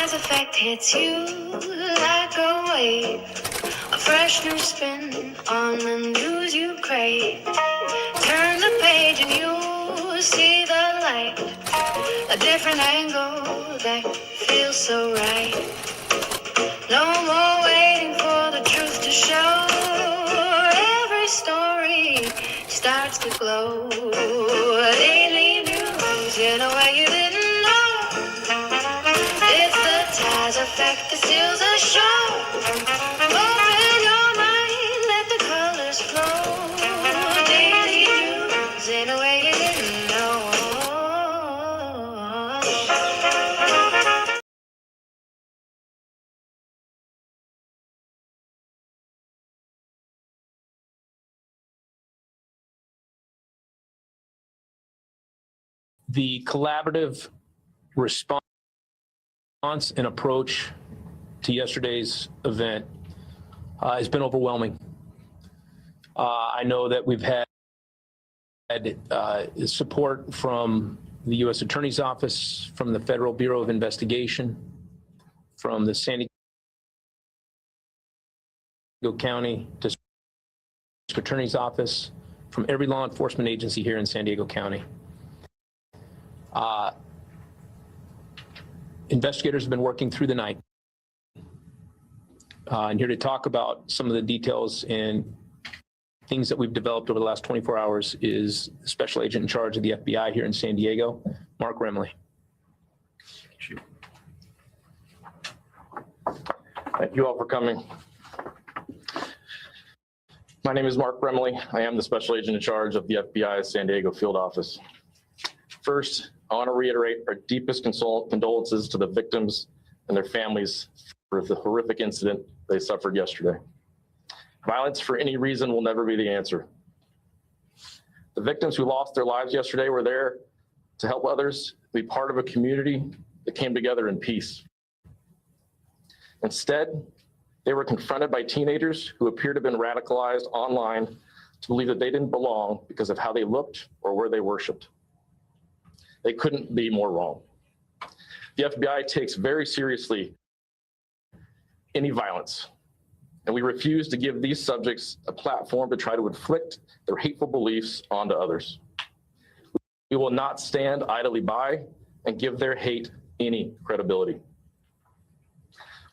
tide's effect hits you like a wave, a fresh new spin on the news you crave. Turn the page and you see the light, a different angle that feels so right. No more waiting for the truth to show. Every story starts to glow. Daily news in a way you didn't know. It's the tide's effect that steals a show. Open your mind, let the colors flow. Daily news in a way you didn't know. The collaborative response and approach to yesterday's event has been overwhelming. I know that we've had support from the U.S. Attorney's Office, from the Federal Bureau of Investigation, from the San Diego County District Attorney's Office, from every law enforcement agency here in San Diego County. Investigators have been working through the night. And here to talk about some of the details and things that we've developed over the last 24 hours is the Special Agent in charge of the FBI here in San Diego, Mark Remley. Thank you all for coming. My name is Mark Remley. I am the Special Agent in charge of the FBI San Diego Field Office. First, I want to reiterate our deepest condolences to the victims and their families for the horrific incident they suffered yesterday. Violence for any reason will never be the answer. The victims who lost their lives yesterday were there to help others, be part of a community that came together in peace. Instead, they were confronted by teenagers who appear to have been radicalized online to believe that they didn't belong because of how they looked or where they worshiped. They couldn't be more wrong. The FBI takes very seriously any violence, and we refuse to give these subjects a platform to try to inflict their hateful beliefs onto others. We will not stand idly by and give their hate any credibility.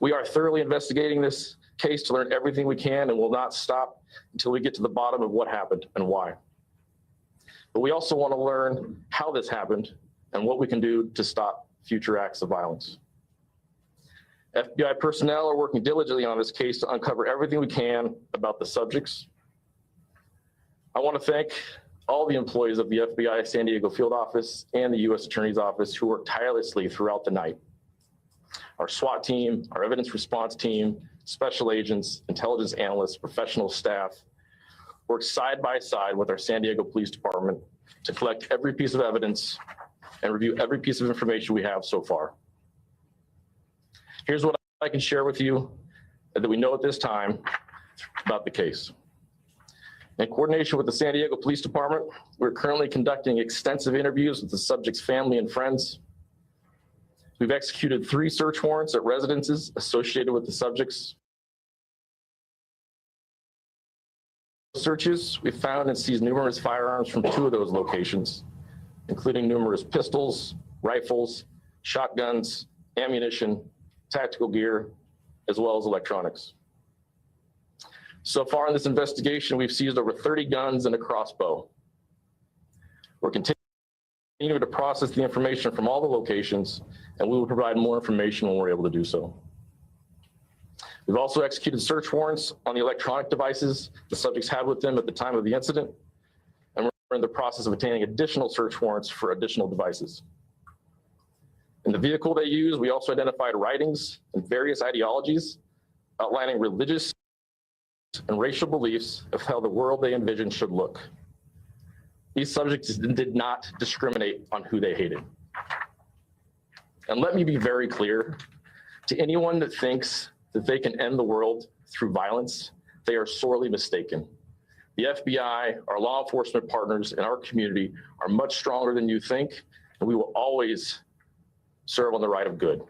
We are thoroughly investigating this case to learn everything we can and will not stop until we get to the bottom of what happened and why. But we also want to learn how this happened and what we can do to stop future acts of violence. FBI personnel are working diligently on this case to uncover everything we can about the subjects. I want to thank all the employees of the FBI San Diego Field Office and the U.S. Attorney's Office who worked tirelessly throughout the night. Our SWAT team, our evidence response team, special agents, intelligence analysts, professional staff worked side by side with our San Diego Police Department to collect every piece of evidence and review every piece of information we have so far. Here's what I can share with you that we know at this time about the case. In coordination with the San Diego Police Department, we're currently conducting extensive interviews with the subject's family and friends. We've executed 3 search warrants at residences associated with the subjects. Searches, we found and seized numerous firearms from 2 of those locations, including numerous pistols, rifles, shotguns, ammunition, tactical gear, as well as electronics. So far in this investigation, we've seized over 30 guns and a crossbow. We're continuing to process the information from all the locations, and we will provide more information when we're able to do so. We've also executed search warrants on the electronic devices the subjects had with them at the time of the incident, and we're in the process of obtaining additional search warrants for additional devices. In the vehicle they use, we also identified writings and various ideologies outlining religious and racial beliefs of how the world they envisioned should look. These subjects did not discriminate on who they hated. And let me be very clear, to anyone that thinks that they can end the world through violence, they are sorely mistaken. The FBI, our law enforcement partners in our community are much stronger than you think, and we will always serve on the right of good.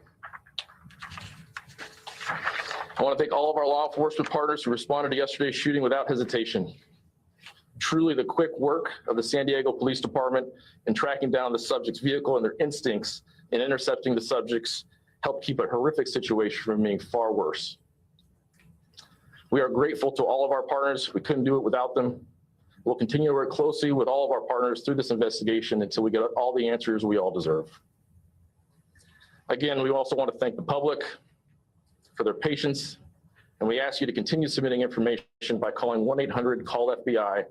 I want to thank all of our law enforcement partners who responded to yesterday's shooting without hesitation. Truly, the quick work of the San Diego Police Department in tracking down the subject's vehicle and their instincts in intercepting the subjects helped keep a horrific situation from being far worse. We are grateful to all of our partners. We couldn't do it without them. We'll continue to work closely with all of our partners through this investigation until we get all the answers we all deserve. Again, we also want to thank the public for their patience, and we ask you to continue submitting information by calling 1-800-CALL-FBI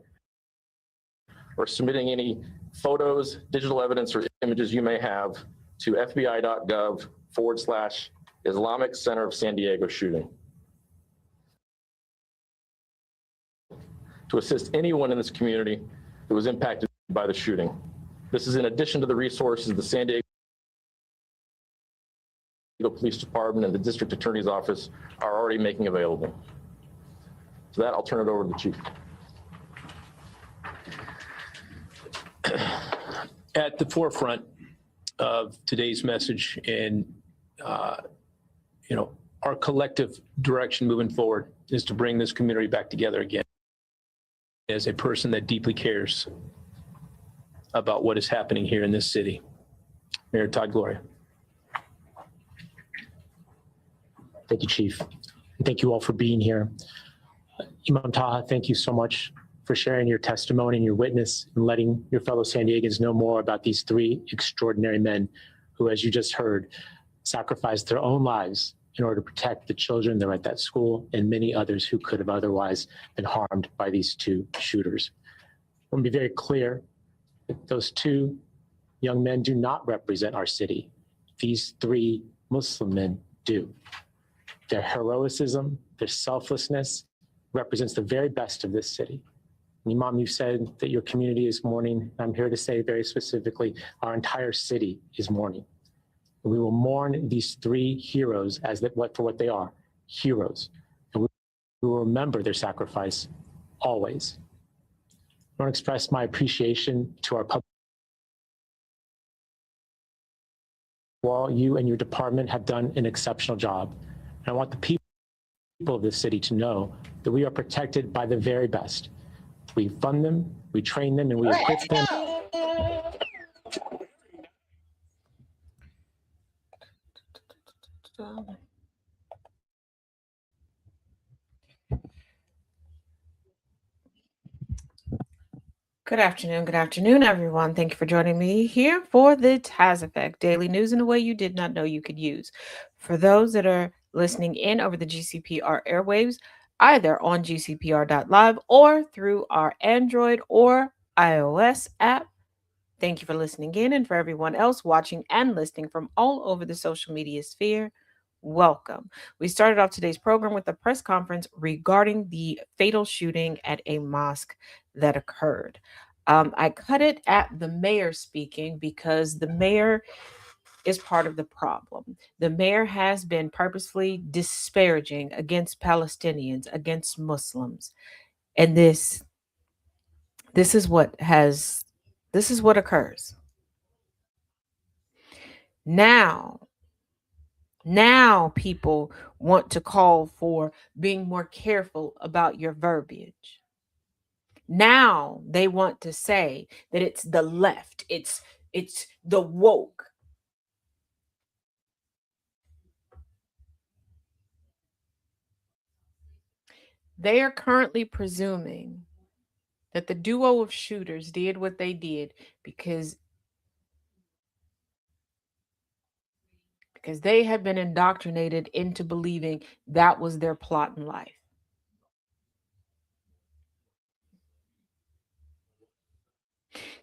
or submitting any photos, digital evidence, or images you may have to fbi.gov/Islamic Center of San Diego shooting. To assist anyone in this community who was impacted by the shooting. This is in addition to the resources the San Diego Police Department and the District Attorney's Office are already making available. So that, I'll turn it over to the Chief. At the forefront of today's message and, our collective direction moving forward is to bring this community back together again. As a person that deeply cares about what is happening here in this city. Mayor Todd Gloria. Thank you, Chief. And thank you all for being here. Imam Taha, thank you so much for sharing your testimony and your witness and letting your fellow San Diegans know more about these three extraordinary men who, as you just heard, sacrificed their own lives in order to protect the children that were at that school and many others who could have otherwise been harmed by these two shooters. I want to be very clear that those two young men do not represent our city. These three Muslim men do. Their heroism, their selflessness represents the very best of this city. And Imam, you said that your community is mourning. I'm here to say very specifically, our entire city is mourning. We will mourn these three heroes for what they are, heroes. And we will remember their sacrifice always. I want to express my appreciation to our public. Well, you and your department have done an exceptional job. And I want the people of this city to know that we are protected by the very best. We fund them, we train them, and we equip them. Good afternoon, everyone. Thank you for joining me here for the Taz Effect, daily news in a way you did not know you could use. For those that are listening in over the GCPR airwaves, either on gcpr.live or through our Android or iOS app, thank you for listening in. And for everyone else watching and listening from all over the social media sphere, welcome. We started off today's program with a press conference regarding the fatal shooting at a mosque that occurred. I cut it at the mayor speaking because the mayor is part of the problem. The mayor has been purposefully disparaging against Palestinians, against Muslims. And this is what occurs. Now people want to call for being more careful about your verbiage. Now they want to say that it's the left, it's the woke. They are currently presuming that the duo of shooters did what they did because they had been indoctrinated into believing that was their plot in life.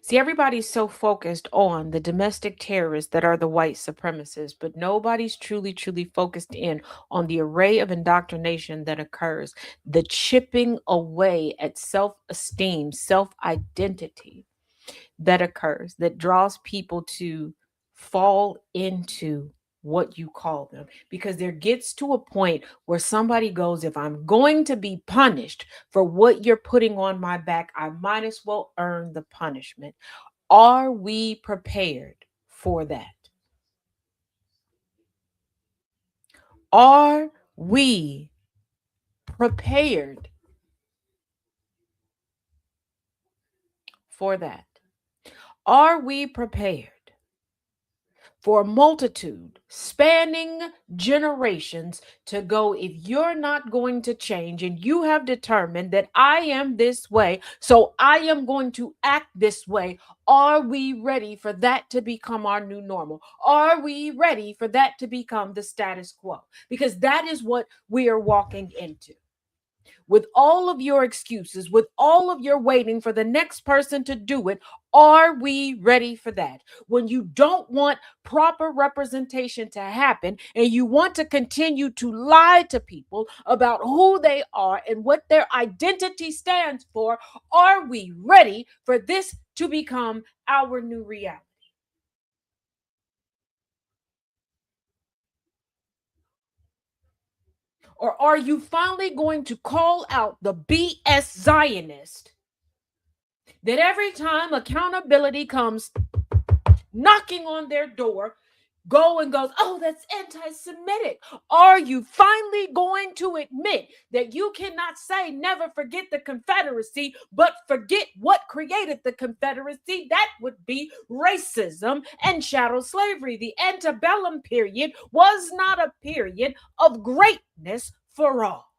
See, everybody's so focused on the domestic terrorists that are the white supremacists, but nobody's truly focused in on the array of indoctrination that occurs, the chipping away at self-esteem, self-identity that occurs, that draws people to fall into what you call them, because there gets to a point where somebody goes, if I'm going to be punished for what you're putting on my back, I might as well earn the punishment. Are we prepared for that? Are we prepared for that? Are we prepared for a multitude spanning generations to go, if you're not going to change and you have determined that I am this way, so I am going to act this way? Are we ready for that to become our new normal? Are we ready for that to become the status quo? Because that is what we are walking into. With all of your excuses, with all of your waiting for the next person to do it, are we ready for that? When you don't want proper representation to happen and you want to continue to lie to people about who they are and what their identity stands for, are we ready for this to become our new reality? Or are you finally going to call out the BS Zionist that every time accountability comes knocking on their door, goes, oh, that's anti-Semitic? Are you finally going to admit that you cannot say never forget the Confederacy, but forget what created the Confederacy? That would be racism and chattel slavery. The antebellum period was not a period of greatness for all.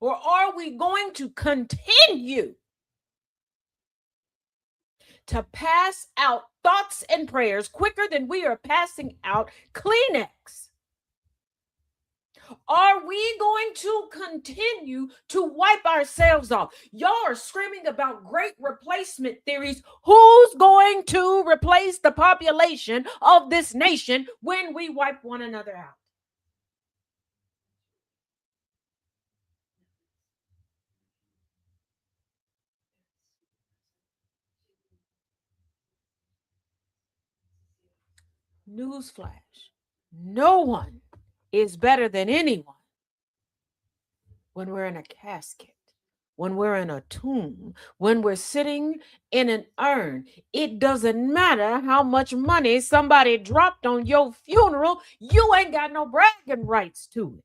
Or are we going to continue to pass out thoughts and prayers quicker than we are passing out Kleenex? Are we going to continue to wipe ourselves off? Y'all are screaming about great replacement theories. Who's going to replace the population of this nation when we wipe one another out? Newsflash: no one is better than anyone when we're in a casket, when we're in a tomb, when we're sitting in an urn. It doesn't matter how much money somebody dropped on your funeral, you ain't got no bragging rights to it.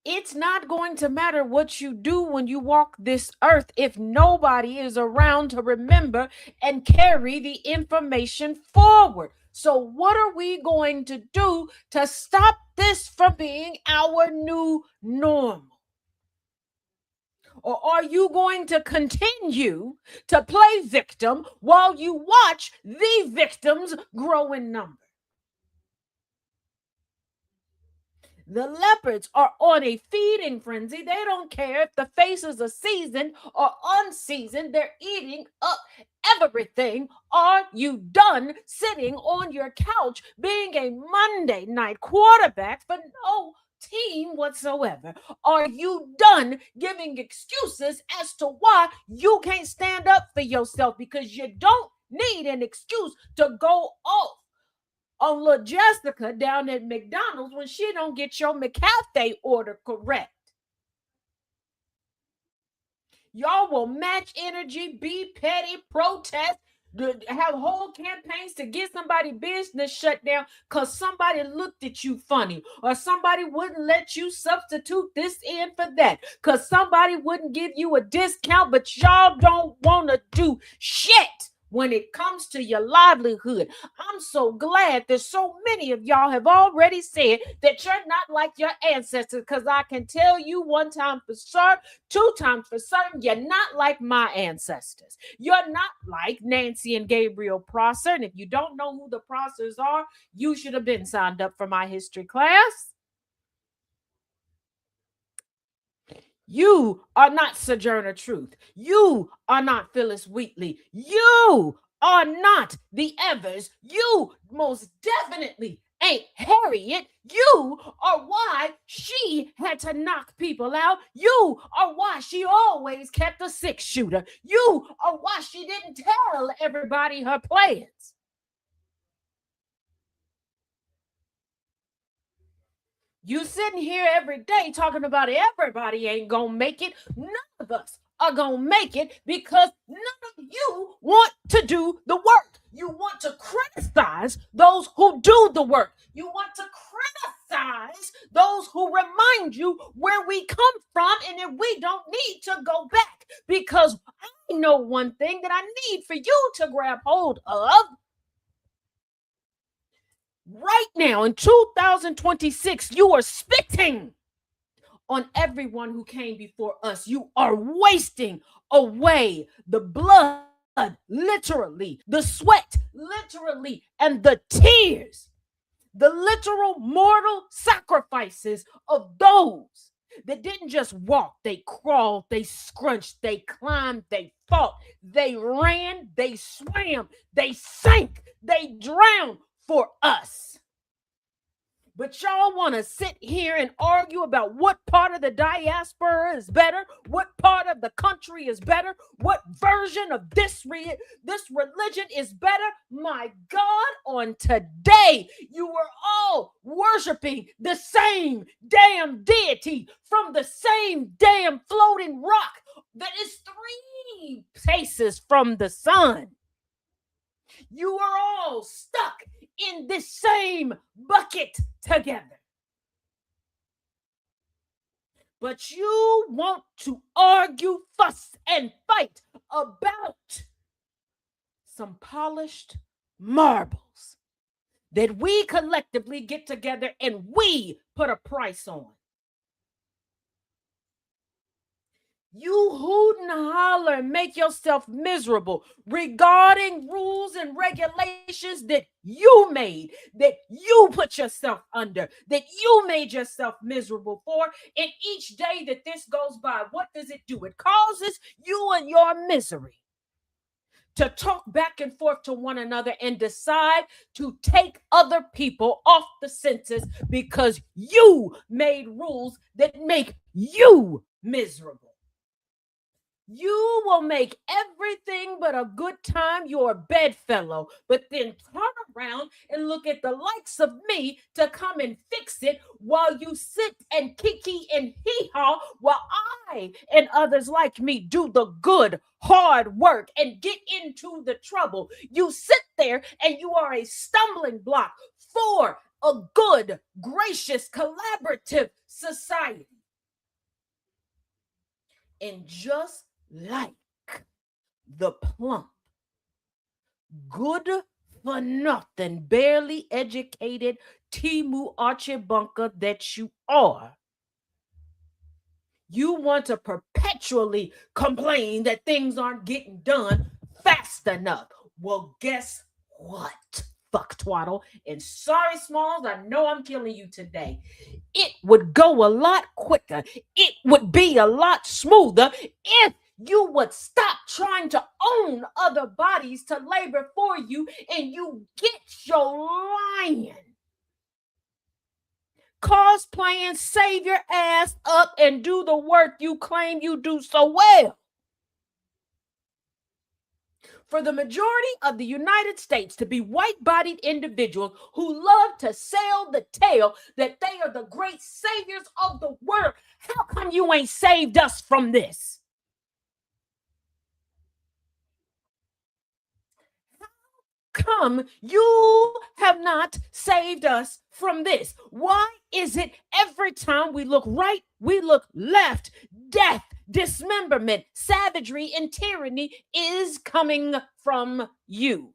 It's not going to matter what you do when you walk this earth if nobody is around to remember and carry the information forward. So what are we going to do to stop this from being our new normal? Or are you going to continue to play victim while you watch the victims grow in number? The leopards are on a feeding frenzy. They don't care if the faces are seasoned or unseasoned. They're eating up everything. Are you done sitting on your couch being a Monday night quarterback for no team whatsoever? Are you done giving excuses as to why you can't stand up for yourself? Because you don't need an excuse to go off on little Jessica down at McDonald's when she don't get your McCafe order correct. Y'all will match energy, be petty, protest, have whole campaigns to get somebody business shut down because somebody looked at you funny, or somebody wouldn't let you substitute this in for that, because somebody wouldn't give you a discount. But y'all don't want to do shit when it comes to your livelihood. I'm so glad that so many of y'all have already said that you're not like your ancestors, because I can tell you one time for sure, two times for certain, you're not like my ancestors. You're not like Nancy and Gabriel Prosser. And if you don't know who the Prossers are, you should have been signed up for my history class. You are not Sojourner Truth. You are not Phyllis Wheatley. You are not the Evers. You most definitely ain't Harriet. You are why she had to knock people out. You are why she always kept a 6-shooter. You are why she didn't tell everybody her plans. You sitting here every day talking about everybody ain't gonna make it. None of us are gonna make it because none of you want to do the work. You want to criticize criticize those who do the work. You want to criticize those who remind you where we come from and that we don't need to go back. Because I know one thing that I need for you to grab hold of right now in 2026. You are spitting on everyone who came before us. You are wasting away the blood, literally, the sweat, literally, and the tears, the literal mortal sacrifices of those that didn't just walk, they crawled, they scrunched, they climbed, they fought, they ran, they swam, they sank, they drowned for us. But y'all want to sit here and argue about what part of the diaspora is better, what part of the country is better, what version of this religion is better. My God, on today, you were all worshiping the same damn deity from the same damn floating rock that is 3 paces from the sun. You are all stuck in this same bucket together. But you want to argue, fuss, and fight about some polished marbles that we collectively get together and we put a price on. You hoot and holler and make yourself miserable regarding rules and regulations that you made, that you put yourself under, that you made yourself miserable for. And each day that this goes by, what does it do? It causes you and your misery to talk back and forth to one another and decide to take other people off the census because you made rules that make you miserable. You will make everything but a good time your bedfellow, but then turn around and look at the likes of me to come and fix it while you sit and kiki and hee-haw while I and others like me do the good, hard work and get into the trouble. You sit there and you are a stumbling block for a good, gracious, collaborative society. And just like the plump, good for nothing, barely educated Timu Archibunker that you are, you want to perpetually complain that things aren't getting done fast enough. Well, guess what, fuck twaddle? And sorry, Smalls, I know I'm killing you today. It would go a lot quicker. It would be a lot smoother if you would stop trying to own other bodies to labor for you and you get your lion. Cosplaying, save your ass up and do the work you claim you do so well. For the majority of the United States to be white-bodied individuals who love to sell the tale that they are the great saviors of the world, how come you ain't saved us from this? Come, you have not saved us from this. Why is it every time we look right, we look left, death, dismemberment, savagery, and tyranny is coming from you?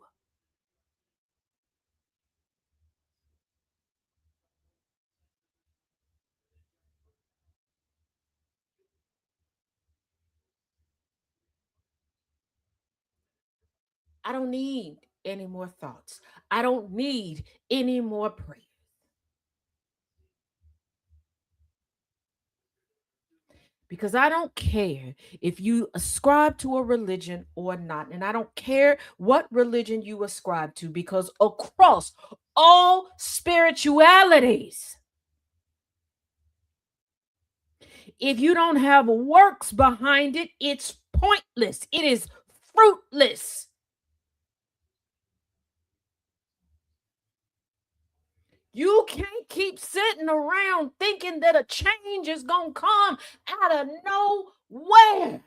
I don't need any more thoughts. I don't need any more prayer. Because I don't care if you ascribe to a religion or not. And I don't care what religion you ascribe to, because across all spiritualities, if you don't have works behind it, it's pointless. It is fruitless. You can't keep sitting around thinking that a change is going to come out of nowhere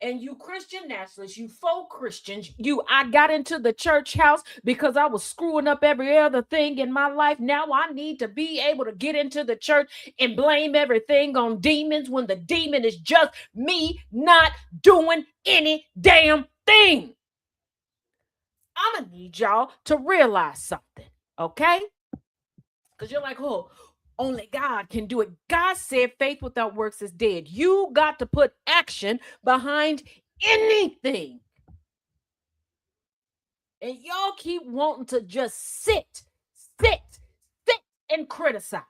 and you Christian nationalists, you faux Christians, I got into the church house because I was screwing up every other thing in my life. Now I need to be able to get into the church and blame everything on demons when the demon is just me not doing any damn thing. I'm going to need y'all to realize something, okay? Because you're like, oh, only God can do it. God said faith without works is dead. You got to put action behind anything. And y'all keep wanting to just sit and criticize.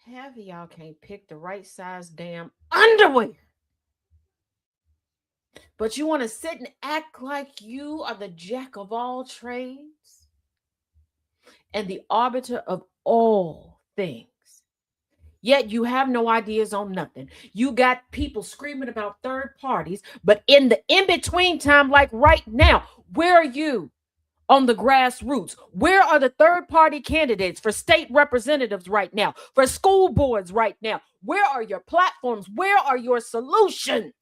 Half of y'all can't pick the right size damn underwear. But you want to sit and act like you are the jack of all trades and the arbiter of all things. Yet you have no ideas on nothing. You got people screaming about third parties, but in the in-between time, like right now, where are you on the grassroots? Where are the third-party candidates for state representatives right now, for school boards right now? Where are your platforms? Where are your solutions?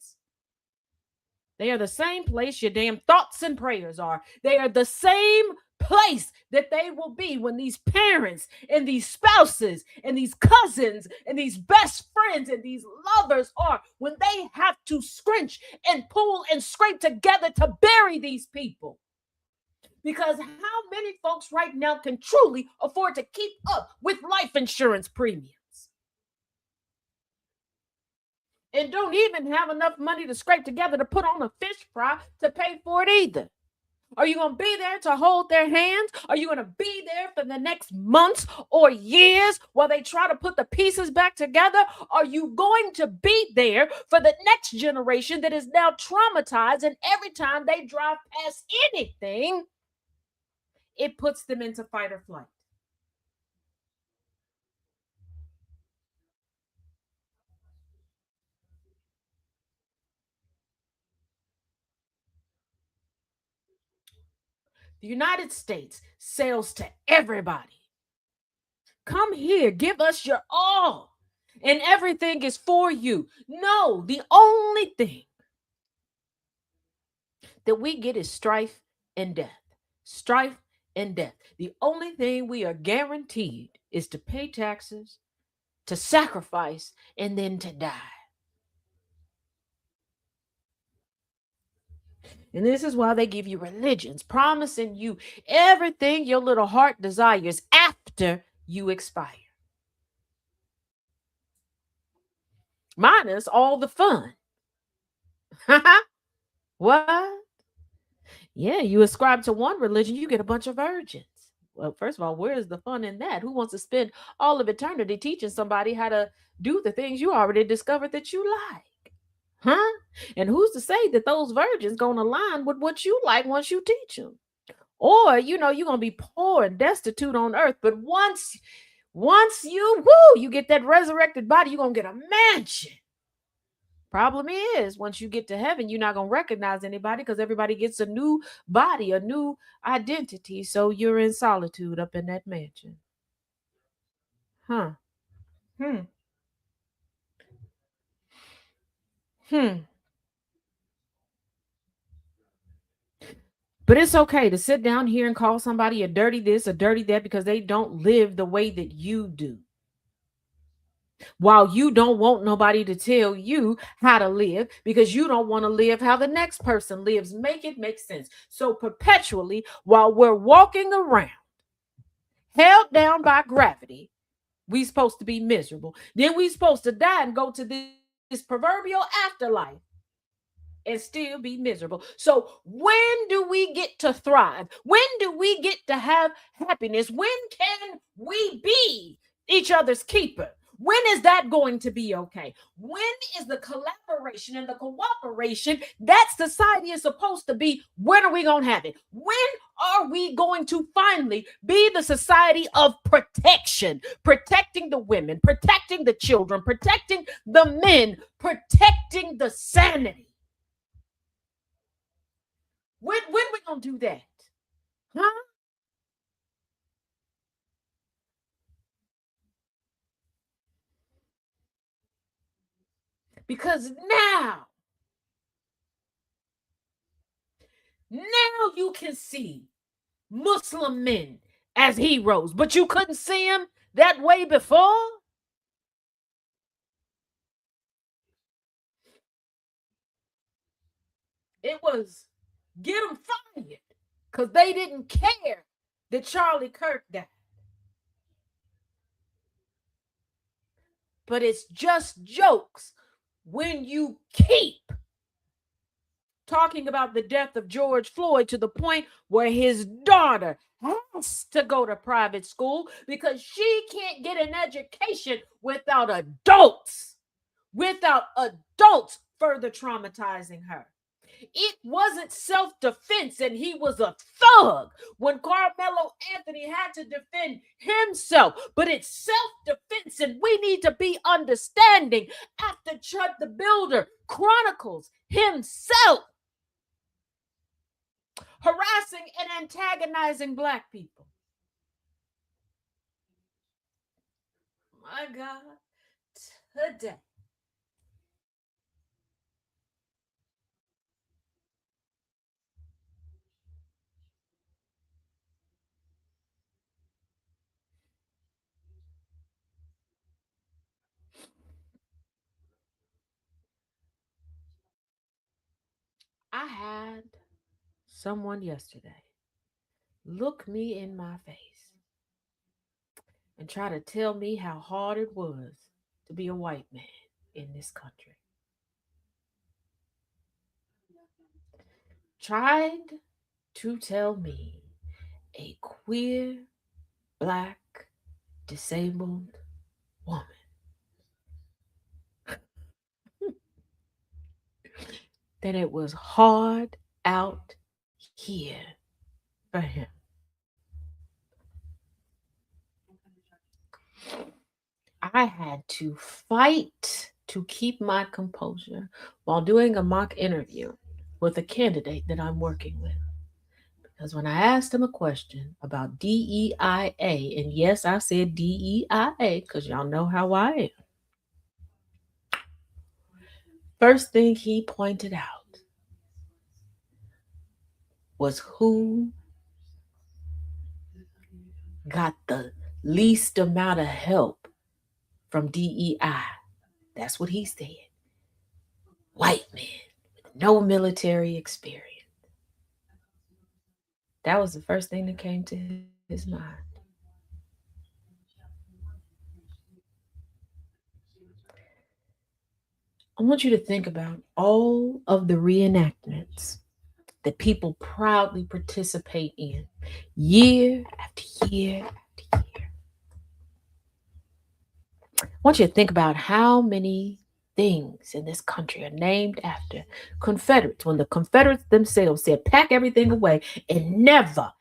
They are the same place your damn thoughts and prayers are. They are the same place that they will be when these parents and these spouses and these cousins and these best friends and these lovers are, when they have to scrunch and pull and scrape together to bury these people. Because how many folks right now can truly afford to keep up with life insurance premiums? And don't even have enough money to scrape together to put on a fish fry to pay for it either. Are you going to be there to hold their hands? Are you going to be there for the next months or years while they try to put the pieces back together? Are you going to be there for the next generation that is now traumatized, and every time they drive past anything, it puts them into fight or flight? The United States sells to everybody. Come here, give us your all, and everything is for you. No, the only thing that we get is strife and death. Strife and death. The only thing we are guaranteed is to pay taxes, to sacrifice, and then to die. And this is why they give you religions, promising you everything your little heart desires after you expire. Minus all the fun. What? Yeah, you ascribe to one religion, you get a bunch of virgins. Well, first of all, where's the fun in that? Who wants to spend all of eternity teaching somebody how to do the things you already discovered that you like? Huh? And who's to say that those virgins gonna align with what you like once you teach them? Or, you're gonna be poor and destitute on earth, but once you get that resurrected body, you're gonna get a mansion. Problem is, once you get to heaven, you're not gonna recognize anybody because everybody gets a new body, a new identity. So you're in solitude up in that mansion. Huh. Hmm. Hmm. But it's okay to sit down here and call somebody a dirty this, a dirty that, because they don't live the way that you do. While you don't want nobody to tell you how to live because you don't want to live how the next person lives. Make it make sense. So perpetually, while we're walking around held down by gravity, we supposed to be miserable. Then we supposed to die and go to this proverbial afterlife and still be miserable. So when do we get to thrive? When do we get to have happiness? When can we be each other's keeper? When is that going to be okay? When is the collaboration and the cooperation that society is supposed to be? When are we going to have it? When are we going to finally be the society of protection? Protecting the women, protecting the children, protecting the men, protecting the sanity. When we going to do that? Huh? Because now you can see Muslim men as heroes, but you couldn't see them that way before. It was get them fired because they didn't care that Charlie Kirk died. But it's just jokes when you keep talking about the death of George Floyd to the point where his daughter has to go to private school because she can't get an education without adults further traumatizing her. It wasn't self-defense and he was a thug when Carmelo Anthony had to defend himself, but it's self-defense and we need to be understanding after Chud the Builder chronicles himself harassing and antagonizing Black people. My God, today. I had someone yesterday look me in my face and try to tell me how hard it was to be a white man in this country. Tried to tell me, a queer, Black, disabled woman, that it was hard out here for him. I had to fight to keep my composure while doing a mock interview with a candidate that I'm working with. Because when I asked him a question about DEIA, and yes, I said DEIA because y'all know how I am. First thing he pointed out was who got the least amount of help from DEI. That's what he said. White men with no military experience. That was the first thing that came to his mind. I want you to think about all of the reenactments that people proudly participate in year after year after year. I want you to think about how many things in this country are named after Confederates when the Confederates themselves said, pack everything away and never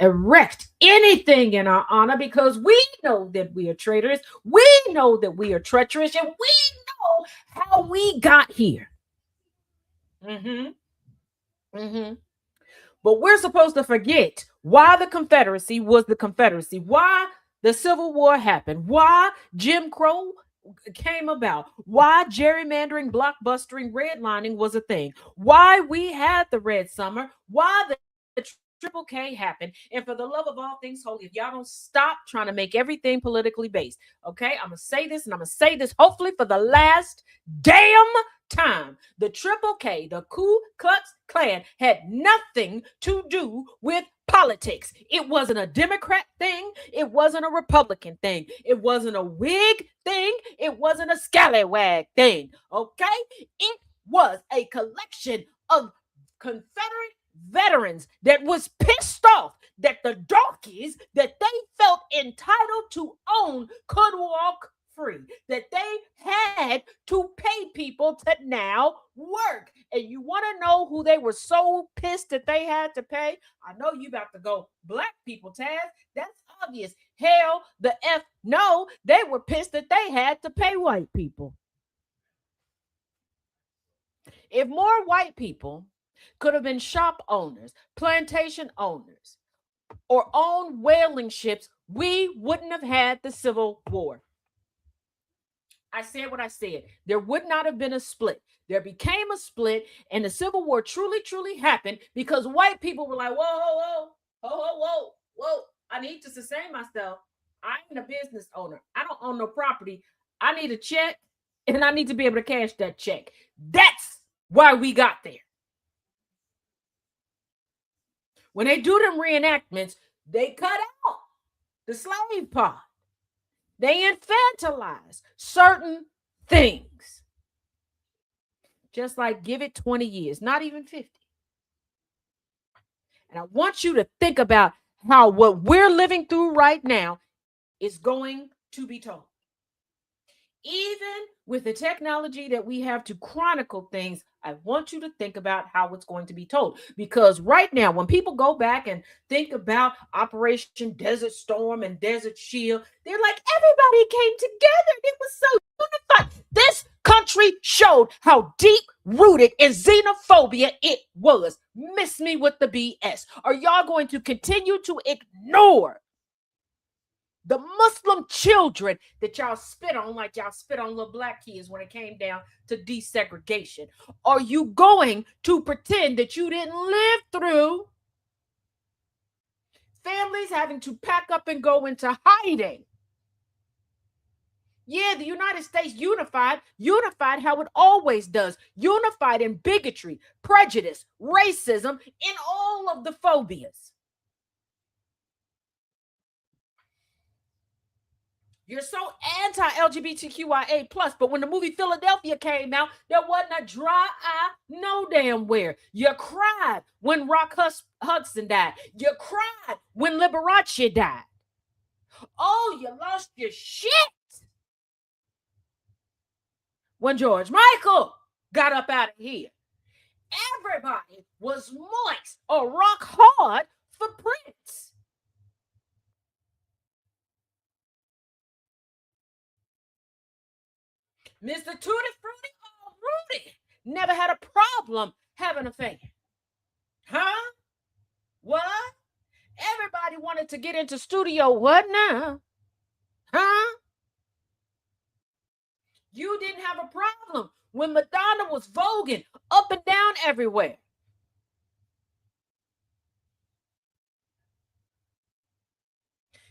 erect anything in our honor because we know that we are traitors. We know that we are treacherous and we know how we got here. But we're supposed to forget why the Confederacy was the Confederacy, why the Civil War happened, why Jim Crow came about, why gerrymandering, blockbustering, redlining was a thing, why we had the Red Summer, why the Triple K happened. And for the love of all things holy, if y'all don't stop trying to make everything politically based, okay? I'm going to say this and I'm going to say this hopefully for the last damn time. The Triple K, the Ku Klux Klan, had nothing to do with politics. It wasn't a Democrat thing. It wasn't a Republican thing. It wasn't a Whig thing. It wasn't a scallywag thing. Okay? It was a collection of Confederate veterans that was pissed off that the donkeys that they felt entitled to own could walk free, that they had to pay people to now work. And you want to know who they were so pissed that they had to pay? I know you about to go Black people, Taz. That's obvious. Hell, the F no, they were pissed that they had to pay white people. If more white people could have been shop owners, plantation owners, or owned whaling ships, we wouldn't have had the Civil War. I said what I said. There would not have been a split. There became a split, and the Civil War truly happened because white people were like, whoa. I need to sustain myself. I'm a business owner. I don't own no property. I need a check, and I need to be able to cash that check. That's why we got there. When they do them reenactments, they cut out the slave part. They infantilize certain things. Just like give it 20 years, not even 50. And I want you to think about how what we're living through right now is going to be told. Even with the technology that we have to chronicle things, I want you to think about how it's going to be told. Because right now, when people go back and think about Operation Desert Storm and Desert Shield, they're like, everybody came together. It was so unified. This country showed how deep rooted in xenophobia it was. Miss me with the BS. Are y'all going to continue to ignore the Muslim children that y'all spit on like y'all spit on little black kids when it came down to desegregation? Are you going to pretend that you didn't live through families having to pack up and go into hiding? Yeah, the United States unified how it always does, unified in bigotry, prejudice, racism, in all of the phobias. You're so anti-LGBTQIA+, but when the movie Philadelphia came out, there wasn't a dry eye no damn where. You cried when Rock Hudson died. You cried when Liberace died. Oh, you lost your shit when George Michael got up out of here. Everybody was moist or rock hard for Prince. Mr. Tutti Frutti, oh, Rudy, never had a problem having a fan. Huh? What? Everybody wanted to get into studio. What now? Huh? You didn't have a problem when Madonna was voguing up and down everywhere.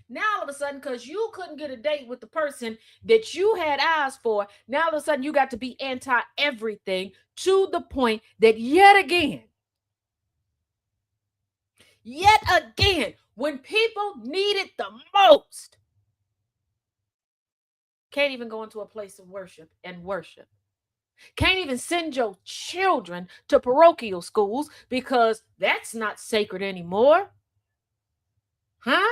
Now, all of a sudden, because you couldn't get a date with the person that you had eyes for, now all of a sudden you got to be anti-everything to the point that yet again, when people need it the most, can't even go into a place of worship and worship. Can't even send your children to parochial schools because that's not sacred anymore. Huh?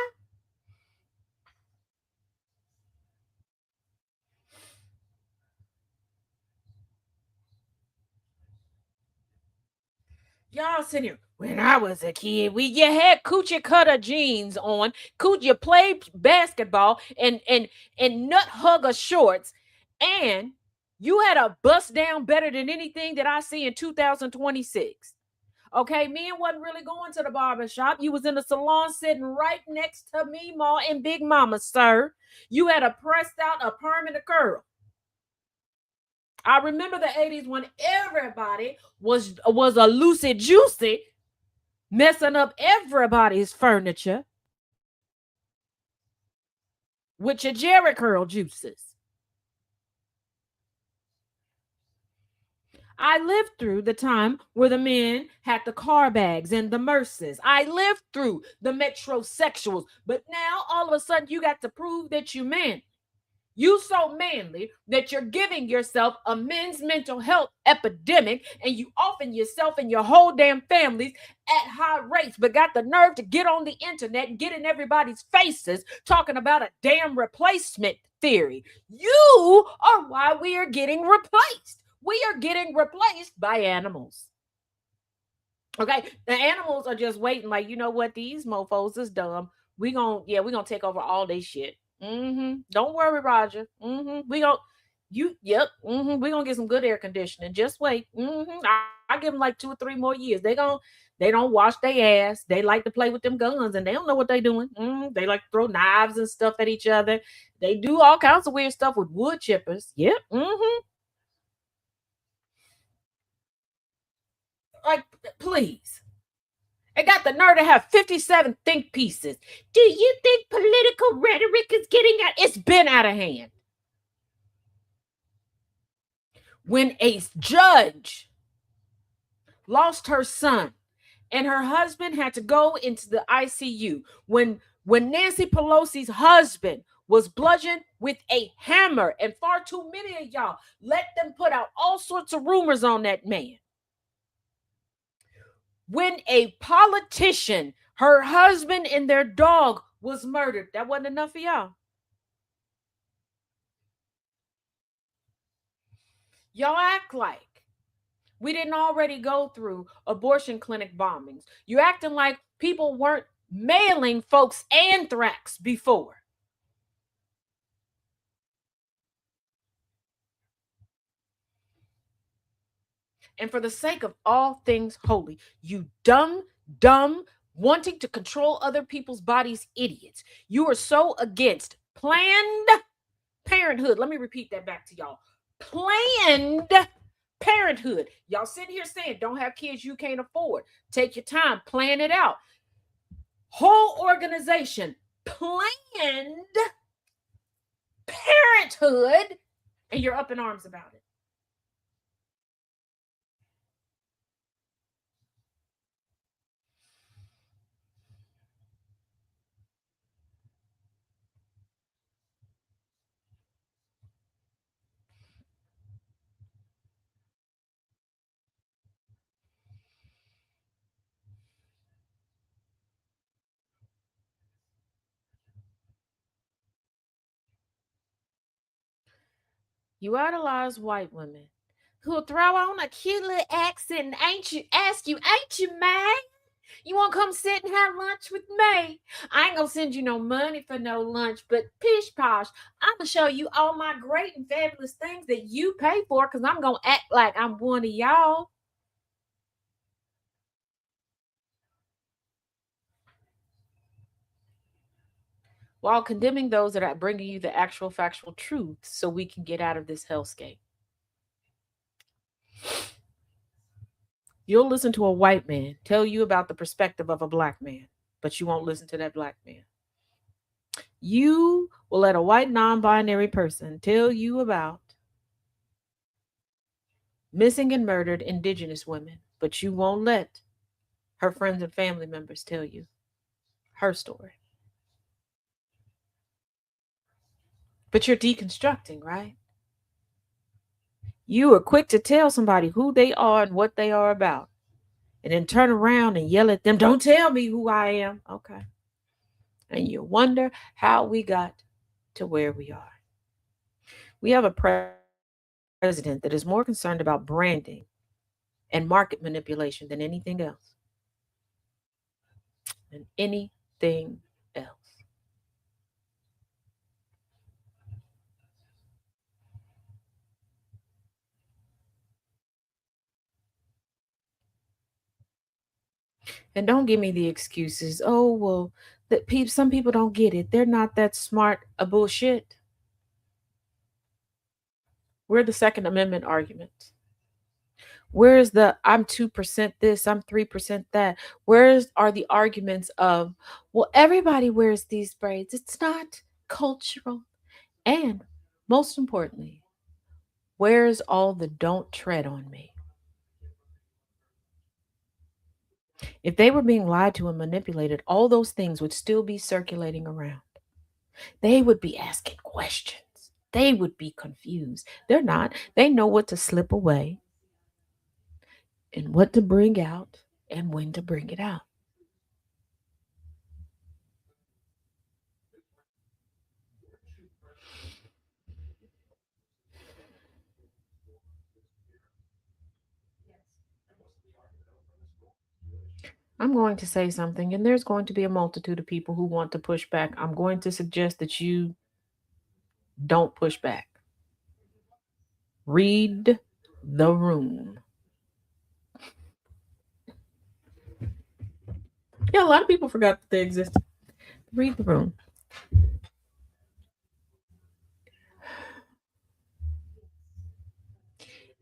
Y'all sitting here. When I was a kid, you had coochie cutter jeans on. You played basketball and nut hugger shorts, and you had a bust down better than anything that I see in 2026. Okay, men wasn't really going to the barber shop. You was in the salon sitting right next to me, Ma and Big Mama, sir. You had a pressed out, a perm, and a curl. I remember the 80s when everybody was a loosey juicy, messing up everybody's furniture with your Jerry curl juices. I lived through the time where the men had the car bags and the Merces. I lived through the metrosexuals. But now, all of a sudden, you got to prove that you man. You so manly that you're giving yourself a men's mental health epidemic, and you often yourself and your whole damn families at high rates, but got the nerve to get on the internet and get in everybody's faces talking about a damn replacement theory. You are why we are getting replaced. We are getting replaced by animals. Okay, the animals are just waiting like, you know what, these mofos is dumb. We're gonna take over all this shit. Don't worry, Roger. We're gonna get some good air conditioning. Just wait. give them like 2 or 3 more years. They don't wash their ass. They like to play with them guns and they don't know what they're doing. They like to throw knives and stuff at each other. They do all kinds of weird stuff with wood chippers. Yep. Like, please. It got the nerve to have 57 think pieces. Do you think political rhetoric is getting out? It's been out of hand. When a judge lost her son and her husband had to go into the ICU, when Nancy Pelosi's husband was bludgeoned with a hammer, and far too many of y'all let them put out all sorts of rumors on that man. When a politician, her husband and their dog was murdered, that wasn't enough for y'all. Y'all act like we didn't already go through abortion clinic bombings. You're acting like people weren't mailing folks anthrax before. And for the sake of all things holy, you dumb, wanting to control other people's bodies idiots. You are so against Planned Parenthood. Let me repeat that back to y'all. Planned Parenthood. Y'all sitting here saying don't have kids you can't afford. Take your time, plan it out. Whole organization, Planned Parenthood, and you're up in arms about it. You idolize white women who'll throw on a cute little accent and ain't you man? You want to come sit and have lunch with me? I ain't gonna send you no money for no lunch, but pish posh, I'm gonna show you all my great and fabulous things that you pay for because I'm gonna act like I'm one of y'all. While condemning those that are bringing you the actual factual truth so we can get out of this hellscape. You'll listen to a white man tell you about the perspective of a black man, but you won't listen to that black man. You will let a white non-binary person tell you about missing and murdered indigenous women, but you won't let her friends and family members tell you her story. But you're deconstructing, right? You are quick to tell somebody who they are and what they are about, and then turn around and yell at them, don't tell me who I am. Okay. And you wonder how we got to where we are. We have a president that is more concerned about branding and market manipulation than anything else. Than anything else. And don't give me the excuses. Oh, well, some people don't get it. They're not that smart. A bullshit. Where are the Second Amendment arguments? Where is the I'm 2% this, I'm 3% that? Where are the arguments of, well, everybody wears these braids. It's not cultural. And most importantly, where's all the don't tread on me? If they were being lied to and manipulated, all those things would still be circulating around. They would be asking questions. They would be confused. They're not. They know what to slip away and what to bring out and when to bring it out. I'm going to say something, and there's going to be a multitude of people who want to push back. I'm going to suggest that you don't push back. Read the room. Yeah, a lot of people forgot that they existed. Read the room.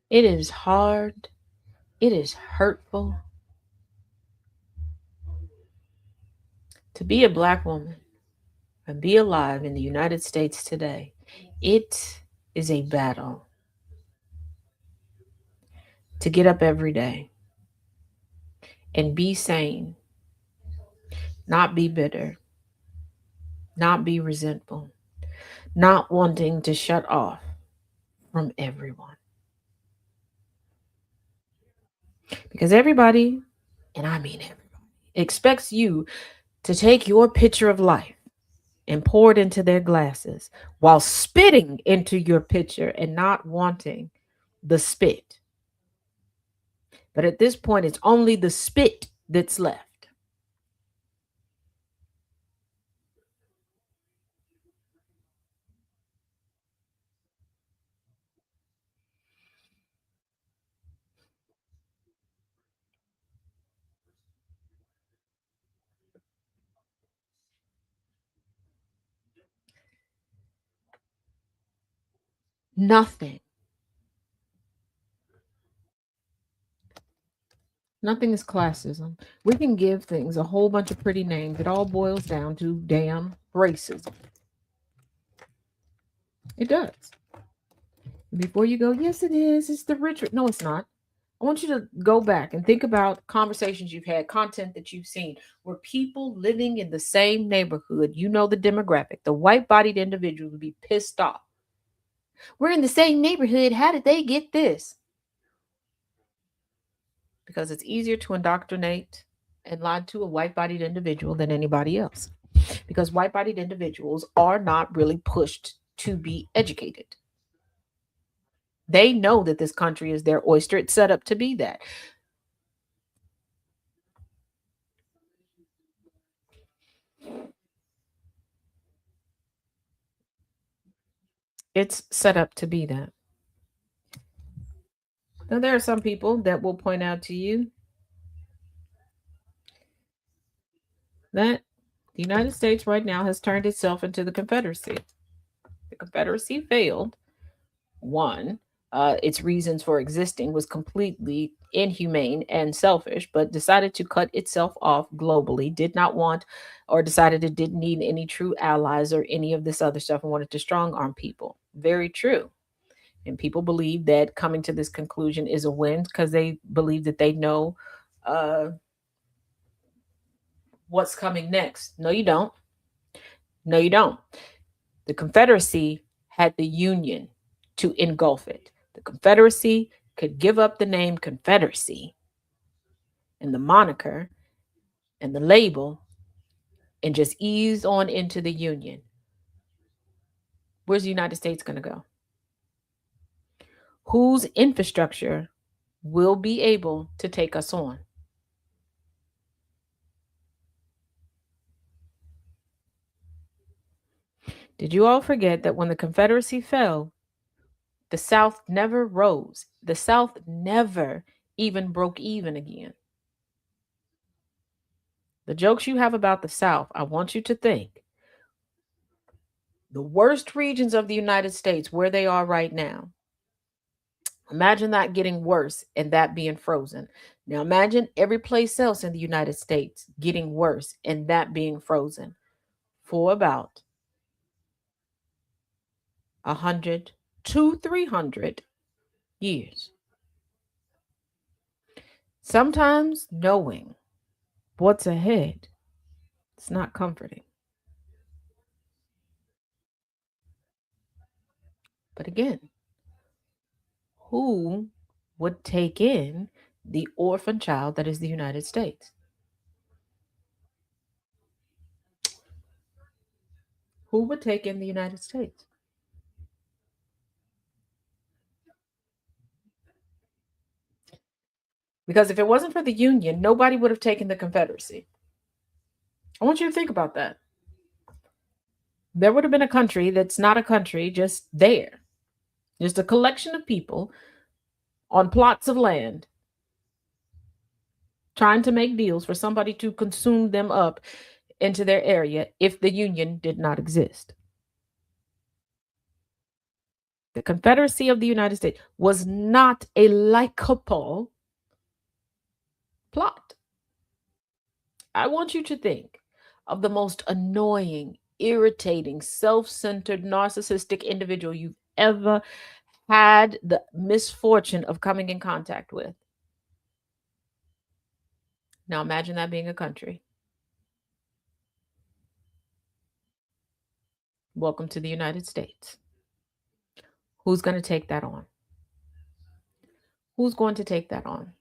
It is hard. It is hurtful to be a Black woman and be alive in the United States today. It is a battle to get up every day and be sane, not be bitter, not be resentful, not wanting to shut off from everyone. Because everybody, and I mean everybody, expects you to take your picture of life and pour it into their glasses while spitting into your pitcher and not wanting the spit. But at this point, it's only the spit that's left. Nothing. Nothing is classism. We can give things a whole bunch of pretty names. It all boils down to damn racism. It does. Before you go, yes, it is. It's the rich. No, it's not. I want you to go back and think about conversations you've had, content that you've seen, where people living in the same neighborhood, you know the demographic, the white bodied individual would be pissed off. We're in the same neighborhood. How did they get this? Because it's easier to indoctrinate and lie to a white bodied individual than anybody else. Because white bodied individuals are not really pushed to be educated. They know that this country is their oyster. It's set up to be that. It's set up to be that. Now, there are some people that will point out to you that the United States right now has turned itself into the Confederacy. The Confederacy failed. One, its reasons for existing was completely inhumane and selfish, but decided to cut itself off globally, did not want or decided it didn't need any true allies or any of this other stuff and wanted to strong arm people. Very true. And people believe that coming to this conclusion is a win because they believe that they know what's coming next. No, you don't. No, you don't. The Confederacy had the Union to engulf it. The Confederacy could give up the name Confederacy and the moniker and the label and just ease on into the Union. Where's the United States going to go? Whose infrastructure will be able to take us on? Did you all forget that when the Confederacy fell, the South never rose? The South never even broke even again. The jokes you have about the South, I want you to think the worst regions of the United States, where they are right now. Imagine that getting worse and that being frozen. Now imagine every place else in the United States getting worse and that being frozen for about 100 to 300 years. Sometimes knowing what's ahead, it's not comforting. But again, who would take in the orphan child that is the United States? Who would take in the United States? Because if it wasn't for the Union, nobody would have taken the Confederacy. I want you to think about that. There would have been a country that's not a country, just there. Just a collection of people on plots of land trying to make deals for somebody to consume them up into their area if the Union did not exist. The Confederacy of the United States was not a likable plot. I want you to think of the most annoying, irritating, self-centered, narcissistic individual you've ever had the misfortune of coming in contact with. Now imagine that being a country. Welcome to the United States. Who's going to take that on? Who's going to take that on?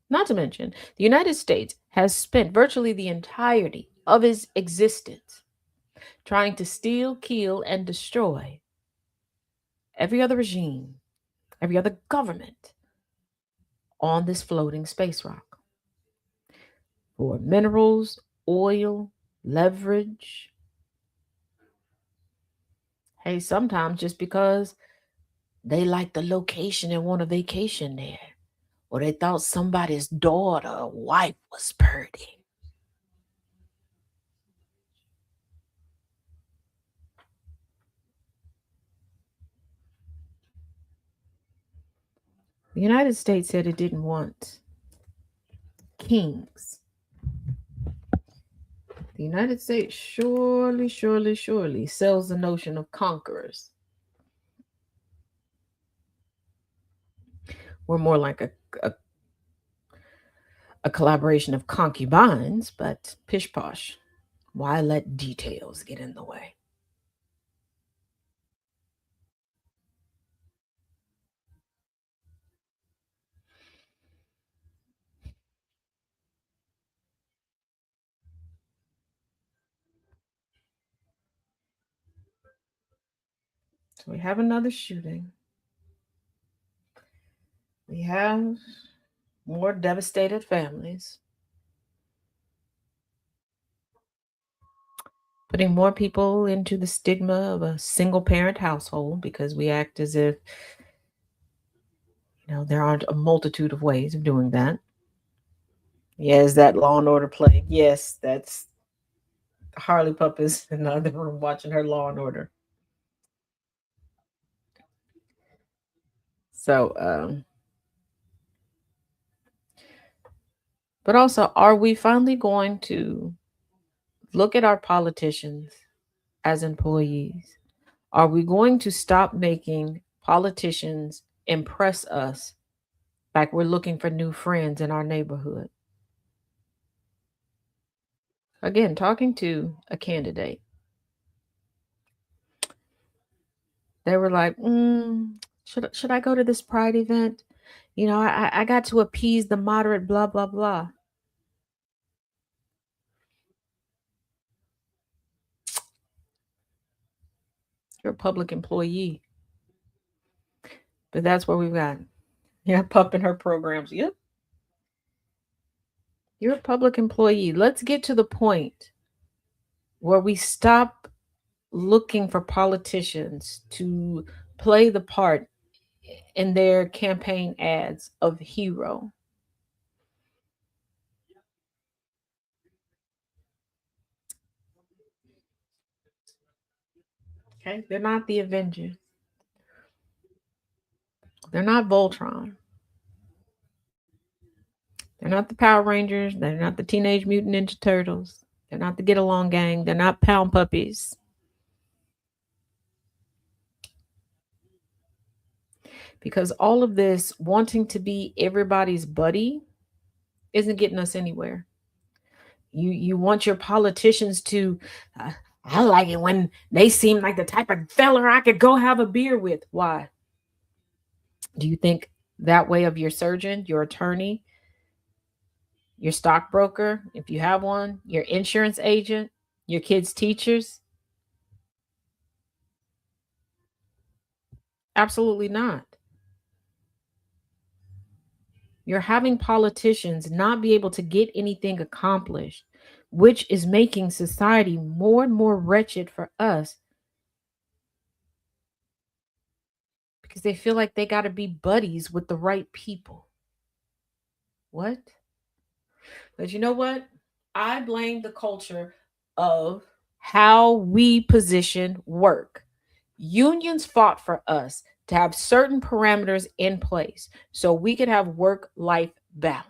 Not to mention, the United States has spent virtually the entirety of its existence trying to steal, kill, and destroy every other regime, every other government on this floating space rock for minerals, oil, leverage. Hey, sometimes just because they like the location and want a vacation there, or they thought somebody's daughter or wife was pretty. The United States said it didn't want kings. The United States surely sells the notion of conquerors. We're more like a collaboration of concubines, but pish posh. Why let details get in the way? So we have another shooting. We have more devastated families. Putting more people into the stigma of a single parent household because we act as if, there aren't a multitude of ways of doing that. Yes, that Law and Order play. Yes, that's Harley Pup is in the other room watching her Law and Order. So, but also, are we finally going to look at our politicians as employees? Are we going to stop making politicians impress us like we're looking for new friends in our neighborhood? Again, talking to a candidate, they were like, should I go to this Pride event? I got to appease the moderate, blah, blah, blah. You're a public employee. But that's where we've got. Yeah, Pup in her programs. Yep. You're a public employee. Let's get to the point where we stop looking for politicians to play the part in their campaign ads of hero. Okay, they're not the Avengers. They're not Voltron. They're not the Power Rangers. They're not the Teenage Mutant Ninja Turtles. They're not the Get Along Gang. They're not Pound Puppies. Because all of this wanting to be everybody's buddy isn't getting us anywhere. You want your politicians to, I like it when they seem like the type of fella I could go have a beer with. Why? Do you think that way of your surgeon, your attorney, your stockbroker, if you have one, your insurance agent, your kids' teachers? Absolutely not. You're having politicians not be able to get anything accomplished, which is making society more and more wretched for us because they feel like they got to be buddies with the right people. What? But you know what? I blame the culture of how we position work. Unions fought for us to have certain parameters in place so we could have work-life balance.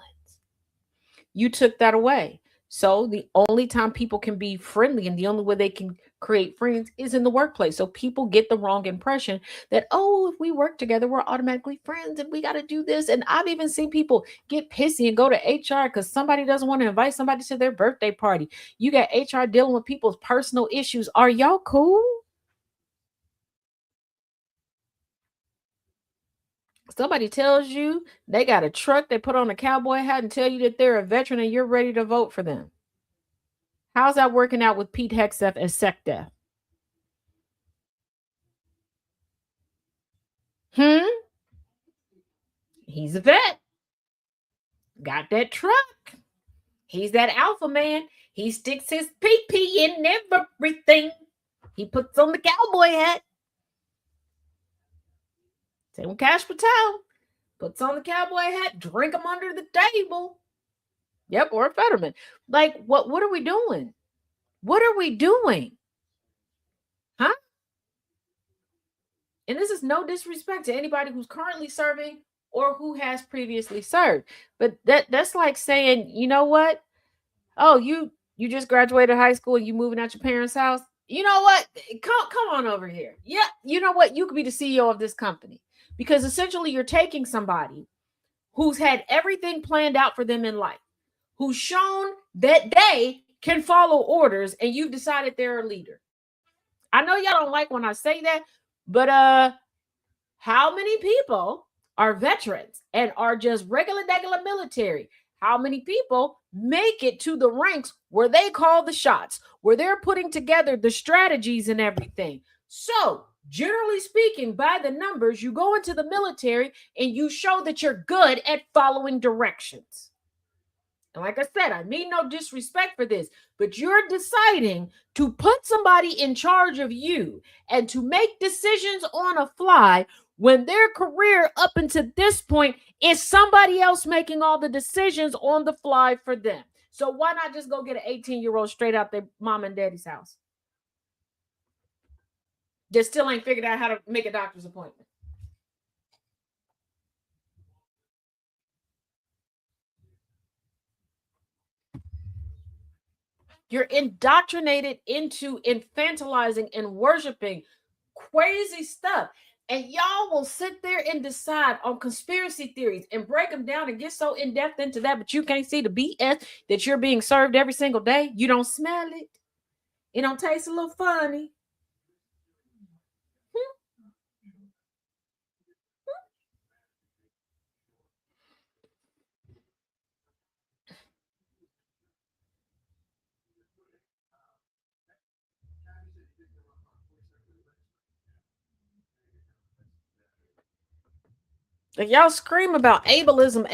You took that away. So the only time people can be friendly and the only way they can create friends is in the workplace. So people get the wrong impression that, oh, if we work together, we're automatically friends and we got to do this. And I've even seen people get pissy and go to HR because somebody doesn't want to invite somebody to their birthday party. You got HR dealing with people's personal issues. Are y'all cool? Somebody tells you they got a truck, they put on a cowboy hat and tell you that they're a veteran and you're ready to vote for them. How's that working out with Pete Hegseth as SecDef? He's a vet. Got that truck. He's that alpha man. He sticks his PP in everything. He puts on the cowboy hat. Same with Cash Patel. Puts on the cowboy hat, drink him under the table. Yep, or Fetterman. Like, what are we doing? What are we doing? Huh? And this is no disrespect to anybody who's currently serving or who has previously served. But that's like saying, you know what? Oh, you just graduated high school and you moving out your parents' house. You know what? Come on over here. Yeah, you know what? You could be the CEO of this company because essentially you're taking somebody who's had everything planned out for them in life, who's shown that they can follow orders, and you've decided they're a leader. I know y'all don't like when I say that, but how many people are veterans and are just regular military? How many people make it to the ranks where they call the shots, where they're putting together the strategies and everything? So, generally speaking, by the numbers, you go into the military and you show that you're good at following directions. And like I said, I mean no disrespect for this, but you're deciding to put somebody in charge of you and to make decisions on a fly when their career up until this point is somebody else making all the decisions on the fly for them. So why not just go get an 18-year-old straight out their mom and daddy's house that still ain't figured out how to make a doctor's appointment? You're indoctrinated into infantilizing and worshiping crazy stuff. And y'all will sit there and decide on conspiracy theories and break them down and get so in depth into that, but you can't see the BS that you're being served every single day. You don't smell it. It don't taste a little funny. Like y'all scream about ableism.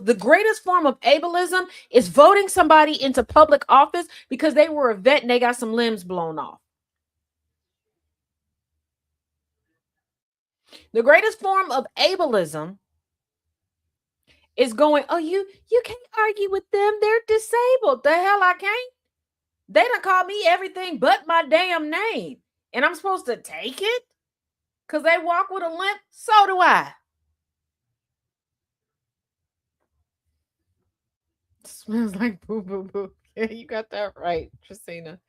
The greatest form of ableism is voting somebody into public office because they were a vet and they got some limbs blown off. The greatest form of ableism is going, oh, you can't argue with them. They're disabled. The hell I can't. They done called me everything but my damn name. And I'm supposed to take it? Because they walk with a limp? So do I. Smells like boo, boo, boo. Yeah, you got that right, Tristina.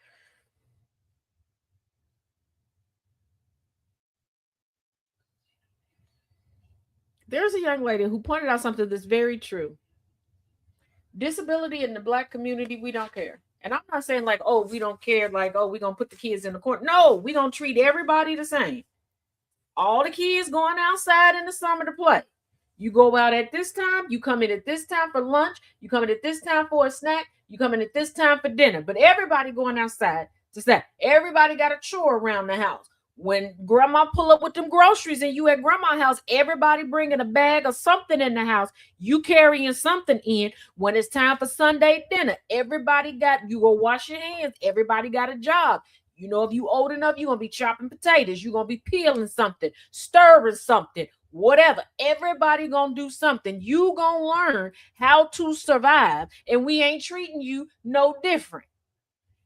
There's a young lady who pointed out something that's very true. Disability in the Black community, we don't care. And I'm not saying like, oh, we don't care, like, oh, we're going to put the kids in the corner. No, we're going to treat everybody the same. All the kids going outside in the summer to play. You go out at this time, you come in at this time for lunch, you come in at this time for a snack, you come in at this time for dinner. But everybody going outside to snack. Everybody got a chore around the house. When grandma pull up with them groceries and you at grandma's house, everybody bringing a bag of something in the house. You carrying something in. When it's time for Sunday dinner, everybody got, you go wash your hands. Everybody got a job. You know, if you old enough, you're going to be chopping potatoes. You're going to be peeling something, stirring something, whatever. Everybody gonna do something. You gonna learn how to survive, and we ain't treating you no different.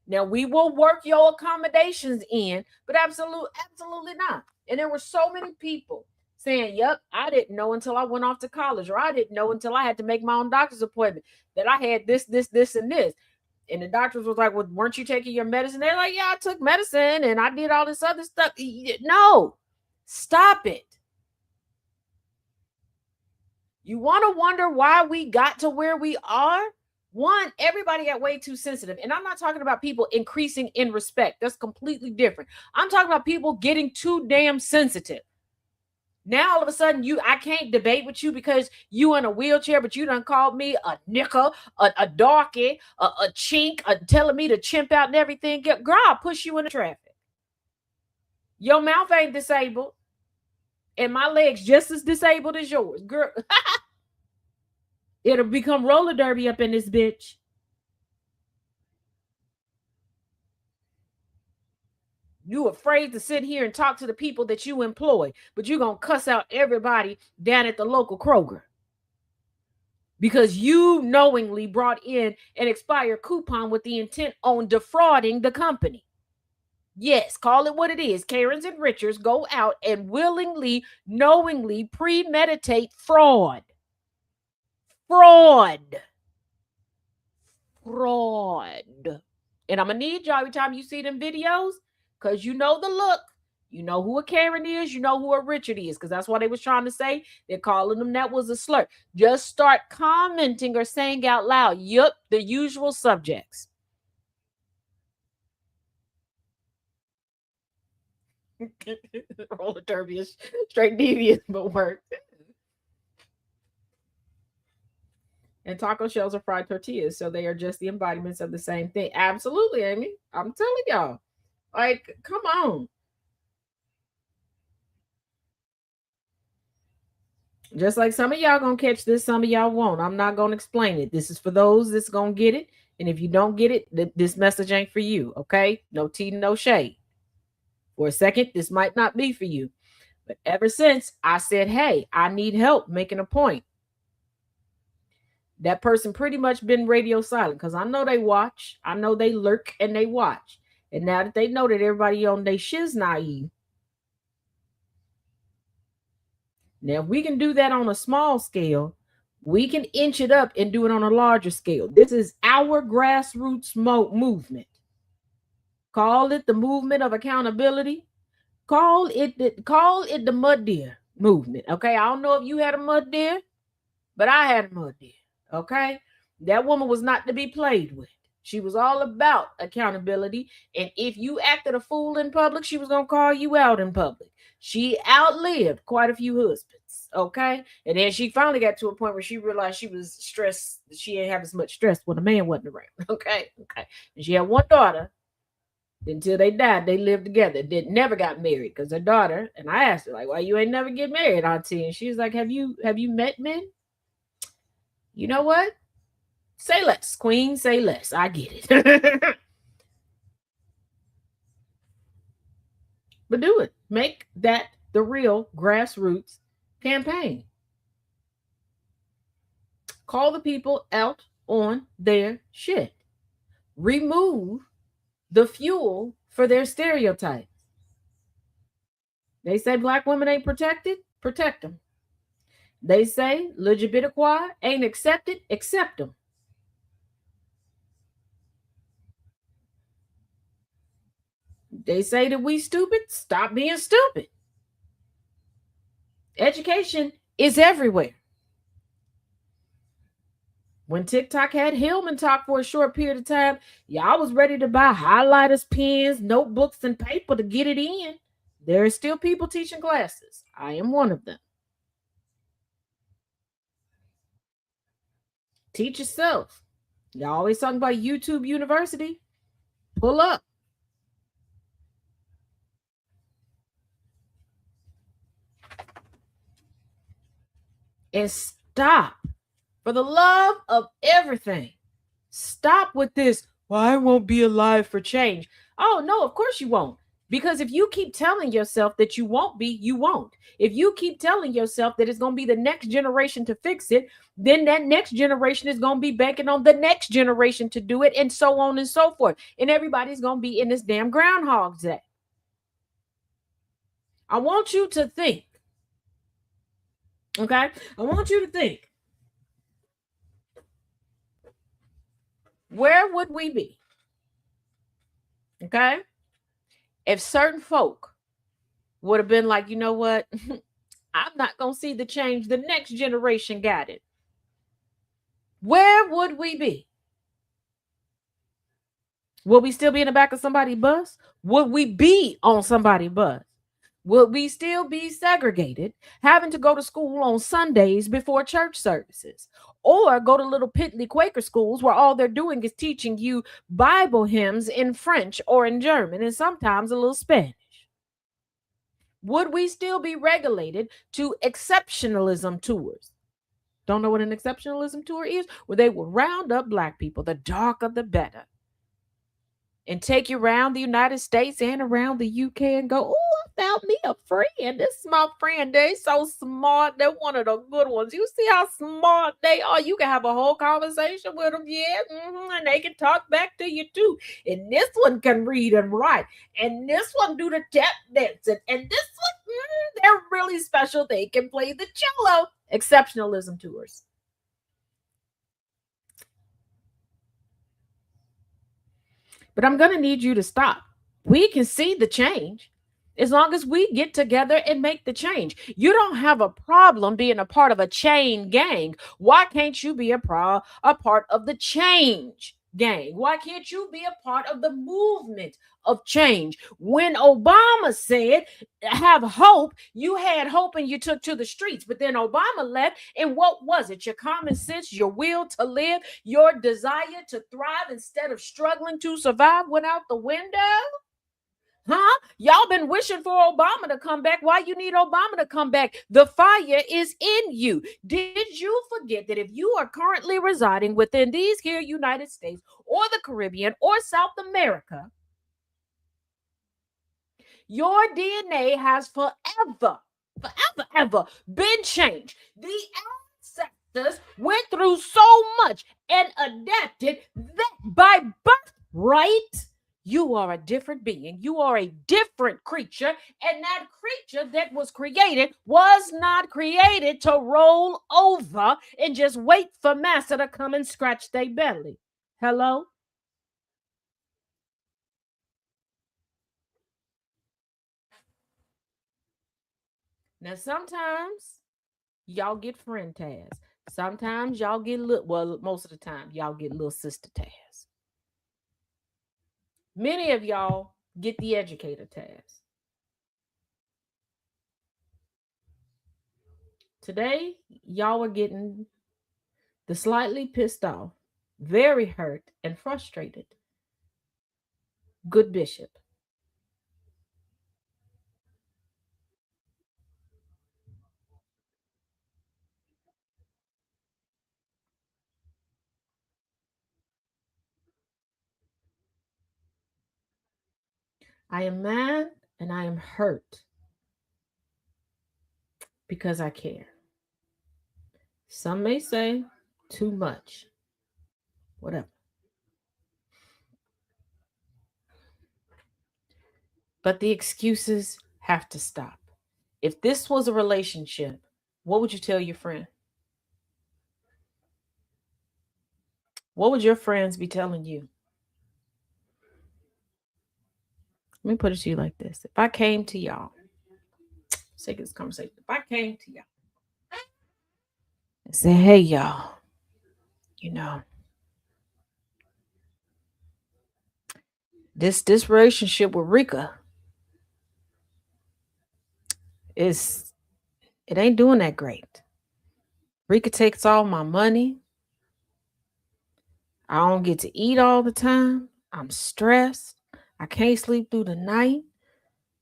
Now we will work your accommodations in, but absolutely not. And there were so many people saying, yep, I didn't know until I went off to college, or I didn't know until I had to make my own doctor's appointment that I had this, and this. And the doctors was like, well, weren't you taking your medicine? They're like, yeah, I took medicine and I did all this other stuff. No, stop it. You want to wonder why we got to where we are? One, everybody got way too sensitive. And I'm not talking about people increasing in respect. That's completely different. I'm talking about people getting too damn sensitive. Now all of a sudden I can't debate with you because you in a wheelchair, but you done called me a nickel, a darkie, a chink, telling me to chimp out and everything. Girl, I'll push you in the traffic. Your mouth ain't disabled, and my legs just as disabled as yours, girl. It'll become roller derby up in this bitch. You afraid to sit here and talk to the people that you employ, but you're going to cuss out everybody down at the local Kroger because you knowingly brought in an expired coupon with the intent on defrauding the company. Yes, call it what it is. Karens and Richards go out and willingly, knowingly premeditate fraud. Fraud. And I'm going to need y'all every time you see them videos, because you know the look. You know who a Karen is. You know who a Richard is, because that's what they was trying to say. They're calling them that was a slur. Just start commenting or saying out loud, yup, the usual subjects. Roller derby is straight devious, but work. And taco shells are fried tortillas, so they are just the embodiments of the same thing. Absolutely, Amy. I'm telling y'all. Like, come on. Just like some of y'all gonna catch this, some of y'all won't. I'm not gonna explain it. This is for those that's gonna get it. And if you don't get it, this message ain't for you, okay? No tea, no shade. For a second, this might not be for you. But ever since I said, hey, I need help making a point, that person pretty much been radio silent, because I know they watch. I know they lurk and they watch. And now that they know that everybody on their shiz naive, now if we can do that on a small scale, we can inch it up and do it on a larger scale. This is our grassroots movement. Call it the movement of accountability. Call it the mud deer movement. Okay, I don't know if you had a mud deer, but I had a mud deer. Okay, that woman was not to be played with. She was all about accountability. And if you acted a fool in public, she was going to call you out in public. She outlived quite a few husbands. Okay. And then she finally got to a point where she realized she was stressed. She didn't have as much stress when the man wasn't around. Okay. And she had one daughter. Until they died, they lived together. They never got married because her daughter, and I asked her, like, why you ain't never get married, Auntie? And she's like, have you met men? You know what? Say less, Queen, say less. I get it. But do it. Make that the real grassroots campaign. Call the people out on their shit. Remove the fuel for their stereotypes. They say black women ain't protected. Protect them. They say LGBTQI ain't accepted. Accept them. They say that we stupid. Stop being stupid. Education is everywhere. When TikTok had Hillman talk for a short period of time, y'all was ready to buy highlighters, pens, notebooks, and paper to get it in. There are still people teaching classes. I am one of them. Teach yourself. Y'all always talking about YouTube University. Pull up. And stop. For the love of everything, stop with this. Well, I won't be alive for change. Oh, no, of course you won't. Because if you keep telling yourself that you won't be, you won't. If you keep telling yourself that it's going to be the next generation to fix it, then that next generation is going to be banking on the next generation to do it, and so on and so forth. And everybody's going to be in this damn Groundhog's Day. I want you to think. Okay? I want you to think. Where would we be? Okay? If certain folk would have been like, you know what? I'm not going to see the change. The next generation got it. Where would we be? Would we still be in the back of somebody's bus? Would we be on somebody's bus? Would we still be segregated, having to go to school on Sundays before church services? Or go to little piddly Quaker schools where all they're doing is teaching you Bible hymns in French or in German and sometimes a little Spanish? Would we still be regulated to exceptionalism tours? Don't know what an exceptionalism tour is? Where they would round up Black people, the darker the better, and take you around the United States and around the UK and go, oh, I found me a friend. This is my friend. They're so smart. They're one of the good ones. You see how smart they are? You can have a whole conversation with them. Yeah. And they can talk back to you too. And this one can read and write. And this one do the tap dancing. And this one, they're really special. They can play the cello. Exceptionalism tours. But I'm going to need you to stop. We can see the change as long as we get together and make the change. You don't have a problem being a part of a chain gang. Why can't you be a part of the change gang? Why can't you be a part of the movement of change? When Obama said, have hope, you had hope and you took to the streets. But then Obama left, and what was it? Your common sense, your will to live, your desire to thrive instead of struggling to survive went out the window? Huh? Y'all been wishing for Obama to come back. Why you need Obama to come back? The fire is in you. Did you forget that if you are currently residing within these here United States or the Caribbean or South America, your DNA has forever been changed. The ancestors went through so much and adapted that by birthright, you are a different being. You are a different creature. And that creature that was not created to roll over and just wait for massa to come and scratch their belly. Hello? Now, sometimes y'all get friend Taz. Sometimes y'all get most of the time, y'all get little sister Taz. Many of y'all get the educator Taz. Today, y'all are getting the slightly pissed off, very hurt, and frustrated good bishop. I am mad and I am hurt because I care. Some may say too much. Whatever. But the excuses have to stop. If this was a relationship, what would you tell your friend? What would your friends be telling you? Let me put it to you like this. If I came to y'all, let's take this conversation. If I came to y'all and said, hey, y'all, this relationship with Rika it ain't doing that great. Rika takes all my money. I don't get to eat all the time. I'm stressed. I can't sleep through the night.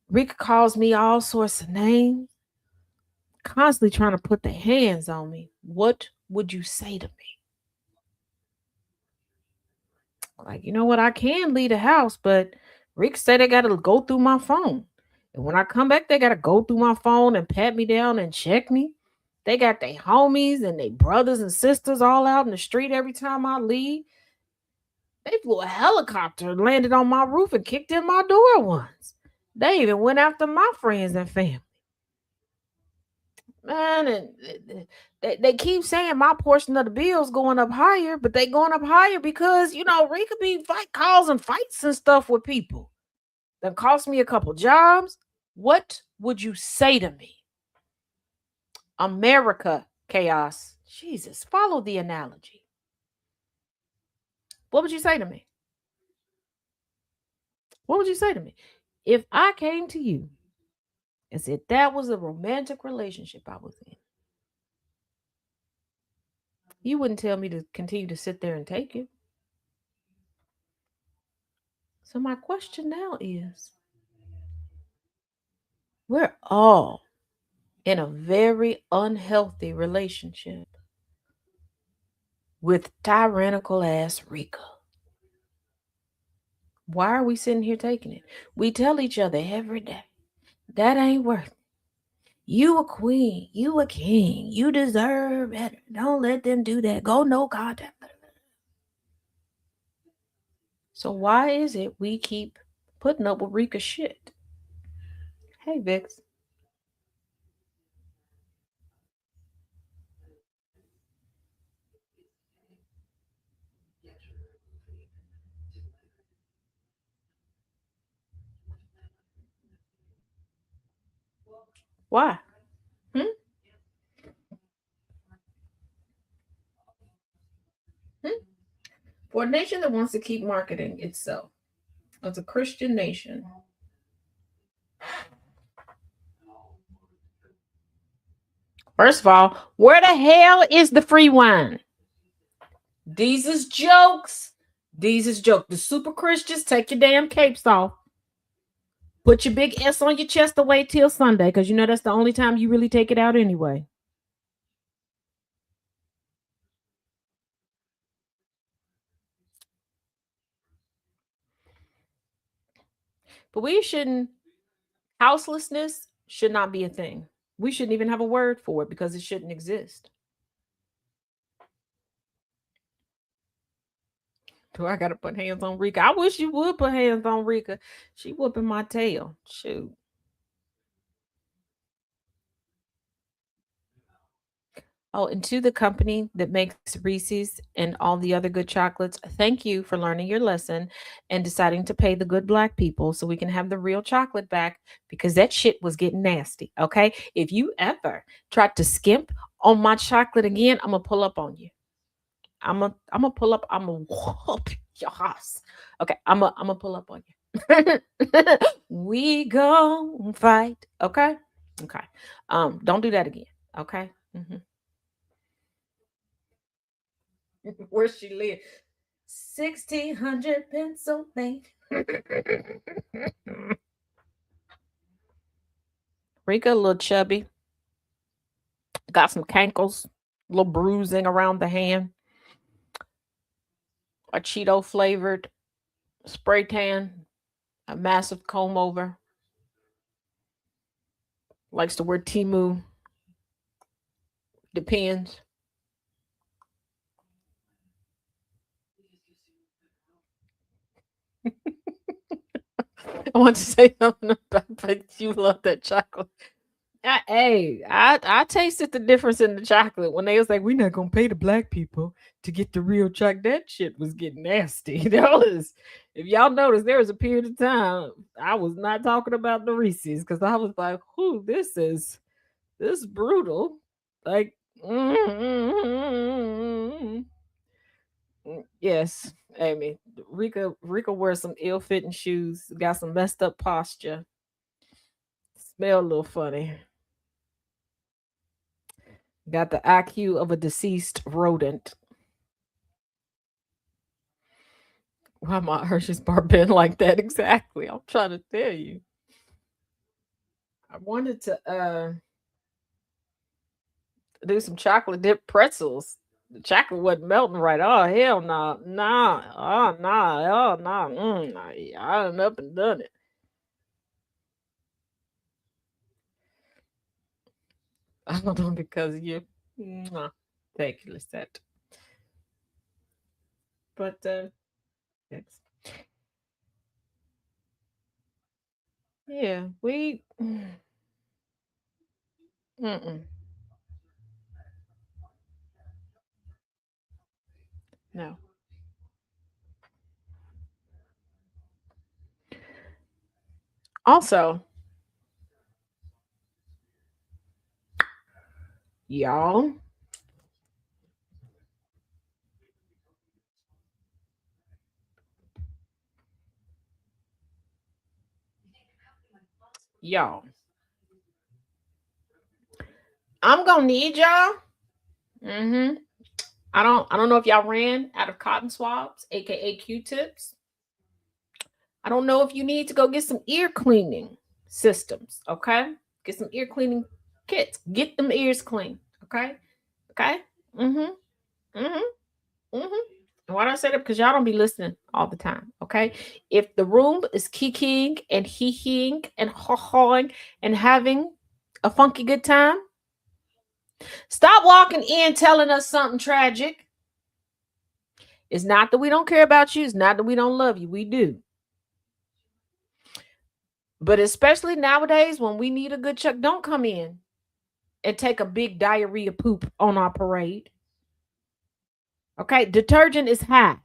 Rika calls me all sorts of names, constantly trying to put their hands on me. What would you say to me? Like, you know what? I can leave the house, but Rika say they got to go through my phone. And when I come back, they got to go through my phone and pat me down and check me. They got their homies and their brothers and sisters all out in the street every time I leave. They flew a helicopter and landed on my roof and kicked in my door once. They even went after my friends and family. Man, and they keep saying my portion of the bill's going up higher, but they going up higher because, Rika be causing fights and stuff with people. That cost me a couple jobs. What would you say to me? America, chaos. Jesus, follow the analogy. What would you say to me? What would you say to me? If I came to you and said that was a romantic relationship I was in, you wouldn't tell me to continue to sit there and take it. So my question now is, we're all in a very unhealthy relationship with tyrannical ass Rika. Why are we sitting here taking it? We tell each other every day, that ain't worth it. You a queen, you a king, you deserve better. Don't let them do that. Go no contact. So why is it we keep putting up with Rika shit? Hey, Vix. Why? Hmm? For a nation that wants to keep marketing itself as a Christian nation, first of all, where the hell is the free wine? These is jokes. These is jokes. The super Christians, take your damn capes off. Put your big S on your chest to wait till Sunday, because that's the only time you really take it out anyway. But houselessness should not be a thing. We shouldn't even have a word for it because it shouldn't exist. Do I gotta put hands on Rika? I wish you would put hands on Rika. She whooping my tail. Shoot. Oh, and to the company that makes Reese's and all the other good chocolates, thank you for learning your lesson and deciding to pay the good black people so we can have the real chocolate back, because that shit was getting nasty. Okay. If you ever try to skimp on my chocolate again, I'm gonna pull up on you. I'm gonna pull up. I'm gonna whoop your ass. Okay, I'm gonna pull up on you. We gon' fight. Okay. Okay. Don't do that again. Okay. Where she live? 1600 Pennsylvania. Rika, a little chubby. Got some cankles, a little bruising around the hand. A Cheeto flavored spray tan, a massive comb over. Likes to wear Timu. Depends. I want to say something about, but you love that chocolate. I tasted the difference in the chocolate when they was like, we're not gonna pay the black people to get the real chocolate. That shit was getting nasty. That was, if y'all notice, there was a period of time I was not talking about the Reese's because I was like, "Whoo, this is brutal." Like, yes, Amy. Rika wears some ill-fitting shoes. Got some messed up posture. Smell a little funny. Got the IQ of a deceased rodent. Why my Hershey's bar been like that exactly? I'm trying to tell you. I wanted to do some chocolate dip pretzels. The chocolate wasn't melting right. Oh, hell no. Nah. Oh, nah. Oh, no. Nah. I done up and done it. I don't know because of you. Nah. Thank you, Lisette. But, yes. Yeah, we. Mm-mm. No. Also, y'all, y'all, I'm gonna need y'all. Mm-hmm. I don't know if y'all ran out of cotton swabs, aka Q-tips. I don't know if you need to go get some ear cleaning systems, okay? Get some ear cleaning kits. Get them ears clean, okay? Okay? Mm-hmm. Mm-hmm. Mm-hmm. And why do I say that? Because y'all don't be listening all the time, okay? If the room is kikiing and hee-heeing and ha-hawing and having a funky good time, stop walking in telling us something tragic. It's not that we don't care about you. It's not that we don't love you. We do. But especially nowadays when we need a good chuck, don't come in and take a big diarrhea poop on our parade. Okay, detergent is high.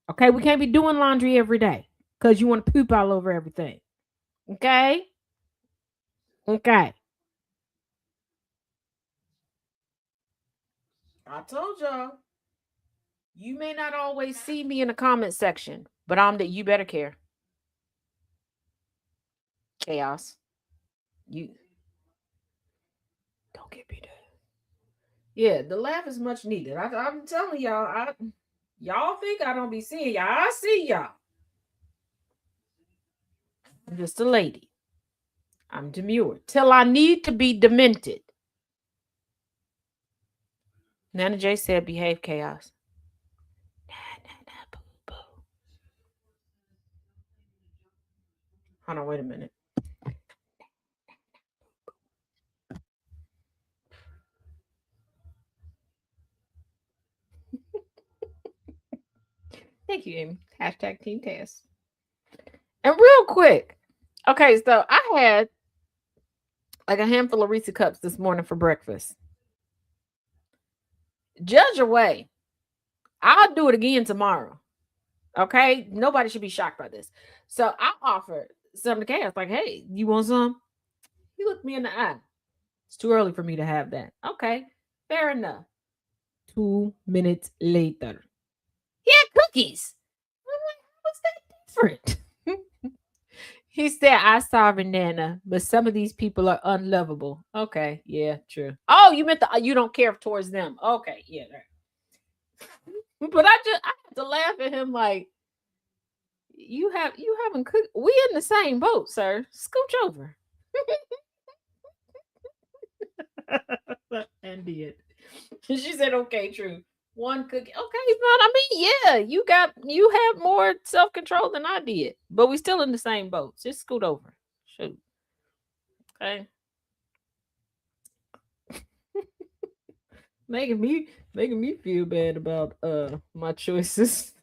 Okay, we can't be doing laundry every day because you want to poop all over everything. Okay, okay. I told y'all. You may not always see me in the comment section, but I'm that you better care. Chaos. You don't get me there. Yeah, the laugh is much needed. I'm telling y'all, y'all think I don't be seeing y'all. I see y'all. I'm just a lady. I'm demure till I need to be demented. Nana J said, "Behave, chaos." Hold on, wait a minute. Thank you, Amy. Hashtag Team Test. And real quick, okay, so I had like a handful of Reese cups this morning for breakfast. Judge away. I'll do it again tomorrow. Okay, nobody should be shocked by this. So I offered some to Chaos, like, "Hey, you want some?" He looked me in the eye. It's too early for me to have that. Okay, fair enough. 2 minutes later, he had cookies. I'm like, "What's that different?" He said, "I sorry, Nana, but some of these people are unlovable." Okay, yeah, true. Oh, you meant you don't care towards them. Okay, yeah. But I had to laugh at him like, you haven't cooked. We in the same boat, sir. Scooch over. And did. She said, "Okay, true. One cookie. Okay, fine. I mean, yeah, you have more self-control than I did. But we still in the same boat. Just scoot over. Shoot. Okay. Making me feel bad about my choices.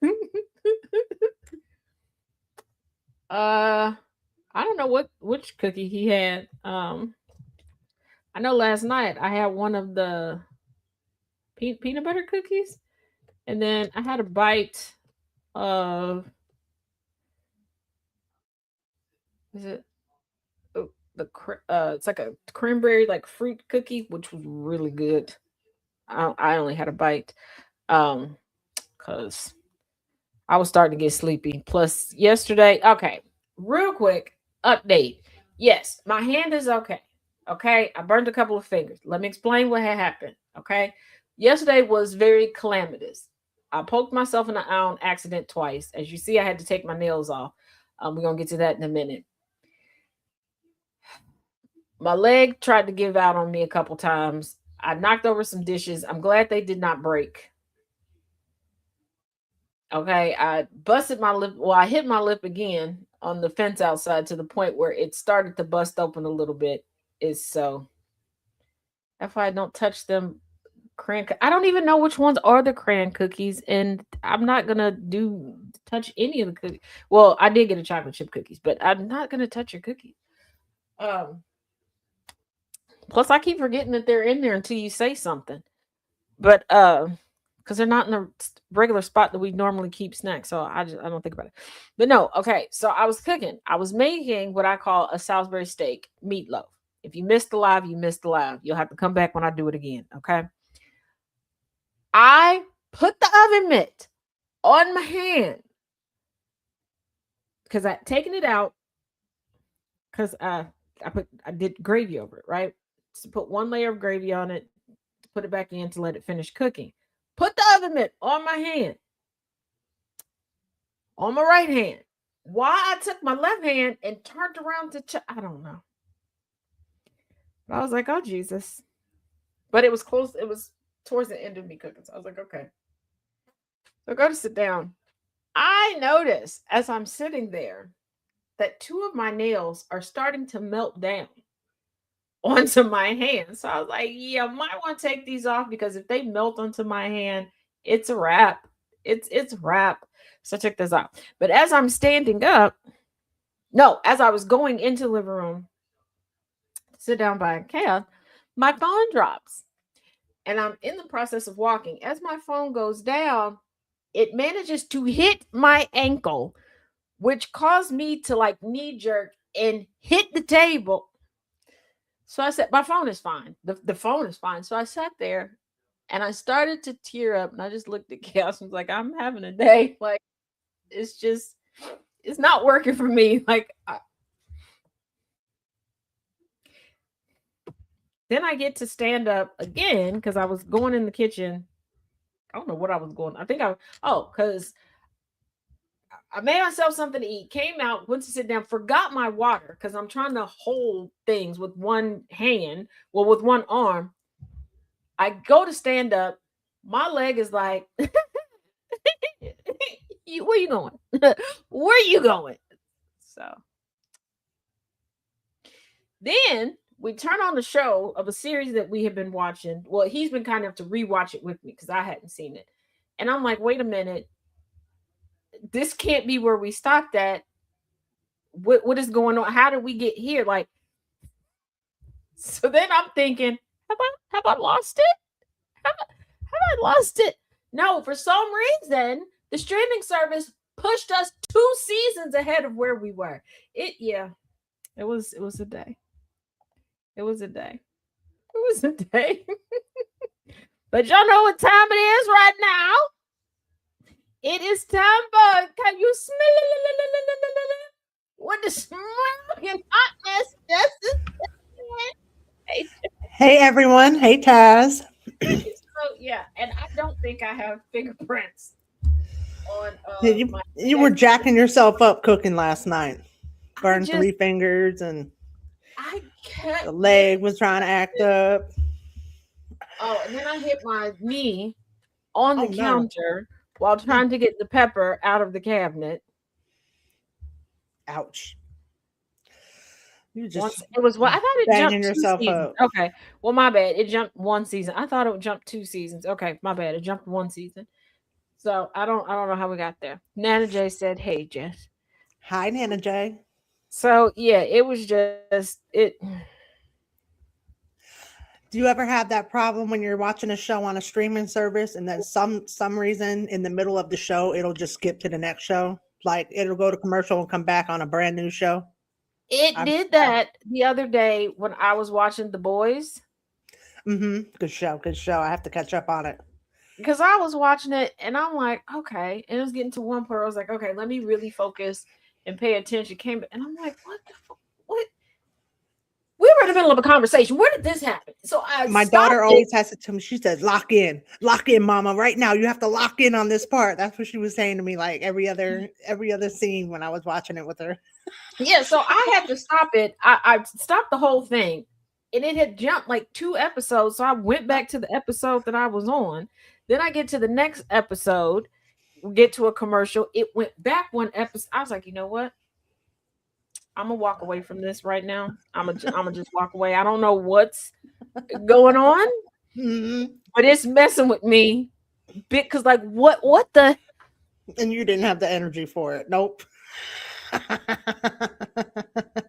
I don't know which cookie he had. I know last night I had one of the peanut butter cookies, and then I had a bite of, is it it's like a cranberry like fruit cookie, which was really good. I only had a bite because I was starting to get sleepy. Plus yesterday, okay, real quick update. Yes, my hand is okay. Okay, I burned a couple of fingers. Let me explain what had happened. Okay, yesterday was very calamitous. I poked myself in the eye on accident twice. As you see, I had to take my nails off. We're gonna get to that in a minute. My leg tried to give out on me a couple times. I knocked over some dishes. I'm glad they did not break. Okay, I busted my lip. Well, I hit my lip again on the fence outside to the point where it started to bust open a little bit. Is so. If I don't touch them, I don't even know which ones are the crayon cookies, and I'm not gonna touch any of the cookies. Well, I did get a chocolate chip cookies, but I'm not gonna touch your cookies. Um. Plus, I keep forgetting that they're in there until you say something. But because they're not in the regular spot that we normally keep snacks, so I don't think about it. But no, okay. So I was cooking. I was making what I call a Salisbury steak meatloaf. If you missed the live, you missed the live. You'll have to come back when I do it again. Okay. I put the oven mitt on my hand because I'd taken it out because I did gravy over it, right? So put one layer of gravy on it, put it back in to let it finish cooking. Put the oven mitt on my hand, on my right hand. Why I took my left hand and turned around to I don't know. But I was like, oh Jesus. But it was close. It was towards the end of me cooking. So I was like, okay. So I go to sit down. I notice as I'm sitting there that two of my nails are starting to melt down onto my hand. So I was like, yeah, I might want to take these off because if they melt onto my hand, it's a wrap. It's a wrap. So I took this off. But as I'm standing up, as I was going into the living room to sit down by a couch, my phone drops. And I'm in the process of walking. As my phone goes down, it manages to hit my ankle, which caused me to like knee jerk and hit the table. So I said, my phone is fine. The phone is fine. So I sat there and I started to tear up and I just looked at Chaos and was like, I'm having a day. Like, it's not working for me. Like, then I get to stand up again because I was going in the kitchen. I don't know what I was going. Because I made myself something to eat, came out, went to sit down, forgot my water because I'm trying to hold things with one hand, with one arm. I go to stand up. My leg is like, where you going? Where you going? So then we turn on the show of a series that we have been watching. Well, he's been kind enough to rewatch it with me because I hadn't seen it. And I'm like, wait a minute. This can't be where we stopped at. What is going on? How did we get here? Like, so then I'm thinking, have I lost it? Have I lost it? No, for some reason, the streaming service pushed us 2 seasons ahead of where we were. It was a day. It was a day. It was a day. But y'all know what time it is right now. It is time for, can you smell what the smoking hotness just Hey everyone. Hey Taz. So yeah, and I don't think I have fingerprints on You were jacking yourself up cooking last night. Burned 3 fingers and the leg was trying to act up. Oh, and then I hit my knee on the counter while trying to get the pepper out of the cabinet. Ouch. You just I thought it jumped yourself 2 seasons. up. Okay. Well, my bad. It jumped 1 season. I thought it would jump 2 seasons. Okay, my bad. It jumped 1 season. So I don't know how we got there. Nana J said, hey, Jess. Hi, Nana J. So yeah, it was just it. Do you ever have that problem when you're watching a show on a streaming service and then some reason in the middle of the show it'll just skip to the next show? Like it'll go to commercial and come back on a brand new show? It did that the other day when I was watching The Boys. Good show. I have to catch up on it. Because I was watching it and I'm like, okay. And it was getting to one part. I was like, okay, let me really focus and pay attention. And I'm like, what the fuck? What? We were in the middle of a conversation. Where did this happen? So my daughter always has it to me. She says, lock in, mama. Right now, you have to lock in on this part. That's what she was saying to me, like every other scene when I was watching it with her. Yeah, so I had to stop it. I stopped the whole thing, and it had jumped like 2 episodes. So I went back to the episode that I was on. Then I get to the next episode. get to a commercial. It went back one episode. I was like, you know what? I'm gonna walk away from this right now. I'm gonna just walk away. I don't know what's going on, Mhm. but it's messing with me. Because like, what the? And you didn't have the energy for it. Nope. Because I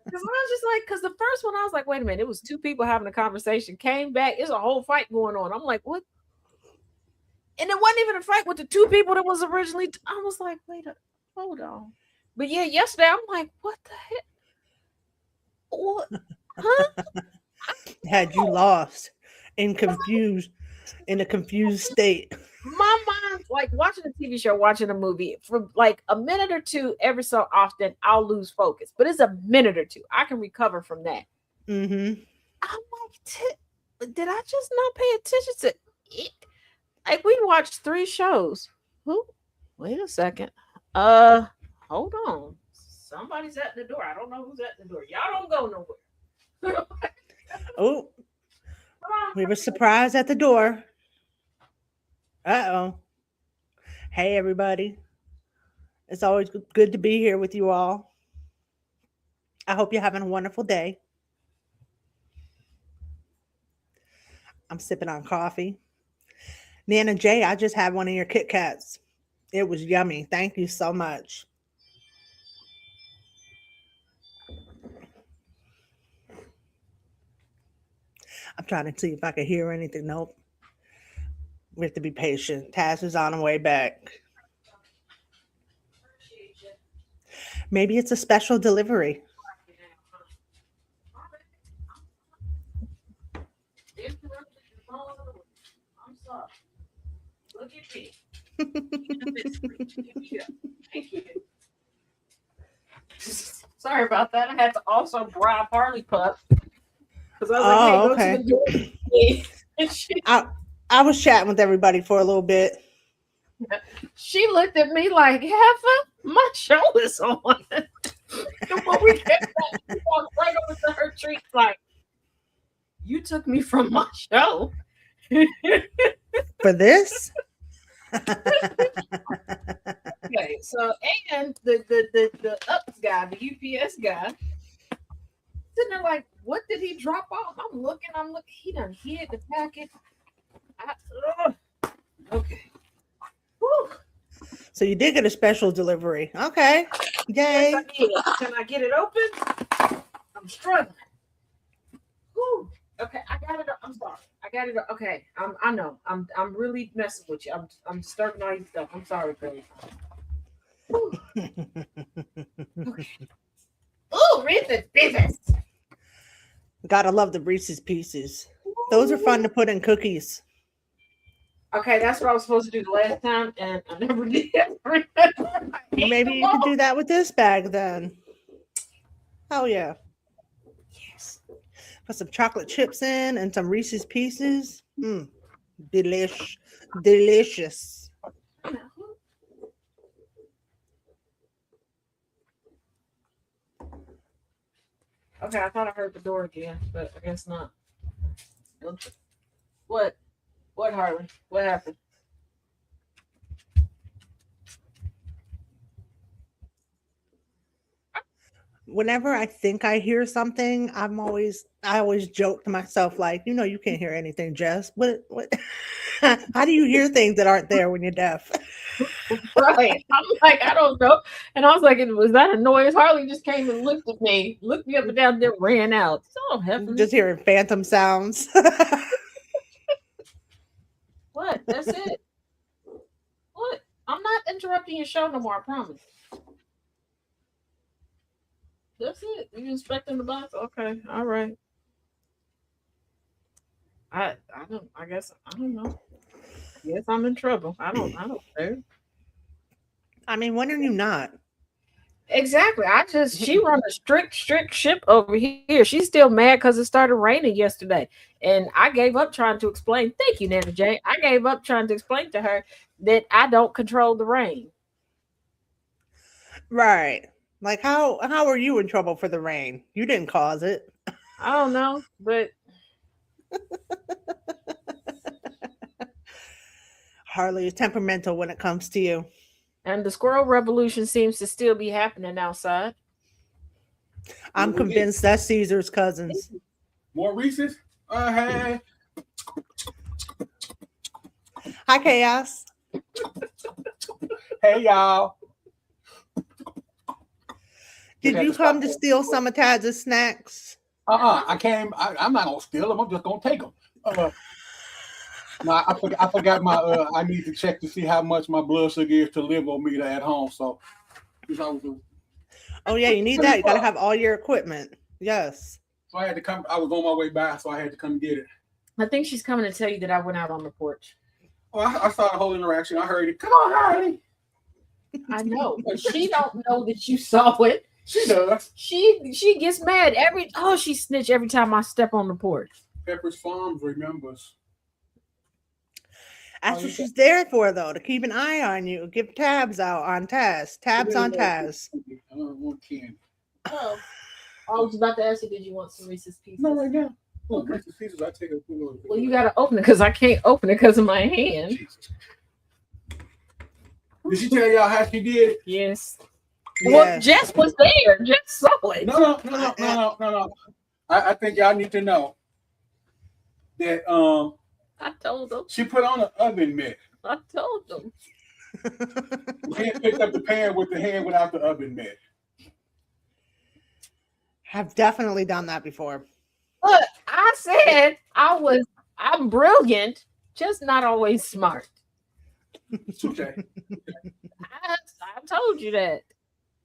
was just like, because the first one, I was like, wait a minute, it was two people having a conversation. Came back, it's a whole fight going on. I'm like, what? And it wasn't even a fight with the two people that was originally. I was like, hold on. But yeah, yesterday I'm like, what the heck? What? Huh? Had you lost and confused in a confused state. My mind's like watching a TV show, watching a movie for like a minute or two every so often. I'll lose focus, but it's a minute or two. I can recover from that. Mm-hmm. I'm like, did I just not pay attention to it? Like we watched 3 shows. Who? Wait a second. Hold on. Somebody's at the door. I don't know who's at the door. Y'all don't go nowhere. Oh, we were surprised at the door. Uh-oh. Hey, everybody. It's always good to be here with you all. I hope you're having a wonderful day. I'm sipping on coffee. Nana J, I just had one of your Kit Kats. It was yummy. Thank you so much. I'm trying to see if I can hear anything. Nope. We have to be patient. Taz is on her way back. Maybe it's a special delivery. I'm sorry. Look at me. Thank you. Sorry about that. I had to also bribe Harley Pup because I was like, "Hey, go okay. to the door." And I was chatting with everybody for a little bit. she looked at me like, "Heifer, my show is on." Before we get back, she walked right over to her tree, like, "You took me from my show." For this? Okay, so and the ups guy, the UPS guy, sitting there like, what did he drop off? I'm looking, he done hid the packet. Okay. Whew. So you did get a special delivery. Okay. Yay. Yes, I did. Can I get it open? I'm struggling. Whew. Okay, I got it. I'm sorry. I got it. Okay, I know. I'm really messing with you. I'm disturbing all your stuff. I'm sorry, baby. Okay. Oh, Reese's Pieces. Gotta love the Reese's Pieces. Those are fun to put in cookies. Okay, that's what I was supposed to do the last time, and I never did. Maybe you could do that with this bag then. Oh yeah. Yes. Put some chocolate chips in and some Reese's Pieces. Delish. Delicious. Okay, I thought I heard the door again, but I guess not. What? What, Harley? What happened? Whenever I think I hear something, I always joke to myself, like, you can't hear anything, Jess. What how do you hear things that aren't there when you're deaf? Right. I'm like, I don't know. And I was like, was that a noise? Harley just came and looked at me, looked me up and down, then ran out. So heaven. Just hearing phantom sounds. What? That's it. What? I'm not interrupting your show no more, I promise. That's it. You inspecting the box? Okay. All right. I don't know. I guess I'm in trouble. I don't care. I mean, when are you not? Exactly. She run a strict ship over here. She's still mad because it started raining yesterday. And I gave up trying to explain. Thank you, Nana J. I gave up trying to explain to her that I don't control the rain. Right. Like how are you in trouble for the rain? You didn't cause it. I don't know, but Harley is temperamental when it comes to you. And the squirrel revolution seems to still be happening outside. I'm convinced that's Caesar's cousins. More Reese's? Hey. Hi, Chaos. Hey, y'all. Did you come to steal some of Taz's snacks? I came. I'm not gonna steal them. I'm just gonna take them. No, I forgot my. I need to check to see how much my blood sugar is to Livometer at home. So, Oh yeah, you need that. You gotta have all your equipment. Yes. So I had to come. I was on my way by, so I had to come get it. I think she's coming to tell you that I went out on the porch. Oh, I saw the whole interaction. I heard it. Come on, Harley. I know, but she don't know that you saw it. She does. She gets mad she snitch every time I step on the porch. Pepper's Farms remembers. That's what she's there for, though, to keep an eye on you, give tabs out on Taz, tabs on Taz. I don't want candy. Oh, I was about to ask you, did you want some Reese's Pieces? No, right now. Oh, Reese's Pieces, I take it. Well, you got to open it because I can't open it because of my hand. Jesus. Did she tell y'all how she did it? Yes. Yeah. Well, Jess was there. Jess saw it. No. I think y'all need to know that I told them. she put on an oven mitt. I told them. She picked up the pan with the hand without the oven mitt. I've definitely done that before. Look, I said I'm brilliant, just not always smart. Okay. I told you that.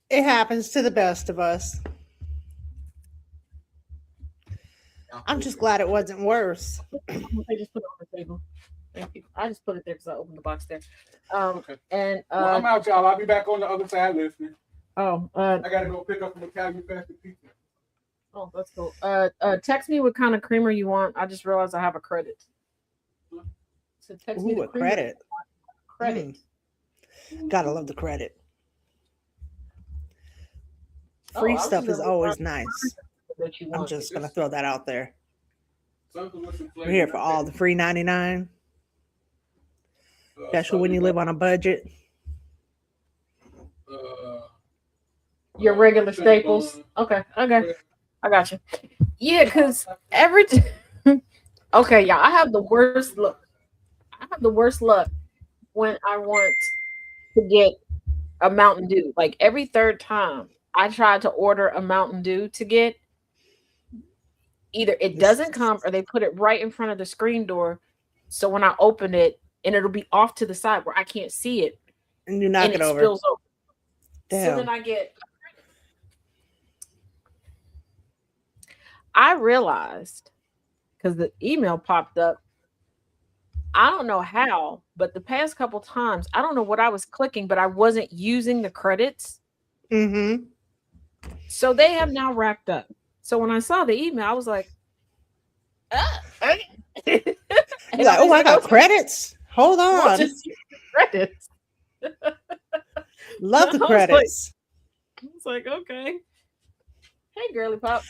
It happens to the best of us. I'm just glad it wasn't worse. I just put it on the table. Thank you. I just put it there because I opened the box there. Okay. And Well, I'm out, y'all. I'll be back on the other side listening. I gotta go pick up some Italian fasted pizza. Oh, that's cool. Text me what kind of creamer you want. I just realized I have a credit. So text me Ooh, the a creamer. credit. Credit. Gotta love the credit. Oh, Free I was stuff gonna is look always up nice. that you I'm want. just gonna throw that out there. Something with some We're flavor. here for all the free 99, especially when you live on a budget. Your regular staples. Okay. I got you. Yeah, because okay, y'all, I have the worst luck. When I want to get a Mountain Dew. Like every third time I try to order a Mountain Dew to get, either it doesn't come or they put it right in front of the screen door. So when I open it, and it'll be off to the side where I can't see it. And you knock and it it over. spills over. Damn. So then I realized, because the email popped up, I don't know how, but the past couple times, I don't know what I was clicking, but I wasn't using the credits. Mm-hmm. So they have now racked up. So when I saw the email, I was like, Like, oh, I got credits. Hold on. Credits. Love the I was credits. I was like, okay. Hey, girly pop.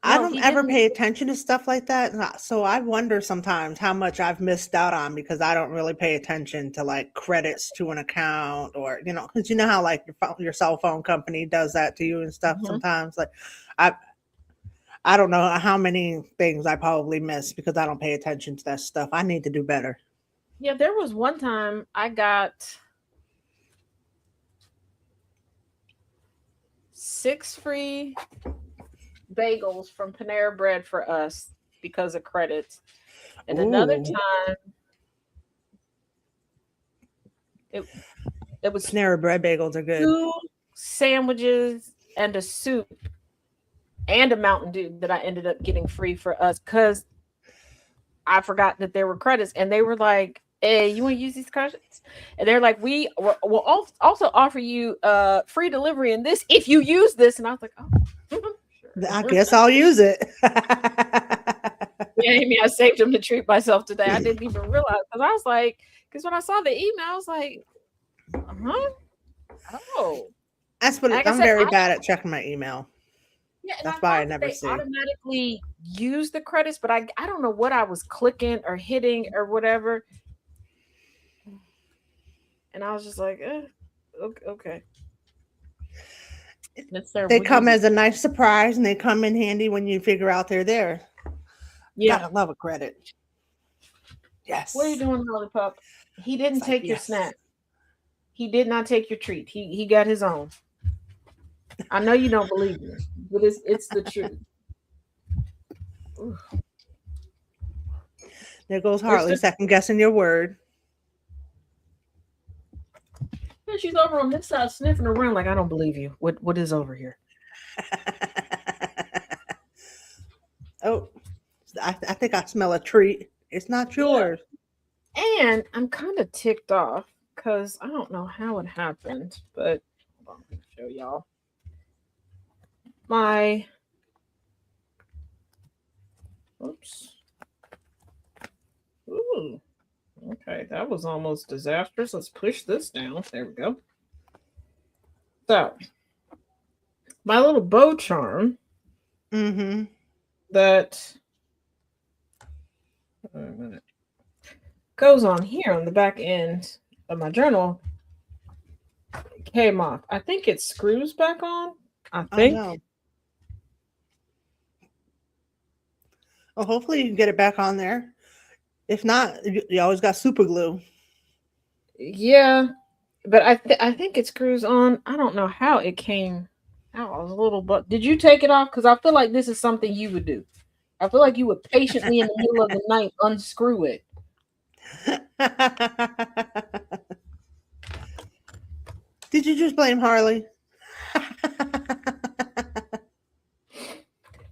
I don't ever pay attention to stuff like that. So I wonder sometimes how much I've missed out on because I don't really pay attention to like credits to an account or, because you know how like your cell phone company does that to you and stuff sometimes. Like I don't know how many things I probably miss because I don't pay attention to that stuff. I need to do better. Yeah, there was one time I got 6 free bagels from Panera Bread for us because of credits. And another time it was Panera Bread bagels are good. 2 sandwiches and a soup and a Mountain Dew that I ended up getting free for us because I forgot that there were credits, and they were like, hey, you want to use these credits? And they're like, we will also offer you free delivery in this if you use this. And I was like, oh, sure. I guess I'll use it. Yeah, Amy, I saved them to treat myself today. I didn't even realize because I was like, because when I saw the email, I was like, oh. That's what Like I'm I said, very bad at checking my email. Yeah, that's why I never they see. Automatically use the credits, but I don't know what I was clicking or hitting or whatever. And I was just like, Okay. Let's start They with come you. as a nice surprise, and they come in handy when you figure out they're there. Yeah. Gotta love a credit. Yes. What are you doing, Lollipop? He didn't It's like, take your yes. snack. He did not take your treat. He got his own. I know you don't believe me, but it's the truth. Ooh. There goes Where's Harley, the- second guessing your word. Yeah, she's over on this side sniffing around like I don't believe you. What is over here? Oh, I think I smell a treat. It's not yours. And I'm kind of ticked off because I don't know how it happened, but hold on, let me show y'all. Oops. Ooh. Okay, that was almost disastrous. Let's push this down. There we go. So, my little bow charm Mm-hmm. that goes on here on the back end of my journal came off. I think it screws back on. I think. Oh, no. Well, hopefully you can get it back on there. If not, you always got super glue. Yeah, but I think it screws on. I don't know how it came out. I was a little, but did you take it off? Because I feel like this is something you would do. I feel like you would patiently in the middle of the night unscrew it. Did you just blame Harley?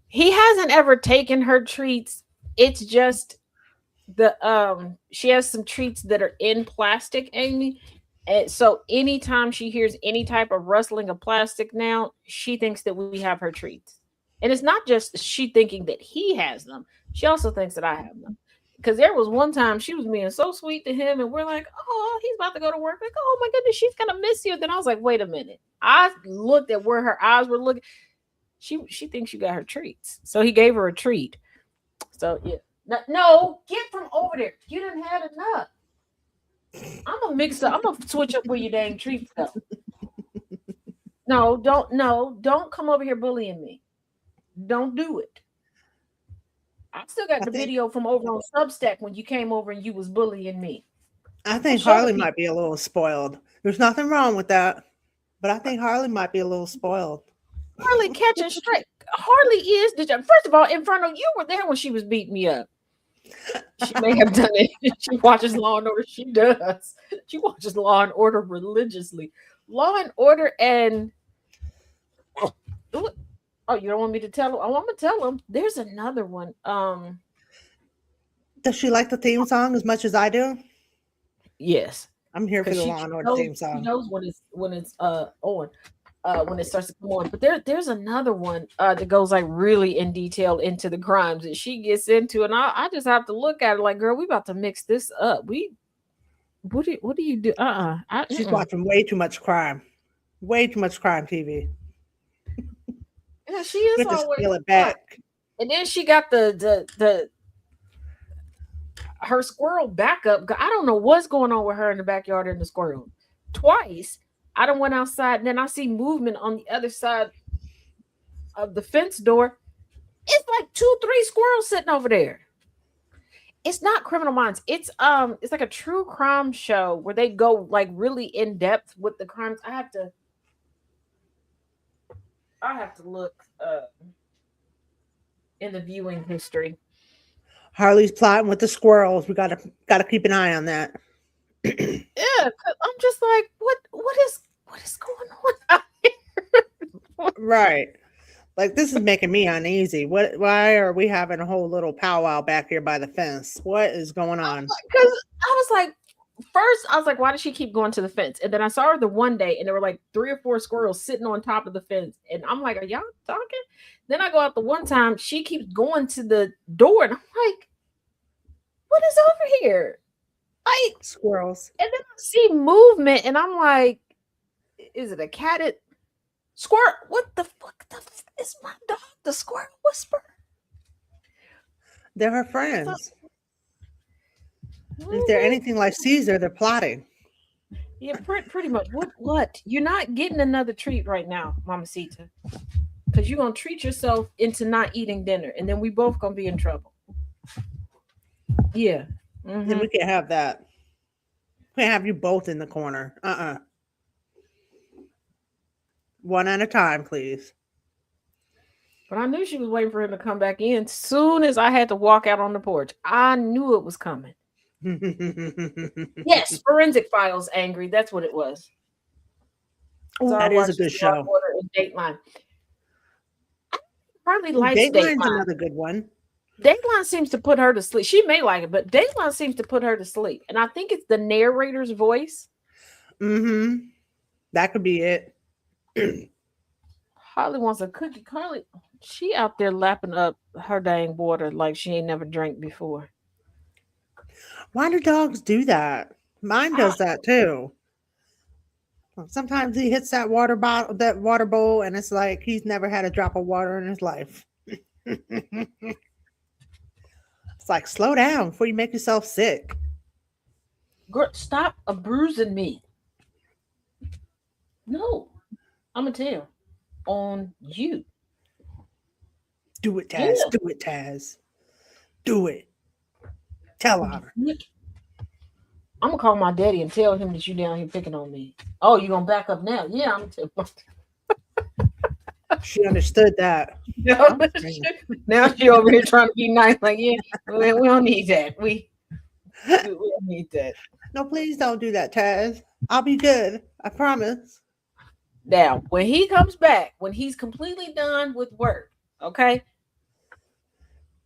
He hasn't ever taken her treats. It's just she has some treats that are in plastic, Amy. And so anytime she hears any type of rustling of plastic now, she thinks that we have her treats. And it's not just she thinking that he has them. She also thinks that I have them. Because there was one time she was being so sweet to him, and we're like, oh, he's about to go to work. Like, oh my goodness, she's gonna miss you. Then I was like, wait a minute. I looked at where her eyes were looking. She thinks you got her treats. So he gave her a treat. So yeah. No, get from over there. You didn't have enough. I'm gonna mix up. I'm gonna switch up where your dang treats go. No, don't come over here bullying me. Don't do it. I still got the video from over on Substack when you came over and you was bullying me. I think Harley might be a little spoiled. There's nothing wrong with that, but I think Harley might be a little spoiled. Harley catching straight. Harley is. First of all, Inferno, you were there when she was beating me up. She may have done it. She watches Law and Order. She does. She watches Law and Order religiously. Law and Order and oh, you don't want me to tell him? I want to tell him. There's another one. Does she like the theme song as much as I do? Yes. I'm here for the Law and Order theme song. She knows when it's on. When it starts to come on. But there's another one that goes like really in detail into the crimes that she gets into, and I just have to look at it like, girl, we about to mix this up. What do you do? She's watching way too much crime. Way too much crime TV. Yeah, she is always feel it back. And then she got the her squirrel backup. I don't know what's going on with her in the backyard and the squirrel. Twice I done went outside and then I see movement on the other side of the fence door. It's like 2-3 squirrels sitting over there. It's not Criminal Minds. It's like a true crime show where they go like really in depth with the crimes. I have to look in the viewing history. Harley's plotting with the squirrels. We gotta keep an eye on that. Yeah, I'm just like, what is going on out here? Right. Like, this is making me uneasy. Why are we having a whole little powwow back here by the fence? What is going on? Because I was like, first, I was like, why does she keep going to the fence? And then I saw her the one day, and there were like 3 or 4 squirrels sitting on top of the fence. And I'm like, are y'all talking? Then I go out the one time, she keeps going to the door, and I'm like, what is over here? Like squirrels. And then I see movement, and I'm like, is it a cat? Squirrel? What the fuck? Is my dog the squirrel whisperer? They're her friends. If they're anything like Caesar, they're plotting. Yeah, pretty much. What? You're not getting another treat right now, Mamacita. Because you're going to treat yourself into not eating dinner. And then we both going to be in trouble. Yeah. Then we can't have that. We can't have you both in the corner. One at a time, please. But I knew she was waiting for him to come back in. Soon as I had to walk out on the porch, I knew it was coming. Yes, Forensic Files angry. That's what it was. So that is a good show. Dateline. Hardly likes Dateline's another good one. Dateline seems to put her to sleep. She may like it, but Dateline seems to put her to sleep. And I think it's the narrator's voice. Mm-hmm. That could be it. Harley wants a cookie. Carly, she out there lapping up her dang water like she ain't never drank before. Why do dogs do that? Mine does that too. Sometimes he hits that water bowl, and it's like he's never had a drop of water in his life. It's like, slow down before you make yourself sick. Girl, stop bruising me. No, I'm gonna tell on you. Do it, Taz. Yeah. Do it, Taz. Do it. Tell her. I'm gonna call my daddy and tell him that you down here picking on me. Oh, you gonna back up now? Yeah, I'm gonna tell. She understood that. Now she over here trying to be nice. Like, yeah, we don't need that. We don't need that. No, please don't do that, Taz. I'll be good. I promise. Now, when he comes back, when he's completely done with work, okay?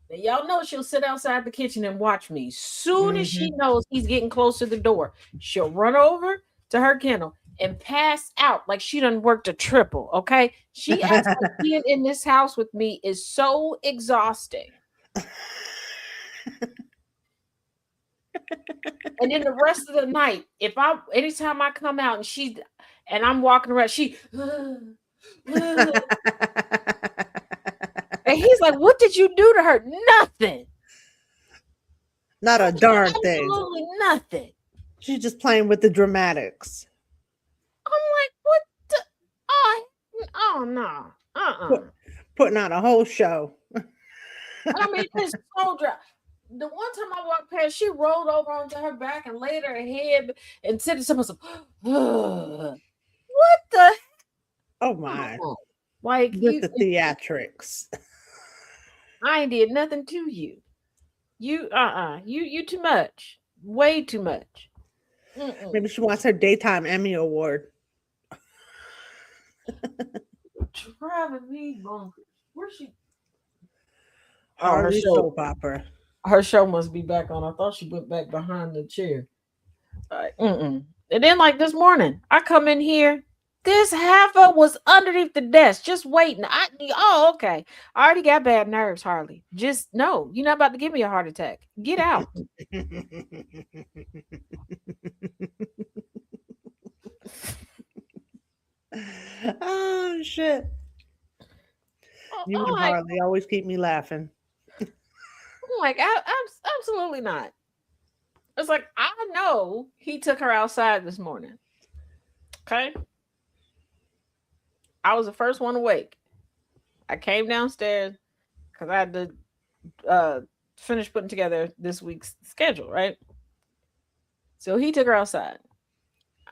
Now, y'all know she'll sit outside the kitchen and watch me. Soon as she knows he's getting close to the door, she'll run over to her kennel and pass out like she done worked a triple, okay? She acts like being in this house with me is so exhausting. And then the rest of the night, anytime I come out and I'm walking around, and he's like, what did you do to her? Nothing. Not a darn thing. Absolutely nothing. She's just playing with the dramatics. I'm like, what the? Oh no. Putting on a whole show. I mean, it's so dry. The one time I walked past, she rolled over onto her back and laid her head and said to someone, what the? Oh my. Like with the theatrics. I ain't did nothing to you. You too much. Way too much. Maybe she wants her Daytime Emmy Award. Driving me bonkers. Where's she? Her soap opera. Her show must be back on. I thought she went back behind the chair. And then, like this morning, I come in here. This heifer was underneath the desk, just waiting. Okay. I already got bad nerves, Harley. Just no, you're not about to give me a heart attack. Get out. Oh shit! You and Harley always keep me laughing. I'm like, absolutely not. It's like, I know he took her outside this morning. Okay. I was the first one awake. I came downstairs because I had to finish putting together this week's schedule, right? So he took her outside.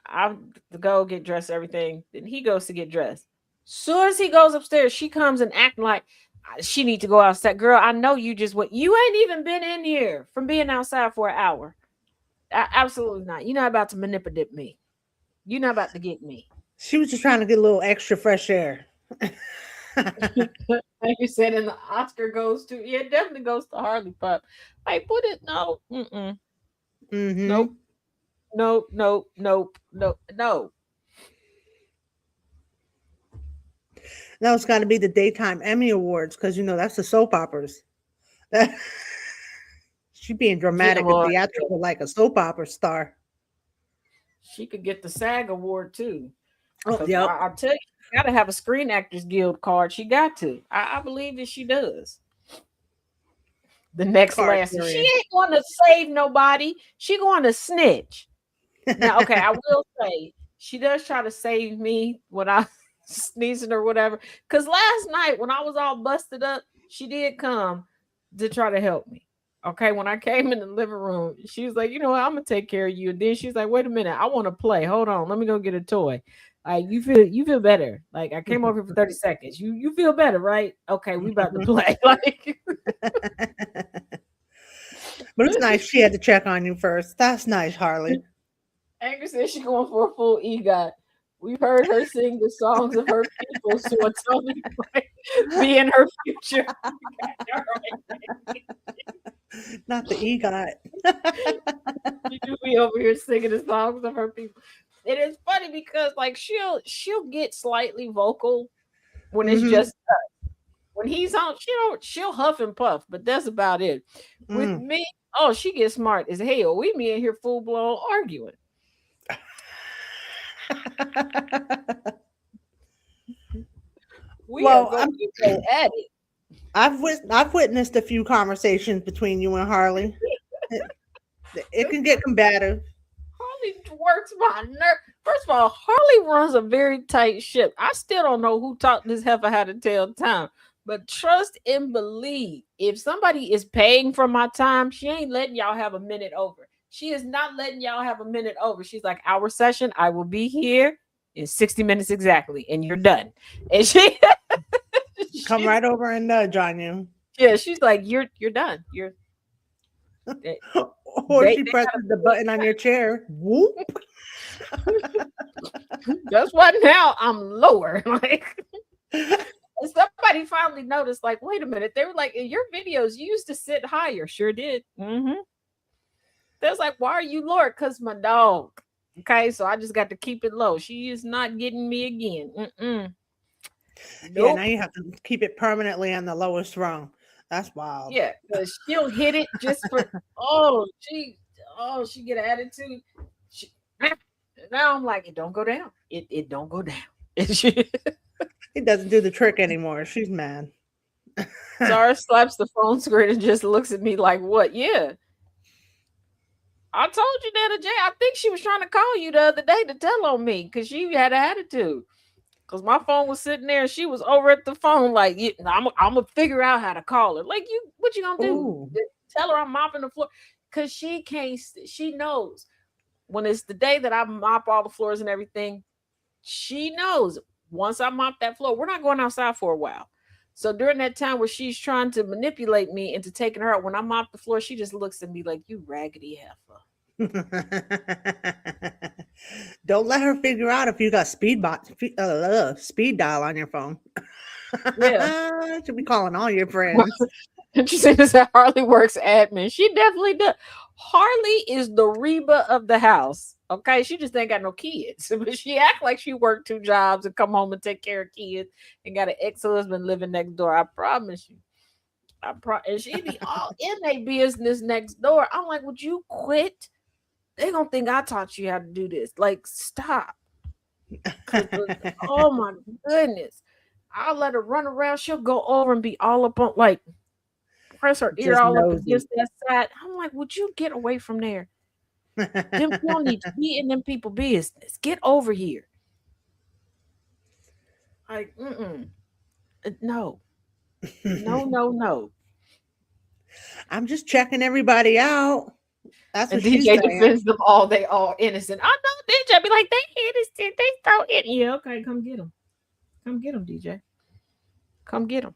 I go get dressed, everything. Then he goes to get dressed. Soon as he goes upstairs, she comes and acting like she needs to go outside. Girl, I know you just went. You ain't even been in here from being outside for an hour. Absolutely not. You're not about to manipulate me. You're not about to get me. She was just trying to get a little extra fresh air. Like you said, and the Oscar goes to, it definitely goes to Harley Pup. Like, put it, no. Nope. No. Now it's got to be the Daytime Emmy Awards because, that's the soap operas. She being dramatic and theatrical like a soap opera star. She could get the SAG award too. Oh, yeah. I'll tell you, she got to have a Screen Actors Guild card. She got to. I believe that she does. The next last. She ain't going to save nobody. She going to snitch. Now, okay, I will say she does try to save me when I sneezing or whatever. Because last night when I was all busted up, she did come to try to help me. Okay, when I came in the living room, she was like, "You know what? I'm gonna take care of you." And then she's like, "Wait a minute, I want to play. Hold on, let me go get a toy." Like you feel better. Like I came over here for 30 seconds. You feel better, right? Okay, we about to play. Like But it's nice she had to check on you first. That's nice, Harley. Angry says she going for a full EGOT. We've heard her sing the songs of her people, so it's only right be in her future. Not the EGOT. She do be over here singing the songs of her people. It is funny because like she'll get slightly vocal when it's Mhm. just when he's on, she'll huff and puff, but that's about it. With Mm. me, oh, she gets smart as hell. We me in here full blown arguing. We Well, are going to go at it. I've witnessed a few conversations between you and Harley. It can get combative. Harley works my nerve. First of all, Harley runs a very tight ship. I still don't know who taught this heifer how to tell time. But trust and believe, if somebody is paying for my time, she ain't letting y'all have a minute over. She is not letting y'all have a minute over. She's like, our session, I will be here in 60 minutes exactly, and you're done. And she Come right over and nudge on you. yeah, she's like, you're done. You're Or They- she they presses the button on your chair. Whoop. that's why now I'm lower. Like and somebody finally noticed, like, wait a minute. They were like, in your videos, you used to sit higher. Sure did. Mm-hmm. They was like, why are you lower? Because my dog. Okay, so I just got to keep it low. She is not getting me again. Mm-mm. Yeah, Nope. now you have to keep it permanently on the lowest rung. That's wild. Yeah, because she'll hit it just for she get an attitude. Now I'm like, it don't go down. It don't go down. It doesn't do the trick anymore. She's mad. Zara slaps the phone screen and just looks at me like, what? Yeah. I told you that, Jay. I think she was trying to call you the other day to tell on me because she had an attitude. Because my phone was sitting there and she was over at the phone like, yeah, I'm going to figure out how to call her. Like, what you going to do? Ooh. Tell her I'm mopping the floor. Because she knows when it's the day that I mop all the floors and everything, she knows once I mop that floor, we're not going outside for a while. So during that time where she's trying to manipulate me into taking her out, when I mop the floor, she just looks at me like, you raggedy heifer. Don't let her figure out if you got speed dial on your phone. Yeah. She'll be calling all your friends. She said that Harley works admin. She definitely does. Harley is the Reba of the house. Okay, she just ain't got no kids, but she act like she worked 2 jobs and come home and take care of kids and got an ex-husband living next door. I promise you. And she be all in their business next door. I'm like, would you quit? They gonna think I taught you how to do this. Like, stop. Oh my goodness. I'll let her run around. She'll go over and be all up on, like, press her ear Just all up nosy. against that side. I'm like, would you get away from there? You don't need to be in them people business. Get over here. Like, no. No. I'm just checking everybody out. That's And what she's DJ saying. defends them all. They all innocent. I know DJ be like, they innocent. They so innocent. Yeah, okay, come get them. Come get them, DJ. Come get them.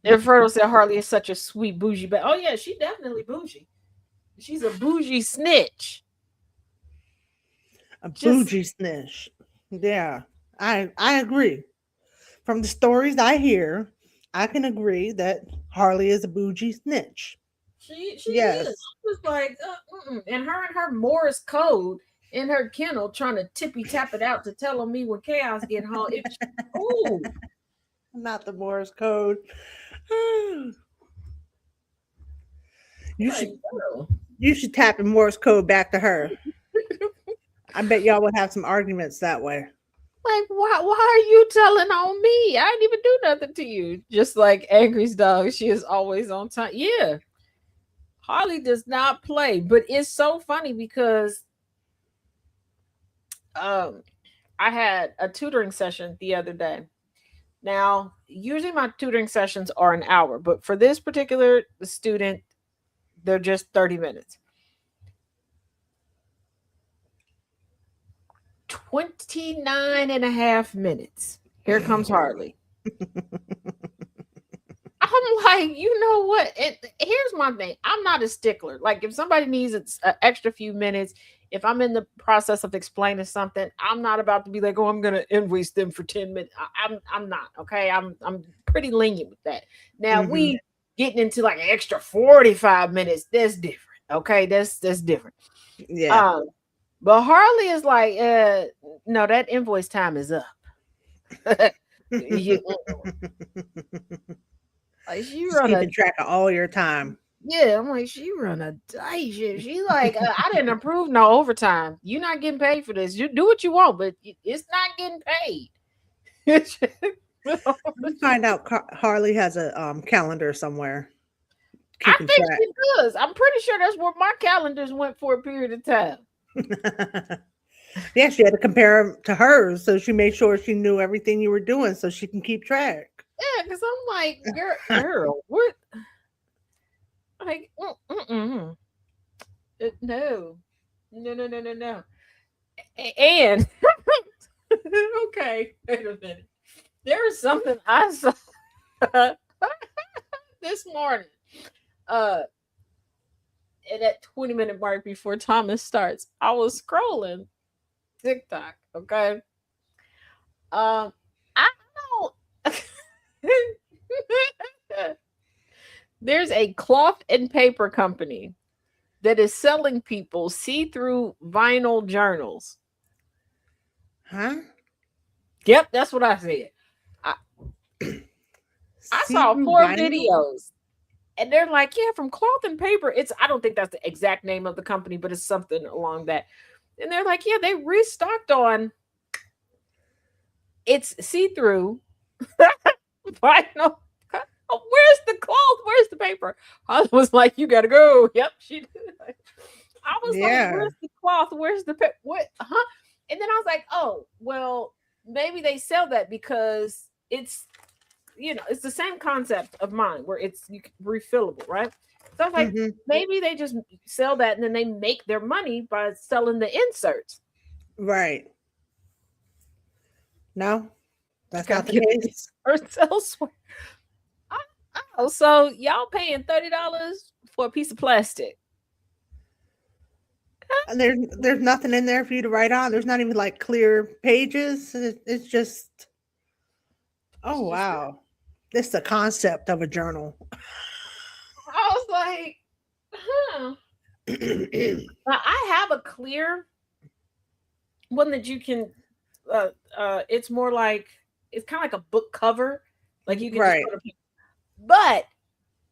And Fredo said Harley is such a sweet bougie, but oh yeah, she definitely bougie. She's a bougie snitch. A bougie snitch. Yeah, I agree. From the stories I hear, I can agree that Harley is a bougie snitch. She Yes. is. I was like, and her Morse code in her kennel trying to tippy tap it out to tell on me when chaos get home. Ooh. Not the Morse code. You should tap in Morse code back to her. I bet y'all would have some arguments that way. Like, why are you telling on me? I didn't even do nothing to you. Just like Angry's dog, she is always on time. Yeah. Harley does not play, but it's so funny because I had a tutoring session the other day. Now, usually my tutoring sessions are an hour, but for this particular student, they're just 30 minutes. 29 and a half minutes. Here comes Harley. I'm like, you know what? Here's my thing. I'm not a stickler. Like, if somebody needs an extra few minutes, if I'm in the process of explaining something, I'm not about to be like, oh, I'm gonna invoice them for 10 minutes. I'm not. Okay, I'm pretty lenient with that. Now we getting into like an extra 45 minutes. That's different. Okay, that's different. Yeah. But Harley is like, no, that invoice time is up. Like, she Just run keeping track of all your time. Yeah, I'm like, she run a day shift. She like, I didn't approve no overtime. You're not getting paid for this. You do what you want, but it's not getting paid. Let's find out. Harley has a calendar somewhere. I think she does. I'm pretty sure that's where my calendars went for a period of time. Yeah, she had to compare them to hers, so she made sure she knew everything you were doing, so she can keep track. Yeah, because I'm like, girl, what? Like, no. And okay, wait a minute. There was something I saw this morning. And at 20-minute mark before Thomas starts, I was scrolling TikTok. Okay. I don't. There's a cloth and paper company that is selling people see-through vinyl journals. Huh? Yep, that's what I said. I saw 4 videos, and they're like, yeah, from cloth and paper. I don't think that's the exact name of the company, but it's something along that. And they're like, yeah, they restocked on it's see-through vinyl. Oh, where's the cloth? Where's the paper? I was like, you gotta go. Yep, she did. I was like, where's the cloth? Where's the paper? What? Huh? And then I was like, oh, well, maybe they sell that because it's, it's the same concept of mine where it's refillable, right? So I was like, maybe they just sell that and then they make their money by selling the inserts. Right. No, that's not the case. Or elsewhere. Oh, so y'all paying $30 for a piece of plastic? And there's nothing in there for you to write on. There's not even like clear pages. It's just, oh wow, this is the concept of a journal. I was like, huh. Now, I have a clear one that you can. It's more like it's kind of like a book cover, like you can just put a. But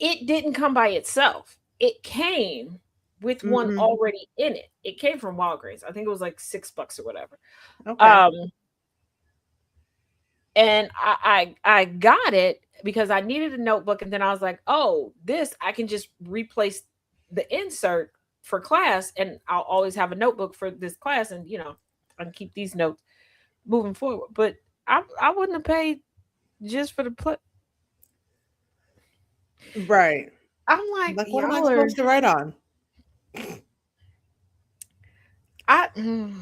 it didn't come by itself. It came with one already in it. It came from Walgreens. I think it was like $6 or whatever. Okay. And I got it because I needed a notebook, and then I was like, oh, this I can just replace the insert for class, and I'll always have a notebook for this class, and I can keep these notes moving forward. But I wouldn't have paid just for the Right. I'm like what am I supposed to write on? And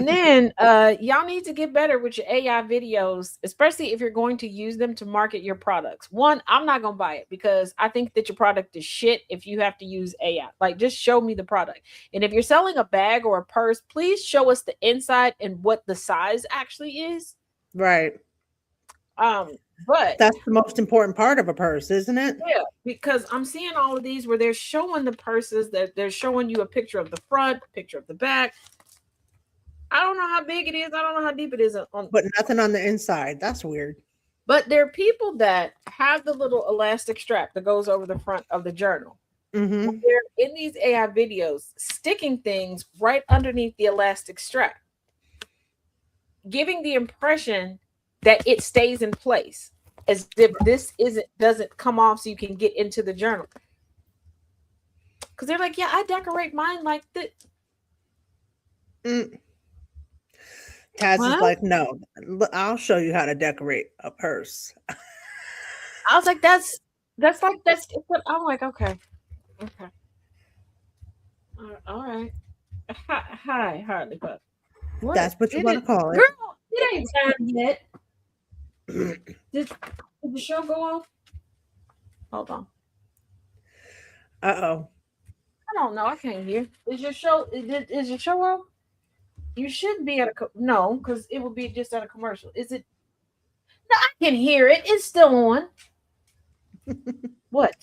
then y'all need to get better with your AI videos, especially if you're going to use them to market your products. One, I'm not going to buy it because I think that your product is shit if you have to use AI. Like, just show me the product. And if you're selling a bag or a purse, please show us the inside and what the size actually is. Right. But that's the most important part of a purse, isn't it? Yeah, because I'm seeing all of these where they're showing the purses, that they're showing you a picture of the front, a picture of the back. I don't know how big it is. I don't know how deep it is. But nothing on the inside. That's weird. But there are people that have the little elastic strap that goes over the front of the journal. They're in these AI videos sticking things right underneath the elastic strap, giving the impression that it stays in place. as if this doesn't come off so you can get into the journal. Because they're like, yeah, I decorate mine like this. Taz is What? like, no, I'll show you how to decorate a purse. I was like, that's I'm like, okay. All right. Hi, Harley Pup. What? That's what you want to call it. Girl, it ain't time yet. Did the show go off? Hold on. Uh-oh. I don't know. I can't hear. Is your show off? You shouldn't be at no, because it would be just at a commercial. Is it? No, I can hear it. It's still on. What?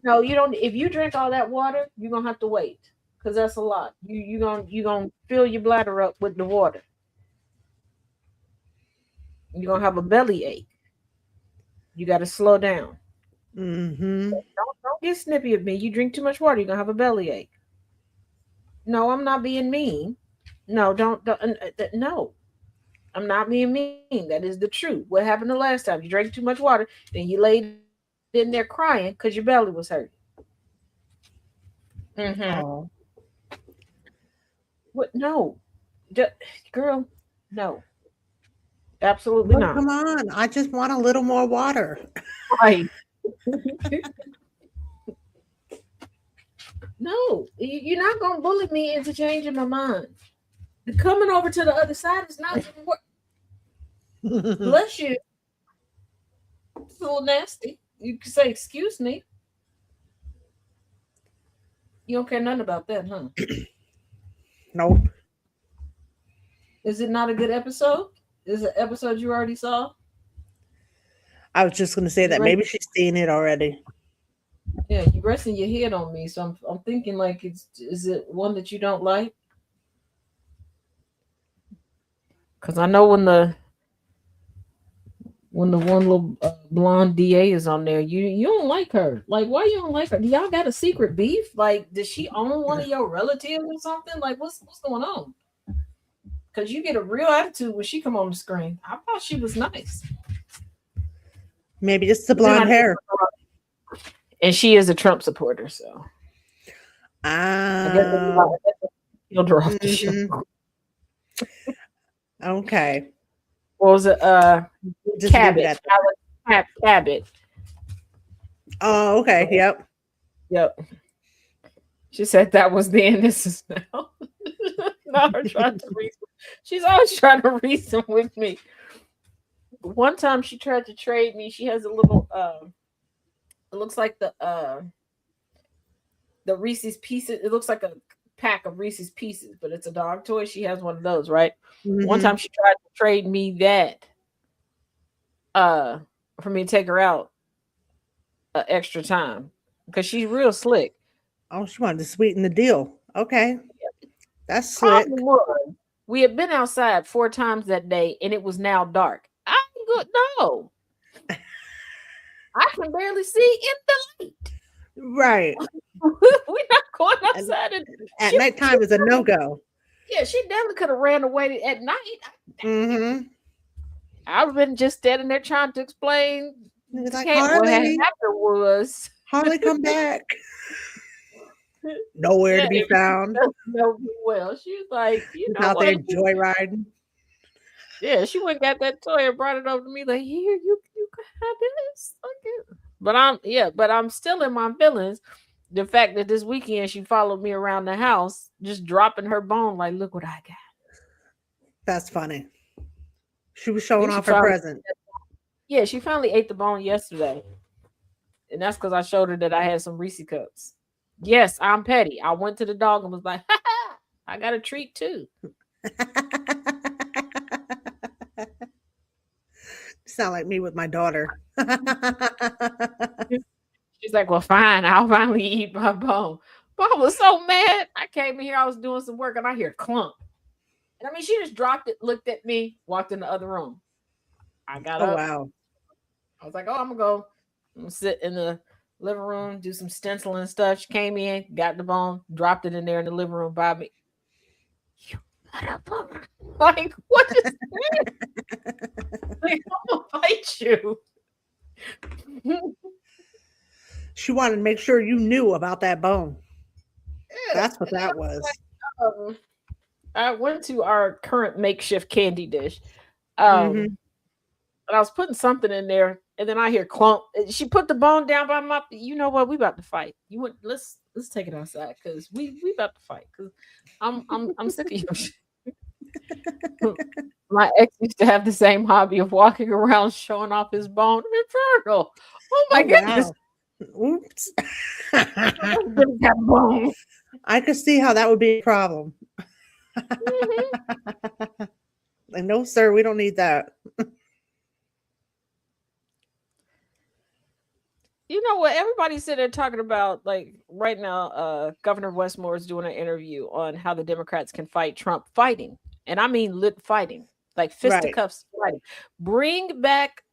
No, you don't. If you drink all that water, you're gonna have to wait, because that's a lot. You gonna fill your bladder up with the water. You're gonna have a belly ache. You got to slow down. Mm-hmm. Don't get snippy of me. You drink too much water, you're gonna have a belly ache. No, I'm not being mean. No, don't no. I'm not being mean. That is the truth. What happened the last time? You drank too much water and you laid in there crying because your belly was hurting. Oh. What? No, girl, no, absolutely not. Come on, I just want a little more water. Right. No, you're not gonna bully me into changing my mind. Coming over to the other side is not gonna work. Bless you. It's a little nasty. You can say, excuse me. You don't care nothing about that, huh? Nope. Is it not a good episode? Is it an episode you already saw? I was just going to say that maybe she's seen it already. Yeah, you're resting your head on me, so I'm thinking like, is it one that you don't like? Because I know when the one little blonde DA is on there, you don't like her. Like, why you don't like her? Do y'all got a secret beef? Like, does she own one of your relatives or something? Like, what's going on? Because you get a real attitude when she come on the screen. I thought she was nice. Maybe just the blonde hair. And she is a Trump supporter, so I guess killed her off the show. Okay. What was it? Cabot. Cabot. Oh, okay. Yep. She said that was then. This is now. Not her trying to reason. She's always trying to reason with me. One time she tried to trade me. She has a little it looks like the Reese's Pieces. It looks like a pack of Reese's Pieces, but it's a dog toy. She has one of those, right? Mm-hmm. One time she tried to trade me that for me to take her out extra time because she's real slick. Oh, she wanted to sweeten the deal. Okay. That's slick. We had been outside 4 times that day and it was now dark. I ain't good. No. I can barely see in the light. Right. We're not going outside. At nighttime is a no-go. Yeah, she definitely could have ran away at night. Mm-hmm. I've been just standing there trying to explain. Like, what happened was Harley, come back. Nowhere to be found. Well, she was like, out there joyriding. Yeah, she went and got that toy and brought it over to me. Like, here, you can have this. Okay. But I'm still in my feelings. The fact that this weekend she followed me around the house, just dropping her bone, like, look what I got. That's funny. She was showing off her present. Yeah, she finally ate the bone yesterday. And that's because I showed her that I had some Reese's cups. Yes, I'm petty. I went to the dog and was like, ha, I got a treat too. Sound like me with my daughter. She's like, well, fine. I'll finally eat my bone. But I was so mad. I came in here. I was doing some work and I hear clump. And I mean, she just dropped it, looked at me, walked in the other room. I got up. Wow. I was like, oh, I'm going to sit in the living room, do some stenciling stuff. She came in, got the bone, dropped it in there in the living room by me. Like, what is that? Like, I'm gonna fight you. She wanted to make sure you knew about that bone. Yeah, That's what and then that was. I went to our current makeshift candy dish. Mhm. And I was putting something in there, and then I hear clump. She put the bone down by my. You know what? We about to fight. You want? Let's take it outside because we about to fight because I'm sick of you. My ex used to have the same hobby of walking around showing off his bone. Infernal. Oh my Oh goodness. wow. Oops. That bone. I could see how that would be a problem. Mhm. Like, no, sir, we don't need that. You know what? Everybody's sitting there talking about, like, right now, Governor Westmore is doing an interview on how the Democrats can fight Trump fighting. And I mean lit fighting, like Right. fisticuffs fighting. Bring back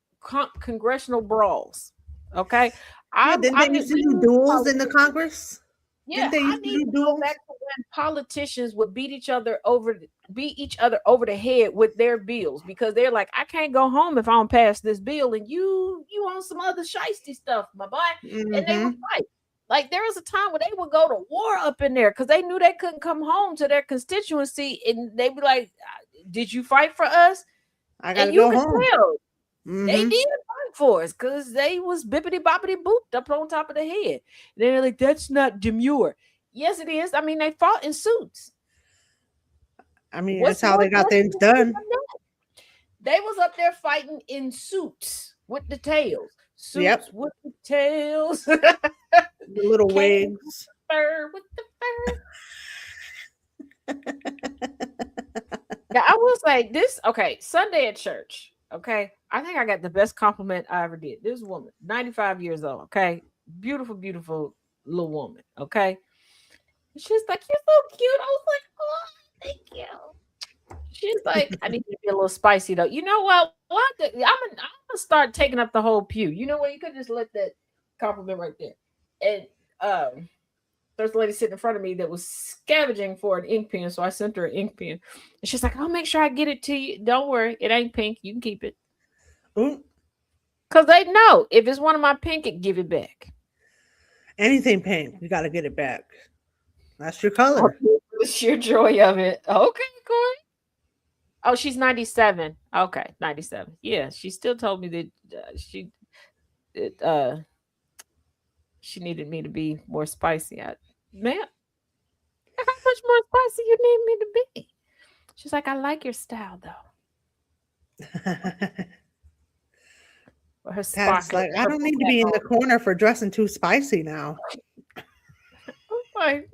congressional brawls. Okay. Yeah, didn't they used to do duels in the Congress? Yeah, Didn't they I used to need do to go duels? back to when politicians would beat each other over the head with their bills because they're like, I can't go home if I don't pass this bill, and you on some other shiesty stuff, my boy. And they would Mhm. fight. Like there was a time where they would go to war up in there because they knew they couldn't come home to their constituency, and they'd be like, "Did you fight for us?" I gotta And you go could home. tell they Mhm. did fight for us because they was bippity boppity booped up on top of the head. And they're like, that's not demure. Yes, it is. I mean, they fought in suits. I mean, What's that's how more they got things desperate than done. that? They was up there fighting in suits with the tails. Yep. Suits with the tails. The little Came wigs. fur with the fur. Yeah, I will say this. Okay, Sunday at church. Okay, I think I got the best compliment I ever did. This woman, 95 years old. Okay, beautiful, beautiful little woman. Okay, she's like, "You're so cute." I was like, "Oh, thank you." She's like, "I need you to be a little spicy though." You know what? I'm gonna start taking up the whole pew. You know what? You could just let that compliment right there. And there's a lady sitting in front of me that was scavenging for an ink pen, so I sent her an ink pen. And she's like, I'll make sure I get it to you. Don't worry, it ain't pink. You can keep it. Ooh, Because they know if it's one of my pink, it give it back. anything pink, you gotta get it back. That's your color. The sheer joy of it. Okay, Corey. Oh, she's 97. Okay, 97. Yeah, she still told me that it, she needed me to be more spicy. Man, how much more spicy you need me to be? She's like, I like your style though. Her That's sparkle. like, I don't need to be in the corner for dressing too spicy now. Like,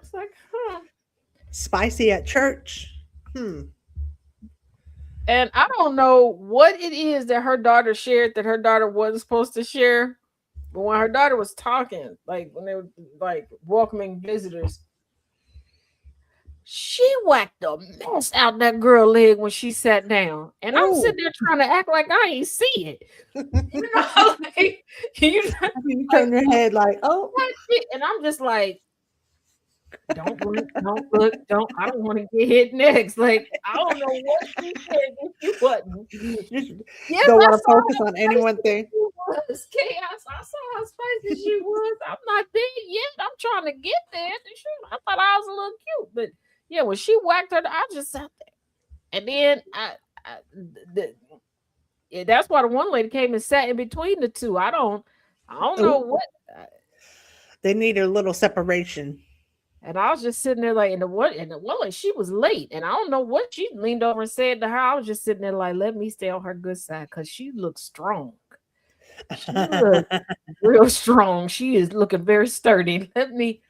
it's like, huh. Spicy at church. And I don't know what it is that her daughter shared that her daughter wasn't supposed to share. But when her daughter was talking, like when they were like welcoming visitors, she whacked the mess out that girl leg when she sat down. And I'm sitting there trying to act like I ain't see it. You know, like, you turn your head like, oh. And I'm just like, don't look, I don't want to get hit next. Like, I don't know what she said if you wasn't. Yes, don't want to focus on any one thing. Was chaos. I saw how spicy she was. I'm not there yet. I'm trying to get there. I thought I was a little cute, but yeah, when she whacked her, I just sat there, and then that's why the one lady came and sat in between the two. I don't know what. They need a little separation. And I was just sitting there like, and the one like she was late, and I don't know what she leaned over and said to her. I was just sitting there like, let me stay on her good side because she looks strong. She looks real strong. She is looking very sturdy. Let me.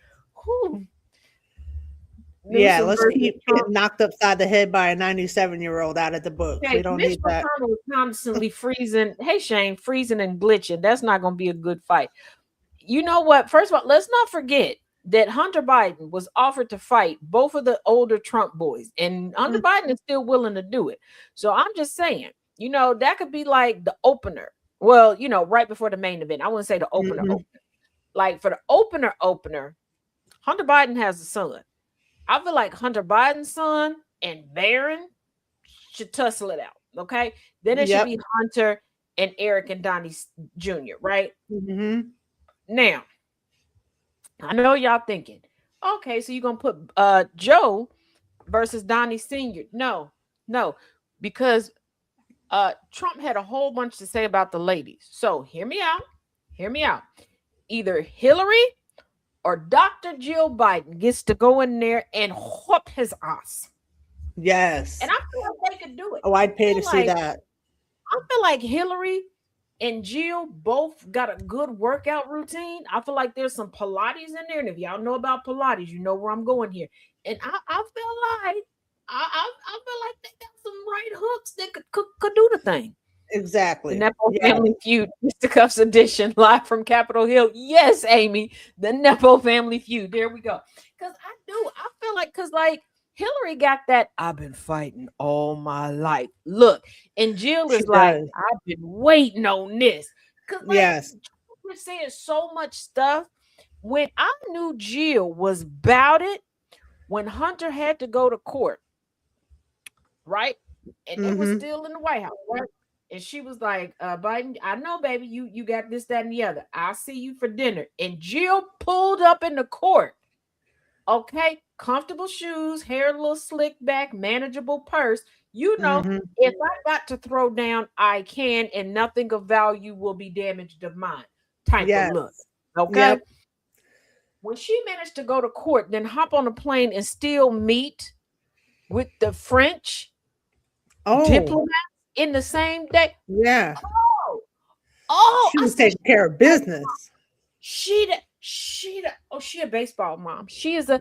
Yeah, let's keep getting knocked upside the head by a 97-year-old out of the book. Okay, we don't Mitch need that. McConnell was constantly freezing. Hey, Shane, freezing and glitching. That's not going to be a good fight. You know what? First of all, let's not forget that Hunter Biden was offered to fight both of the older Trump boys, and Hunter Biden is still willing to do it. So I'm just saying, that could be like the opener. Well, right before the main event. I wouldn't say the opener. Like for the opener, Hunter Biden has a son. I feel like Hunter Biden's son and Barron should tussle it out. Okay. Then it should be Hunter and Eric and Donnie Jr., right? Mm-hmm. Now, I know y'all thinking, okay, so you're going to put Joe versus Donnie Sr. No, because Trump had a whole bunch to say about the ladies. So hear me out. Either Hillary or Dr. Jill Biden gets to go in there and whoop his ass. Yes. And I feel like they could do it. Oh, I'd pay to see that. I feel like Hillary and Jill both got a good workout routine. I feel like there's some Pilates in there. And if y'all know about Pilates, you know where I'm going here. And I feel like they got some right hooks that could do the thing. Exactly. The Nepo Family Feud, Mr. Cuffs edition, live from Capitol Hill. Yes, Amy, the Nepo Family Feud. There we go. Because I feel like, Hillary got that, I've been fighting all my life. Look, and Jill is like, I've been waiting on this. Because we're saying so much stuff. When I knew Jill was about it, when Hunter had to go to court, right? And it was still in the White House, right? And she was like, Biden, I know, baby, you got this, that, and the other. I'll see you for dinner. And Jill pulled up in the court. Okay, comfortable shoes, hair a little slick back, manageable purse. You know, if I got to throw down, I can, and nothing of value will be damaged of mine. Type of look. Okay. Yep. When she managed to go to court, then hop on a plane and still meet with the French diplomats in the same day. Yeah. Oh, she was taking care of business. She a baseball mom. She is a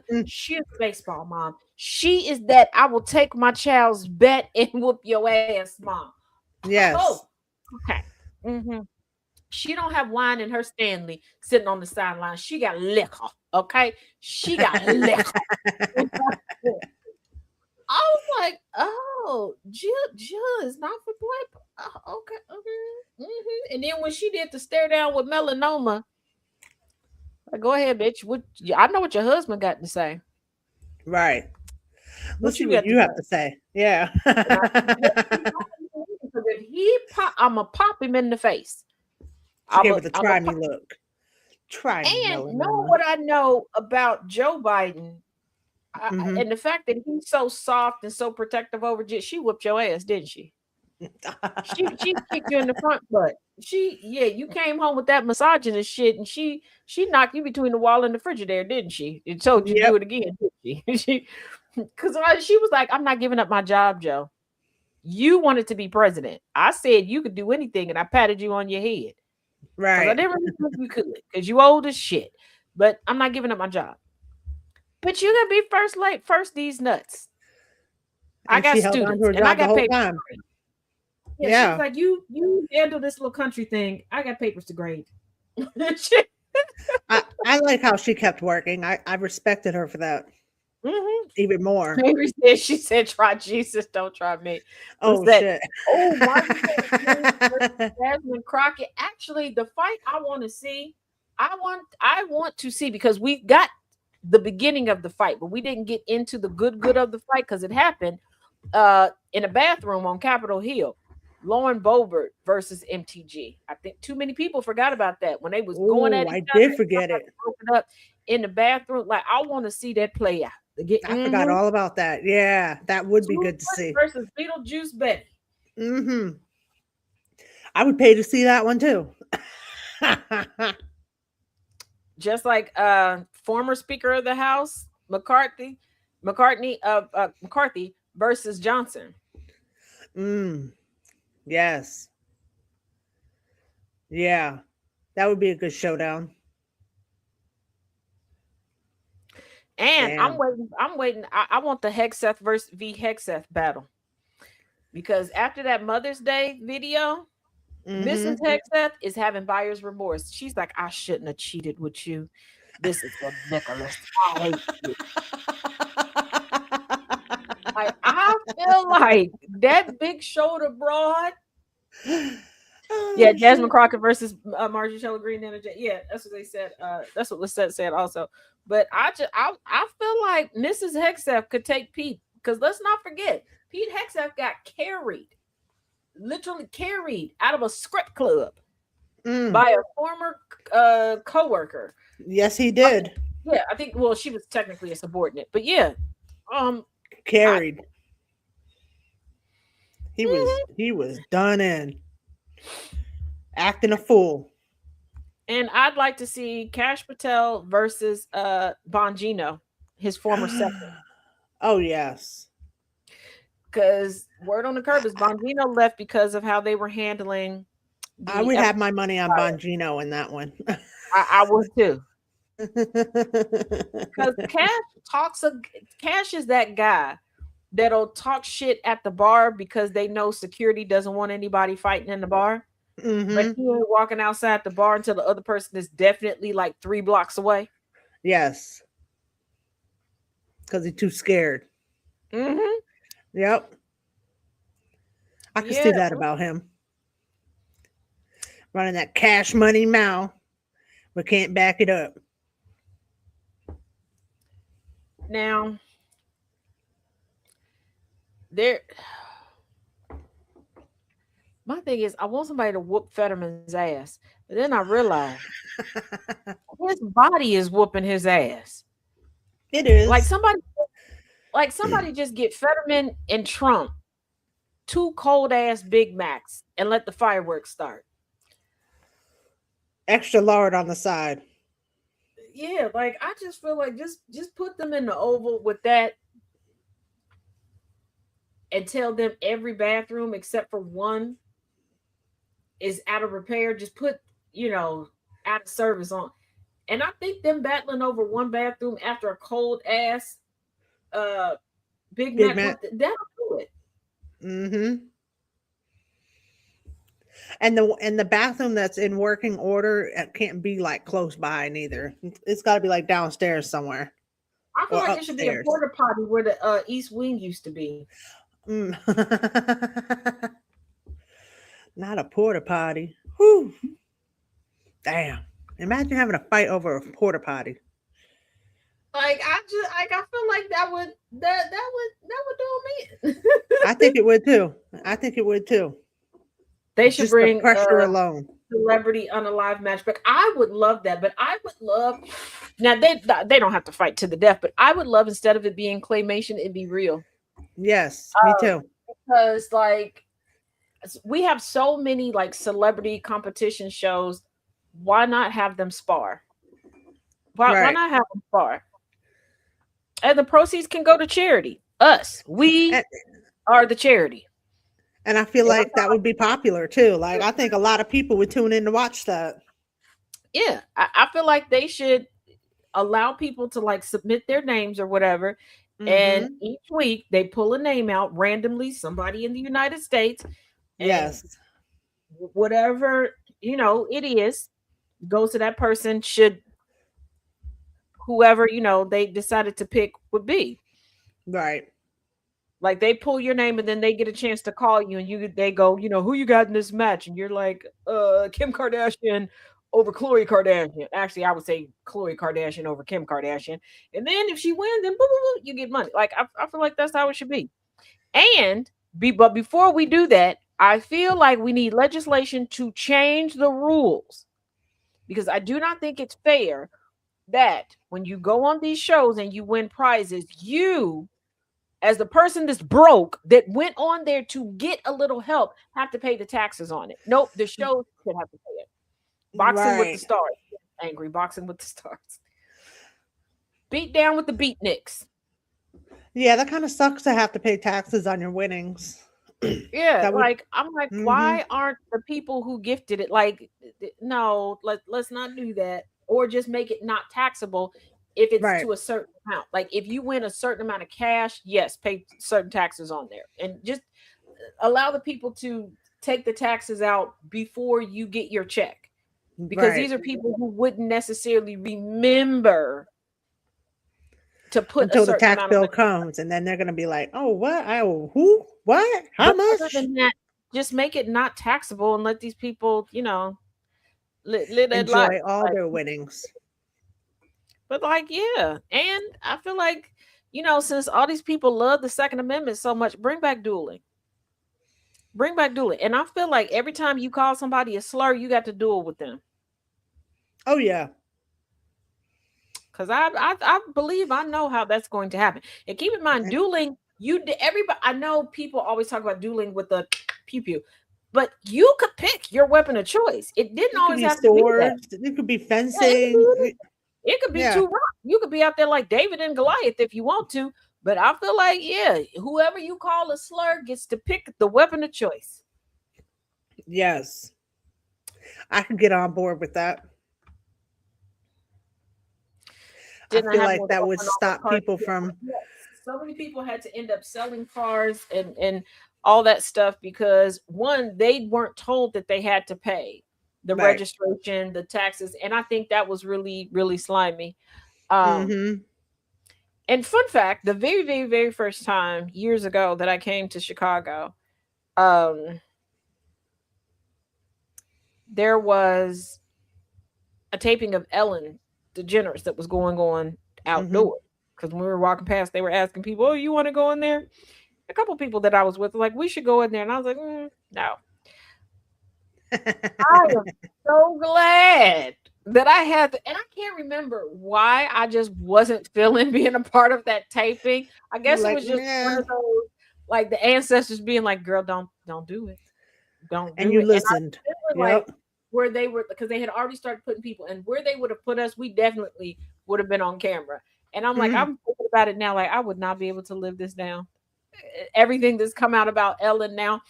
baseball mom. She is that I will take my child's bet and whoop your ass, mom. Yes. Oh, okay. She don't have wine in her Stanley sitting on the sideline. She got liquor. Okay, she got liquor. I was like, oh, Jill is not for play. Okay. And then when she did the stare down with melanoma, go ahead, bitch. I know what your husband got to say. Right. Let's see what you have to say. Yeah. If he pop, I'ma pop him in the face. She gave it the try me look. Try me. And know what I know about Joe Biden, and the fact that he's so soft and so protective over Jill. She whooped your ass, didn't she? She kicked you in the front butt. You came home with that misogynist shit, and she knocked you between the wall and the Frigidaire, didn't she? And told you to do it again, didn't she? Because she was like, I'm not giving up my job, Joe. You wanted to be president. I said you could do anything, and I patted you on your head. Right. I didn't really think you could, because you old as shit. But I'm not giving up my job. But you're gonna be first these nuts. And I got students, and I got papers. Yeah, she's like, you handle this little country thing. I got papers to grade. I like how she kept working. I respected her for that. Even more. She said, try Jesus, don't try me. Shit. Oh, my Jasmine Crockett. Actually, the fight I want to see, I want to see, because we got the beginning of the fight, but we didn't get into the good of the fight because it happened in a bathroom on Capitol Hill. Lauren Boebert versus MTG. I think too many people forgot about that when they was going at each other. I did forget it. Up in the bathroom. Like, I want to see that play out. I forgot all about that. Yeah, that would be good to see. Versus Beetlejuice Betty. I would pay to see that one too. Just like former Speaker of the House McCarthy versus Johnson. Yes. Yeah, that would be a good showdown. And damn. I'm waiting. I want the Hegseth versus V Hegseth battle, because after that Mother's Day video, Mrs. Hegseth is having buyer's remorse. She's like, I shouldn't have cheated with you. This is ridiculous. I hate you. I feel like that big shoulder broad Yeah, Oh, Jasmine shit. Crockett versus Marjorie Taylor Greene. Yeah, that's what they said. That's what Lisette said also. But I feel like Mrs. Hegseth could take Pete, because let's not forget, Pete Hegseth got literally carried out of a script club by a former co-worker. Yes, he did. Yeah, I think. Well, she was technically a subordinate, but yeah, Carried. He was done in, acting a fool. And I'd like to see Cash Patel versus Bongino, his former second. Oh yes. Because word on the curb is Bongino left because of how they were handling. I would have my money on Bongino in that one. I would too. Because Cash is that guy that'll talk shit at the bar because they know security doesn't want anybody fighting in the bar. Mm-hmm. But he ain't walking outside the bar until the other person is definitely like 3 blocks away. Yes. Because he's too scared. Mm-hmm. Yep. I can see that about him. Running that cash money mouth, but can't back it up. Now, my thing is, I want somebody to whoop Fetterman's ass, but then I realize his body is whooping his ass. It is. Like somebody just get Fetterman and Trump 2 cold ass Big Macs and let the fireworks start. Extra lard on the side. Yeah, like I just feel like just put them in the Oval with that and tell them every bathroom except for one is out of repair. Just put, out of service on. And I think them battling over one bathroom after a cold ass Big Mac, that'll do it. Mm-hmm. And the bathroom that's in working order, it can't be like close by neither. It's got to be like downstairs somewhere. I feel like it should be a porta potty where the East Wing used to be. Not a porta potty. Whew. Damn. Imagine having a fight over a porta potty. Like I feel like that would do me. I think it would too. They should just bring the pressure alone. Celebrity Unalive match, but I would love that. But I would love, now they don't have to fight to the death, but I would love, instead of it being claymation, it'd be real. Yes, me too. Because like we have so many like celebrity competition shows. Why not have them spar? Why not have them spar? And the proceeds can go to charity. We are the charity. And I feel like that would be popular too. Like I think a lot of people would tune in to watch that. Yeah, I feel like they should allow people to like submit their names or whatever. Mm-hmm. And each week they pull a name out randomly, somebody in the United States. Yes. Whatever, it is, goes to that person, should whoever, they decided to pick would be. Right. Like they pull your name and then they get a chance to call you and they go, who you got in this match? And you're like, Kim Kardashian over Khloe Kardashian. Actually, I would say Khloe Kardashian over Kim Kardashian. And then if she wins, then you get money. Like I feel like that's how it should be. But before we do that, I feel like we need legislation to change the rules, because I do not think it's fair that when you go on these shows and you win prizes, you, as the person that's broke, that went on there to get a little help, have to pay the taxes on it. Nope, the show should have to pay it. Boxing with the Stars. Angry Boxing with the Stars. Beat down with the beatniks. Yeah, that kind of sucks to have to pay taxes on your winnings. Yeah, I'm like, why aren't the people who gifted it like, no, let's not do that, or just make it not taxable if it's to a certain amount. Like if you win a certain amount of cash, yes, pay certain taxes on there, and just allow the people to take the taxes out before you get your check, because these are people who wouldn't necessarily remember to put until the tax bill comes, and then they're going to be like, "Oh, what? I owe who? What? How much?" just make it not taxable and let these people, live that life. Enjoy all their winnings. But like, yeah. And I feel like, since all these people love the Second Amendment so much, bring back dueling. Bring back dueling. And I feel like every time you call somebody a slur, you got to duel with them. Oh yeah. Because I believe I know how that's going to happen. And keep in mind, dueling, everybody, I know people always talk about dueling with the pew pew, but you could pick your weapon of choice. It didn't always have to be swords. It could be fencing. It could be two rocks. You could be out there like David and Goliath if you want to. But I feel like, yeah, whoever you call a slur gets to pick the weapon of choice. Yes. I could get on board with that. I feel like that would stop people from... So many people had to end up selling cars and all that stuff because, one, they weren't told that they had to pay the registration, the taxes. And I think that was really, really slimy. And fun fact, the very, very, very first time years ago that I came to Chicago, there was a taping of Ellen DeGeneres that was going on outdoors. Because when we were walking past, they were asking people, "Oh, you want to go in there?" A couple people that I was with were like, "We should go in there." And I was like, no. I am so glad that I had and I can't remember why I just wasn't feeling being a part of that taping. I guess it was just one of those, like the ancestors being like, "Girl, don't do it. Don't do it." And you listened. Like where they were, because they had already started putting people, and where they would have put us, we definitely would have been on camera. And I'm like, I'm thinking about it now, like I would not be able to live this down. Everything that's come out about Ellen now.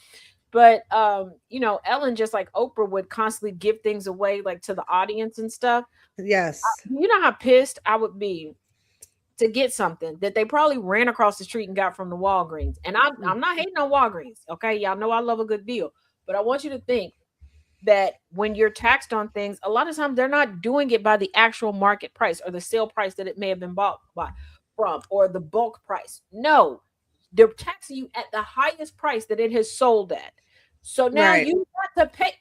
But Ellen, just like Oprah, would constantly give things away like to the audience and stuff. Yes. You know how pissed I would be to get something that they probably ran across the street and got from the Walgreens. And I'm not hating on Walgreens. Okay. Y'all know I love a good deal. But I want you to think that when you're taxed on things, a lot of times they're not doing it by the actual market price or the sale price that it may have been bought from or the bulk price. No, they're taxing you at the highest price that it has sold at. So now you got to pay.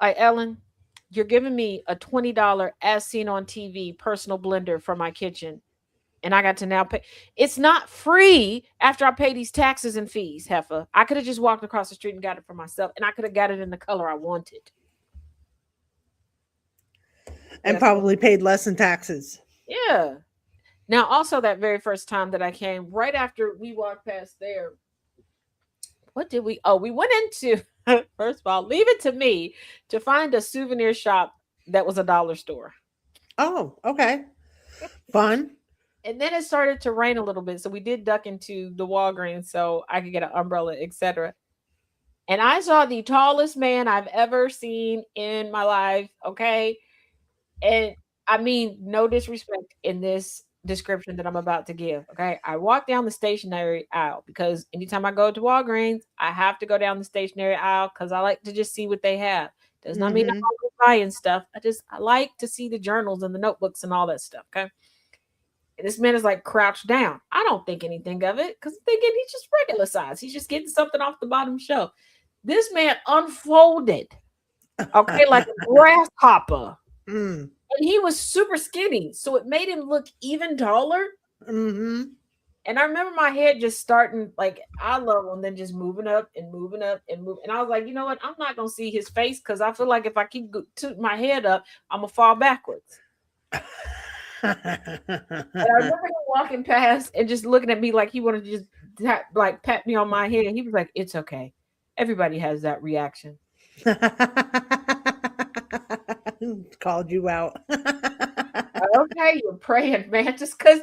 Like, Ellen, you're giving me a $20 as seen on TV personal blender for my kitchen. And I got to now pay. It's not free after I pay these taxes and fees, heifer. I could have just walked across the street and got it for myself, and I could have got it in the color I wanted. And probably paid less in taxes. Yeah. Now, also that very first time that I came, right after we walked past there, what did we? Oh, we went into, first of all, leave it to me to find a souvenir shop that was a dollar store. Oh, okay. Fun. And then it started to rain a little bit. So we did duck into the Walgreens so I could get an umbrella, etc. And I saw the tallest man I've ever seen in my life. Okay. And I mean, no disrespect in this description that I'm about to give. Okay. I walked down the stationery aisle because anytime I go to Walgreens, I have to go down the stationery aisle because I like to just see what they have. Does not mean I'm always buying stuff. I like to see the journals and the notebooks and all that stuff. Okay. And this man is like crouched down. I don't think anything of it because I'm thinking he's just regular size. He's just getting something off the bottom shelf. This man unfolded, okay, like a grasshopper. And he was super skinny. So it made him look even taller. And I remember my head just starting like eye level and then just moving up and moving up and moving. And I was like, you know what? I'm not going to see his face because I feel like if I keep my head up, I'm going to fall backwards. And I remember him walking past and just looking at me like he wanted to just like pat me on my head. And he was like, "It's okay. Everybody has that reaction." Called you out. Okay, you're praying, man. Just because.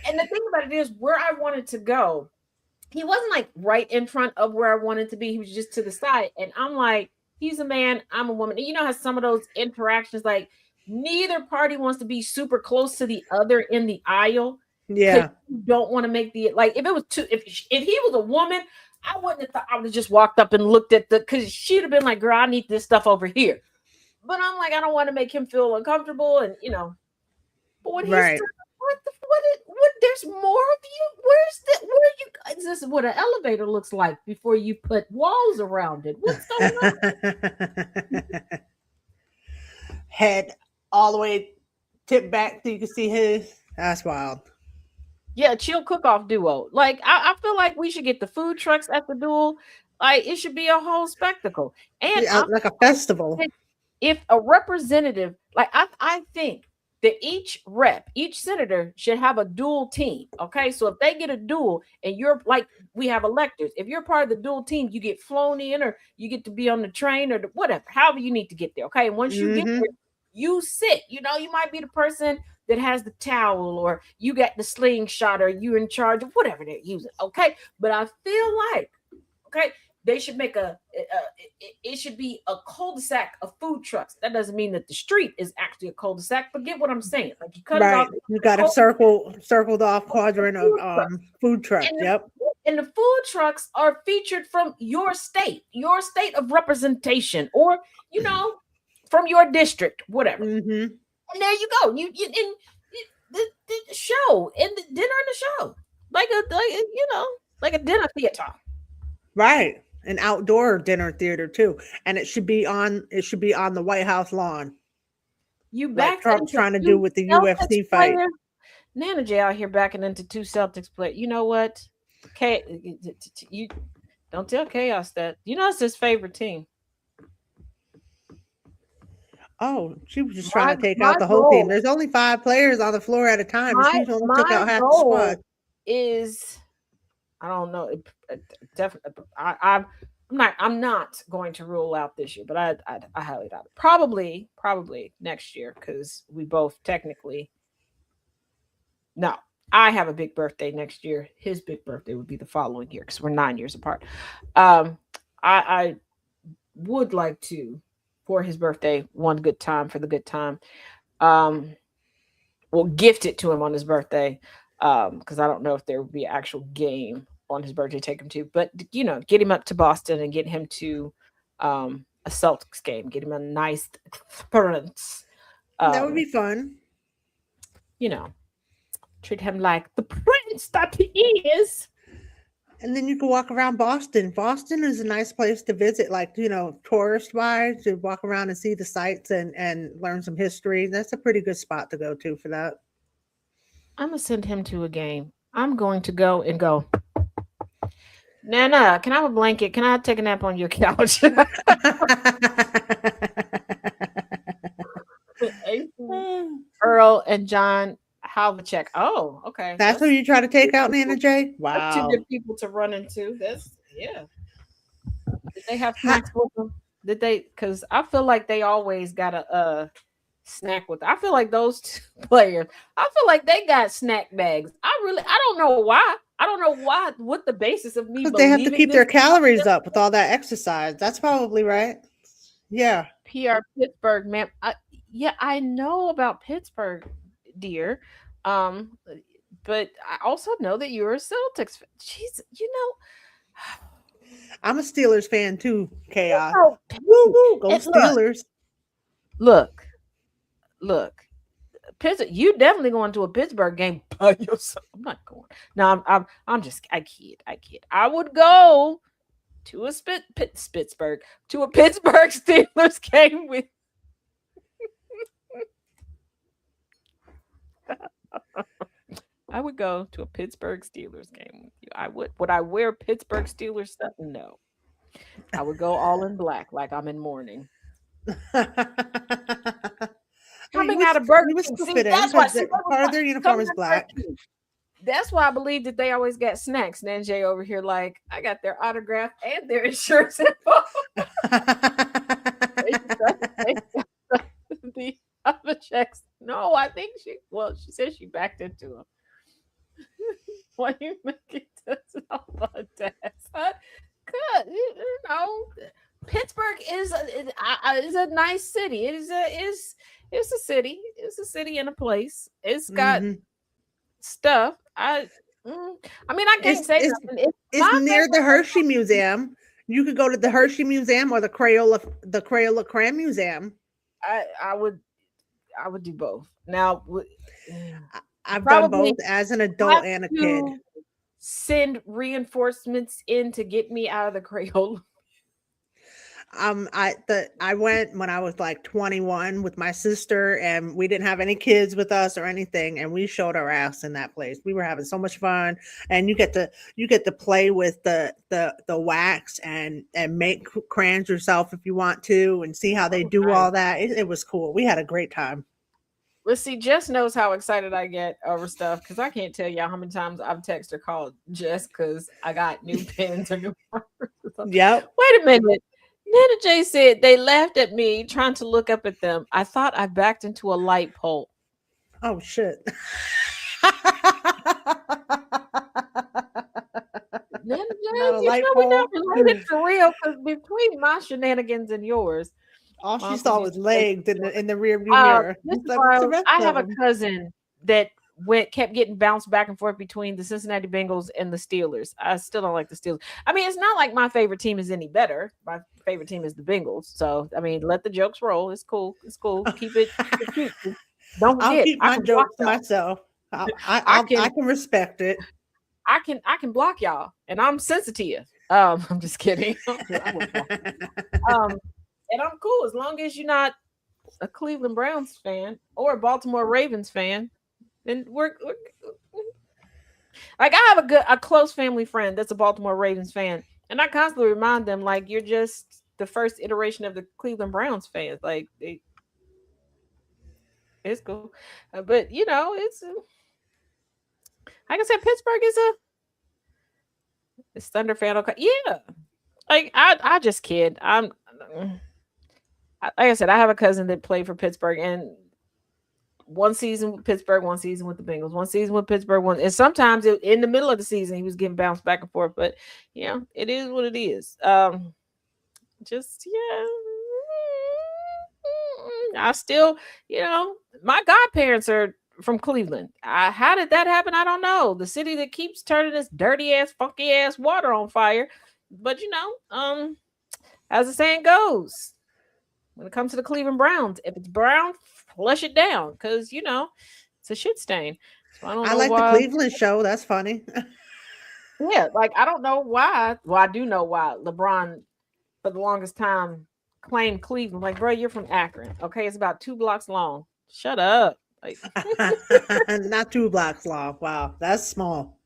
And the thing about it is, where I wanted to go, he wasn't like right in front of where I wanted to be. He was just to the side. And I'm like, he's a man, I'm a woman. And you know how some of those interactions, like, neither party wants to be super close to the other in the aisle. Yeah. You don't want to make the, like, if it was if he was a woman, I wouldn't have thought, I would have just walked up and looked at because she'd have been like, "Girl, I need this stuff over here." But I'm like, I don't want to make him feel uncomfortable. And, but when he's, what What? There's more of you. Where you? This is what an elevator looks like before you put walls around it. What's going on? Head all the way tipped back so you can see his. That's wild. Yeah, chill cook-off duo. Like I feel like we should get the food trucks at the duel. Like it should be a whole spectacle. And Yeah, like a festival. if a representative, like I think that each rep, each senator should have a dual team. Okay, so if they get a duel and you're like, we have electors, if you're part of the dual team, you get flown in or you get to be on the train or whatever, however you need to get there. Okay, and once you get there, you sit. You know, you might be the person that has the towel, or you got the slingshot, or you in charge of whatever they're using. Okay, but I feel like, okay, they should make it should be a cul-de-sac of food trucks. That doesn't mean that the street is actually a cul-de-sac, but get what I'm saying. Like you cut it off. You got a circled off quadrant of food trucks. Yep. And the food trucks are featured from your state of representation, or from your district, whatever. And there you go. You in the show and the dinner and the show, like a dinner theater. Right. An outdoor dinner theater too, and it should be on the White House lawn. You back like Trump's trying to do with the UFC fight. Nana J out here backing into two Celtics players. You know what? You don't tell Chaos that. You know it's his favorite team. Oh, she was just trying to take out the whole team. There's only 5 players on the floor at a time. She only took out half the squad. Is I don't know. Definitely, I'm not going to rule out this year, but I highly doubt it. Probably next year, because we both technically. No, I have a big birthday next year. His big birthday would be the following year because we're 9 years apart. I would like to, for his birthday, one good time for the good time. We'll gift it to him on his birthday, because I don't know if there will be an actual game on his birthday to take him to, but get him up to Boston and get him to a Celtics game, get him a nice experience. That would be fun. Treat him like the prince that he is. And then you can walk around Boston. Boston is a nice place to visit, like, tourist wise, to walk around and see the sights and learn some history. That's a pretty good spot to go to for that. I'm going to send him to a game. I'm going to go. Nana, can I have a blanket? Can I take a nap on your couch? Earl and John Havlicek. Oh, okay. That's who you try to take out, Nana J? Wow. Two good people to run into. Did they have snacks with them? Did they? Because I feel like they always got a snack with. I feel like those two players. I feel like they got snack bags. I don't know why. I don't know why. What the basis of me? Because they have to keep their calories up with all that exercise. That's probably right. Yeah. PR Pittsburgh, man. I know about Pittsburgh, dear. But I also know that you're a Celtics fan. Jeez, I'm a Steelers fan too, Chaos. Woo, woo, go Steelers. Look. Pittsburgh, you definitely going to a Pittsburgh game by yourself. I'm not going. No, I'm just I kid. I would go to a Pittsburgh Steelers game with I would go to a Pittsburgh Steelers game with you. I would. Would I wear Pittsburgh Steelers stuff? No. I would go all in black, like I'm in mourning. Coming out of Burger King. That's why part of their uniform is black. That's why I believe that they always got snacks. Nanjay over here, like, I got their autograph and their insurance info. The other checks. No, I think she said she backed into them. Why you make it good? Pittsburgh is a nice city. It's a city. It's a city and a place. It's got stuff. I can't say nothing. It's near the Hershey Museum. You could go to the Hershey Museum or the Crayola Crayon Museum. I would do both. Now, I've done Probably both as an adult have and a kid. to send reinforcements in to get me out of the Crayola. I went when I was like 21 with my sister, and we didn't have any kids with us or anything, and we showed our ass in that place. We were having so much fun, and you get to play with the wax and make crayons yourself if you want to, and see how they do all that. It was cool. We had a great time. Let's see, Jess knows how excited I get over stuff because I can't tell y'all how many times I've texted or called Jess because I got new pens or new markers. Yep. Wait a minute. Nana J said they laughed at me trying to look up at them. I thought I backed into a light pole. Oh shit. Nana J, Not a light we're not pole. related for real because between my shenanigans and yours, All she Mom saw used was to say, legs in the rear view mirror. Mr. Like, what's the Miles, rest I of have a them? cousin that kept getting bounced back and forth between the Cincinnati Bengals and the Steelers. I still don't like the Steelers. I mean, it's not like my favorite team is any better. My favorite team is the Bengals. So, I mean, let the jokes roll. It's cool. It's cool. Keep it cute. Don't I'll forget, keep I my can block jokes to y'all. myself. I can respect it. I can block y'all, and I'm sensitive. I'm just kidding. And I'm cool as long as you're not a Cleveland Browns fan or a Baltimore Ravens fan. Then we're like, I have a close family friend that's a Baltimore Ravens fan, and I constantly remind them, like, you're just the first iteration of the Cleveland Browns fans. Like, it's cool, but it's like I said, Pittsburgh is a Thunder fan. Okay, yeah. Like I just kid. Like I said, I have a cousin that played for Pittsburgh, and one season with Pittsburgh, one season with the Bengals, one season with Pittsburgh, and sometimes in the middle of the season he was getting bounced back and forth. But it is what it is. Just I still, my godparents are from Cleveland. How did that happen? I don't know. The city that keeps turning this dirty ass, funky ass water on fire. But as the saying goes, when it comes to the Cleveland Browns, if it's brown, flush it down because it's a shit stain. So I don't know like why. the Cleveland show. That's funny. Yeah, like I don't know why. Well, I do know why LeBron, for the longest time, claimed Cleveland. Like, bro, you're from Akron. Okay, it's about 2 blocks long. Shut up. Like, Not 2 blocks long. Wow, that's small.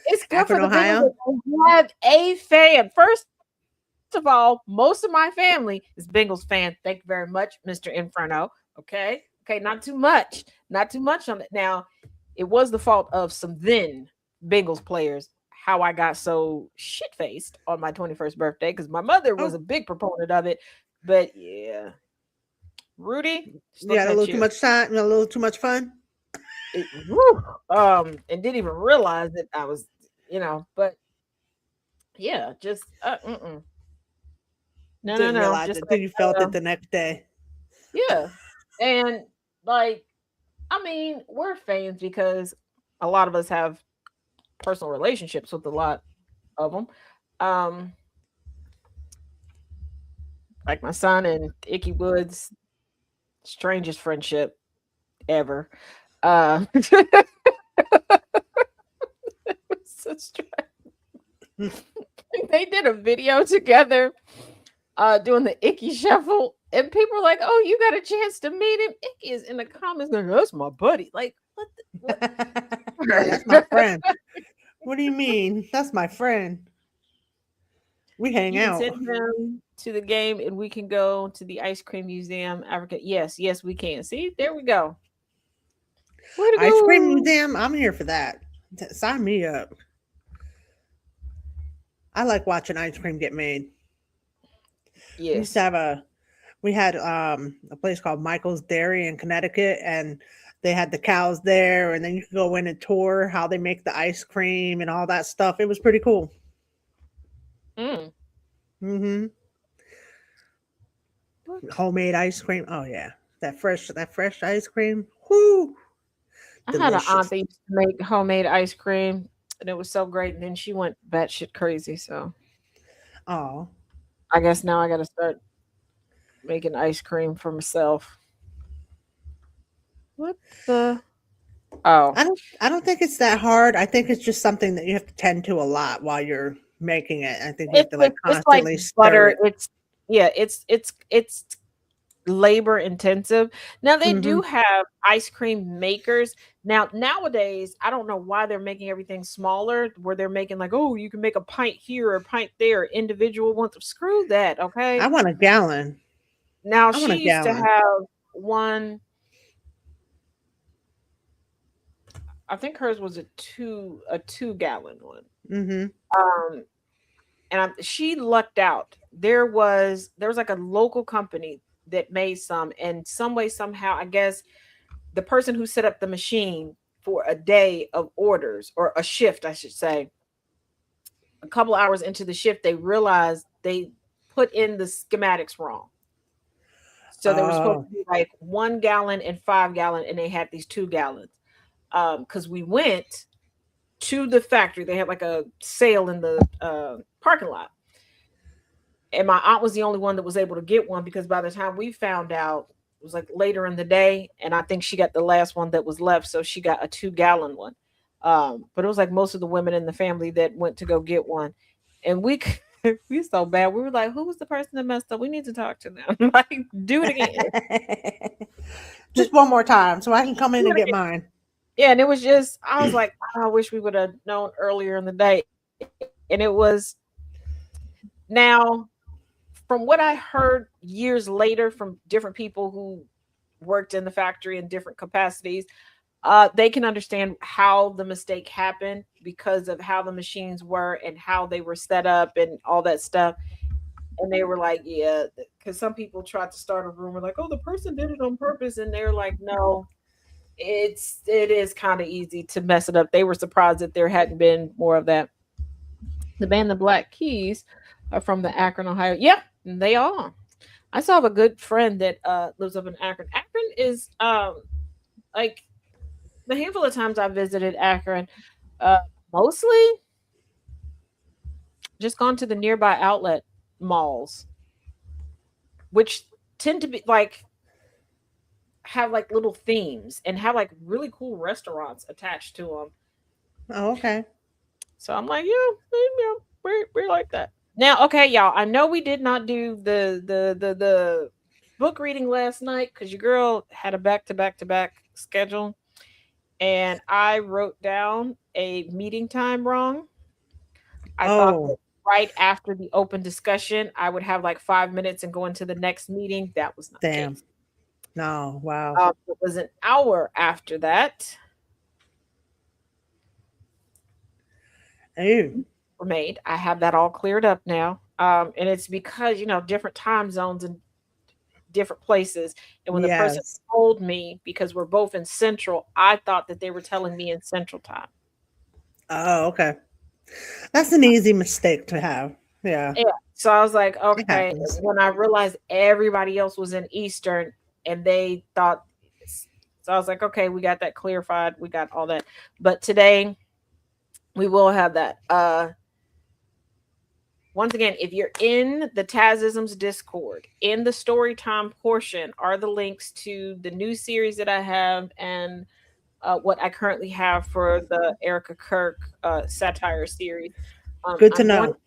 it's good Akron, for the Ohio? Bengals to have a fan. First of all, most of my family is Bengals fan. Thank you very much, Mr. Inferno. Okay, not too much. Not too much on it. Now, it was the fault of some then Bengals players how I got so shit-faced on my 21st birthday because my mother was a big proponent of it. But yeah, Rudy, yeah, a little too much time, a little too much fun. And didn't even realize that I was, but yeah, just no. Realize just it until you felt it the next day. Yeah, and like, I mean, we're fans because a lot of us have personal relationships with a lot of them. Like my son and Icky Woods, strangest friendship ever. So strange. They did a video together doing the Icky Shuffle, and people were like, "Oh, you got a chance to meet him." Icky is in the comments going, "That's my buddy." Like, what? That's my friend. What do you mean? That's my friend. We hang out. Send him to the game, and we can go to the ice cream museum. Africa, yes, we can. See, there we go. Ice cream museum. I'm here for that. Sign me up. I like watching ice cream get made. Yes. We used to we had a place called Michael's Dairy in Connecticut, and they had the cows there, and then you could go in and tour how they make the ice cream and all that stuff. It was pretty cool. Mm-hmm. Homemade ice cream. Oh yeah. That fresh ice cream. Whoo. I had an aunt that used to make homemade ice cream, and it was so great. And then she went batshit crazy. So, I guess now I got to start making ice cream for myself. What the? Oh, I don't think it's that hard. I think it's just something that you have to tend to a lot while you're making it. I think you have to like it's like constantly stir butter. it. It's labor intensive. Now they Hmm. do have ice cream makers. Now nowadays, I don't know why they're making everything smaller, where they're making like, oh, you can make a pint here or a pint there, individual ones. Screw that, I okay? want a gallon. Now I want a she used to gallon. have one. I think hers was a 2 gallon one. Hmm. Um, and she lucked out. There was like a local company that made some, and some way somehow, I guess the person who set up the machine for a day of orders, or a shift, I should say, a couple hours into the shift, they realized they put in the schematics wrong. So there was supposed Oh, to be like 1 gallon and 5 gallon, and they had these 2 gallons. Because we went to the factory, they had like a sale in the parking lot, and my aunt was the only one that was able to get one, because by the time we found out, it was like later in the day, and I think she got the last one that was left, so she got a 2 gallon one. But it was like most of the women in the family that went to go get one, and we so bad. We were like, "Who was the person that messed up? We need to talk to them. Like, do it again." just one more time so I can come in Do and it get again. mine. Yeah, and it was just, I was like, "Oh, I wish we would have known earlier in the day." And it was, now, from what I heard years later from different people who worked in the factory in different capacities, they can understand how the mistake happened because of how the machines were and how they were set up and all that stuff. And they were like, yeah, because some people tried to start a rumor like, oh, the person did it on purpose, and they're like, no, it is kind of easy to mess it up. They were surprised that there hadn't been more of that. The band The Black Keys are from the Akron, Ohio. Yeah, they are. I still have a good friend that lives up in Akron. Akron is like, the handful of times I visited Akron, uh mostly just gone to the nearby outlet malls, which tend to be like, have like little themes and have like really cool restaurants attached to them. Oh, okay. So I'm like, yeah, we're like that. Now, okay, y'all. I know we did not do the book reading last night because your girl had a back schedule, and I wrote down a meeting time wrong. I thought Oh, that right after the open discussion, I would have like 5 minutes and go into the next meeting. That was not the damn. case. No, wow. It was an hour after that Ew. were made. I have that all cleared up now. And it's because, different time zones and different places. And when the person Yes. told me, because we're both in Central, I thought that they were telling me in Central time. Oh, okay. That's an easy mistake to have. Yeah, Yeah. So I was like, it okay. happens. When I realized everybody else was in Eastern, and they thought, so I was like, okay, we got that clarified. We got all that. But today we will have that. Once again, if you're in the Tazisms Discord, in the story time portion are the links to the new series that I have, and what I currently have for the Erica Kirk satire series. Good to I'm going know. to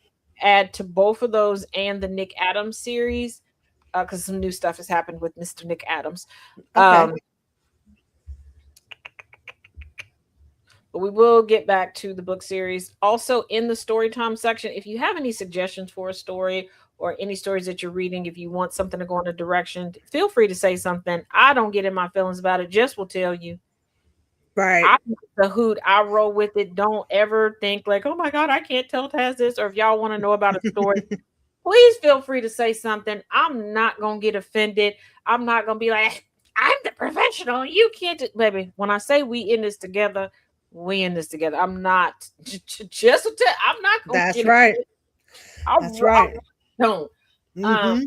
add to both of those and the Nick Adams series, because some new stuff has happened with Mr. Nick Adams. Okay. But we will get back to the book series. Also, in the story time section, if you have any suggestions for a story or any stories that you're reading, if you want something to go in a direction, feel free to say something. I don't get in my feelings about it. Jess will tell you. Right. I'm the hoot. I roll with it. Don't ever think like, oh my God, I can't tell Taz this. Or if y'all want to know about a story, please feel free to say something. I'm not going to get offended. I'm not going to be like, I'm the professional. You can't, baby. When I say we in this together, we in this together. I'm not just, I'm not going to That's get right. offended. That's right. I don't. Hmm.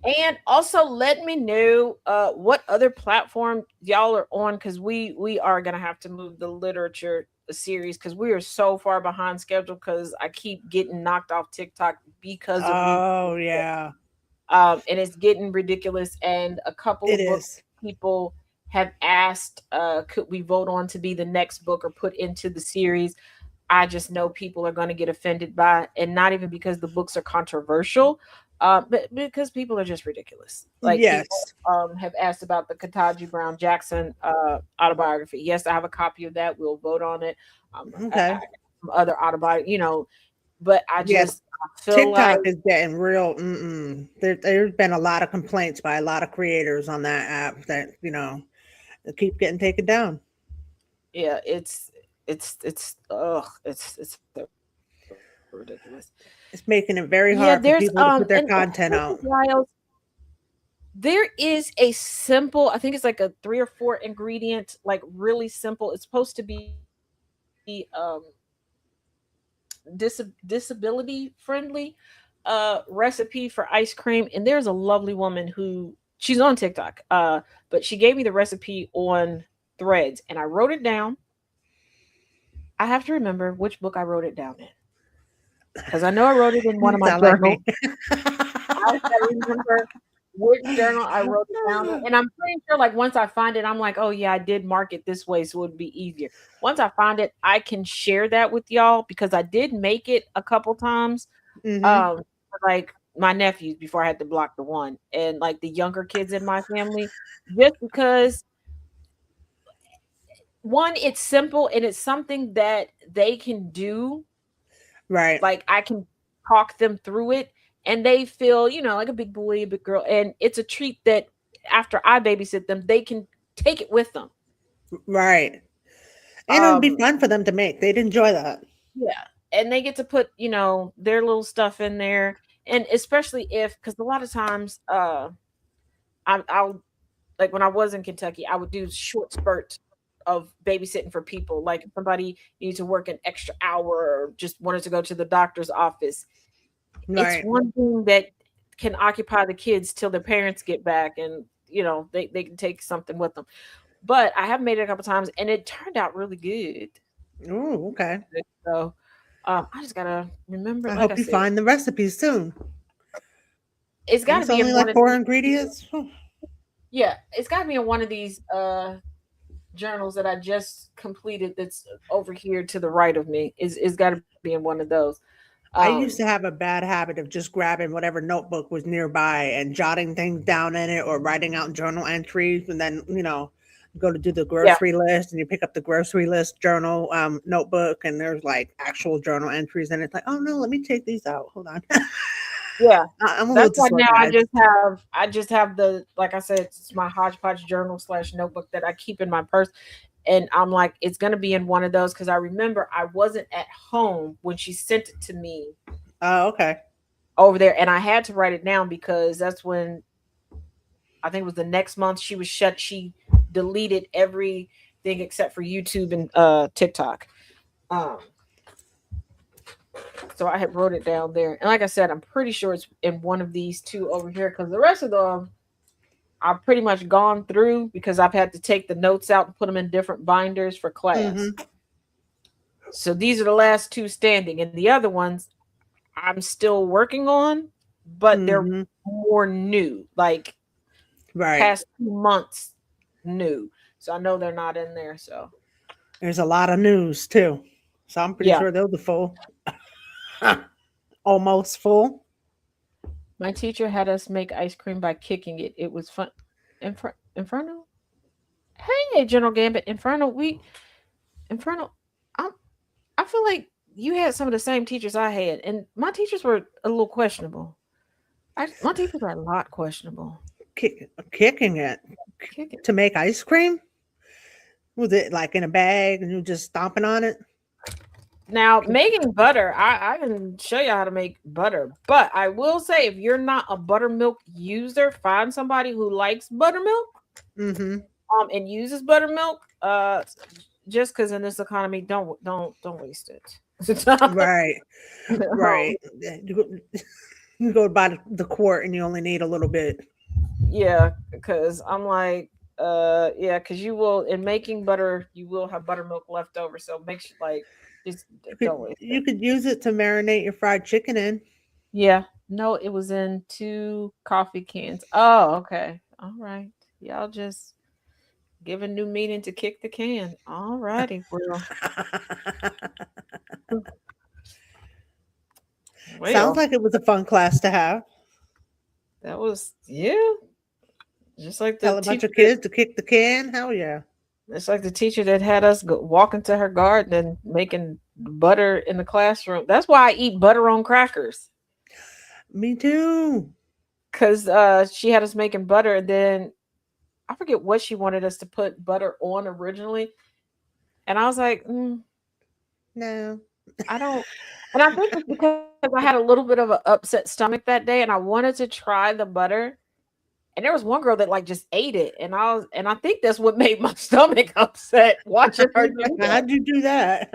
And also let me know what other platform y'all are on, because we are gonna have to move the literature series, because we are so far behind schedule, because I keep getting knocked off TikTok because of Oh, yeah. and it's getting ridiculous. And a couple It of book is. people have asked, could we vote on to be the next book or put into the series. I just know people are going to get offended by it, and not even because the books are controversial, but because people are just ridiculous. Like people Yes. have asked about the Kataji Brown Jackson autobiography. Yes, I have a copy of that. We'll vote on it. Okay. Some other autobiography, but I Yeah. just feel TikTok like is getting real. There's been a lot of complaints by a lot of creators on that app that they keep getting taken down. yeah, it's ridiculous. It's making it very Yeah, hard for there's people to put their and content here's the out. wild there is a simple, I think it's like a 3 or 4 ingredient, like really simple. It's supposed to be disability friendly recipe for ice cream. And there's a lovely woman who she's on TikTok, but she gave me the recipe on Threads and I wrote it down. I have to remember which book I wrote it down in because I know I wrote it in one of You my sound like journals. me. I gotta remember which journal I wrote it down in. And I'm pretty sure, like, once I find it, I'm like, oh, yeah, I did mark it this way, so it would be easier. Once I find it, I can share that with y'all because I did make it a couple times. Hmm. For, like, my nephews before I had to block the one and, like, the younger kids in my family, just because, one, it's simple and it's something that they can do. Right. Like, I can talk them through it and they feel, like a big boy, a big girl. And it's a treat that after I babysit them, they can take it with them. Right. And it would be Um, fun for them to make. They'd enjoy that. yeah. And they get to put, their little stuff in there. And especially because a lot of times, I'll like when I was in Kentucky, I would do short spurts of babysitting for people. Like if somebody needed to work an extra hour or just wanted to go to the doctor's office. It's Right. one thing that can occupy the kids till their parents get back and they can take something with them. But I have made it a couple times and it turned out really good. Oh, okay. So I just gotta remember, I like I hope you said, find the recipes soon. it's And gotta it's be in only one like of 4 these. ingredients. Oh, Yeah, it's gotta be in one of these journals that I just completed that's over here to the right of me. Is gotta be in one of those. I Um used to have a bad habit of just grabbing whatever notebook was nearby and jotting things down in it or writing out journal entries. And then, go to do the yeah, grocery list and you pick up the grocery list journal notebook and there's like actual journal entries. And it's like, oh no, let me take these out. Hold on. yeah. I'm a That's little why now disorganized. I just have the, like I said, it's my hodgepodge journal / notebook that I keep in my purse. And I'm like, it's gonna be in one of those because I remember I wasn't at home when she sent it to me Oh, okay. over there, and I had to write it down because that's when I think it was the next month she was shut. She deleted everything except for YouTube and TikTok. Um, so I had wrote it down there, and like I said, I'm pretty sure it's in one of these two over here because the rest of them I've pretty much gone through because I've had to take the notes out and put them in different binders for class. Mm-hmm. So these are the last two standing, and the other ones I'm still working on, but they're Mm-hmm. more new, like Right. past 2 months new. So I know they're not in there. So There's a lot of news too. So I'm pretty yeah, sure they'll be full. Almost full. my teacher had us make ice cream by kicking it. It was fun. Inferno. Hey, General Gambit. Inferno. I'm, I feel like you had some of the same teachers I had, and my teachers were a little questionable. My teachers were a lot questionable. Kicking it Kick it. to make ice cream. Was it like in a bag and you just stomping on it? Now, making butter, I can show you how to make butter, but I will say if you're not a buttermilk user, find somebody who likes buttermilk Mm-hmm. and uses buttermilk. Just because in this economy, don't waste it. Right. Right. Yeah, you go buy the quart and you only need a little bit. Yeah, because I'm like, yeah, because you will in making butter, you will have buttermilk left over. So make sure like just don't waste it. You could use it to marinate your fried chicken in. Yeah, no, it was in 2 coffee cans. Oh, okay, all right. Y'all just Giving new meaning to kick the can. All righty. Well, Sounds like it was a fun class to have. that was, yeah. Just like Tell a bunch of kids to kick the can. Hell yeah. It's like the teacher that had us walk into her garden and making butter in the classroom. That's why I eat butter on crackers. Me too. Because she had us making butter, and then I forget what she wanted us to put butter on originally. And I was like, no, I don't. And I think it's because I had a little bit of an upset stomach that day, and I wanted to try the butter. And there was one girl that like just ate it, and I think that's what made my stomach upset watching her do that. How'd you do that?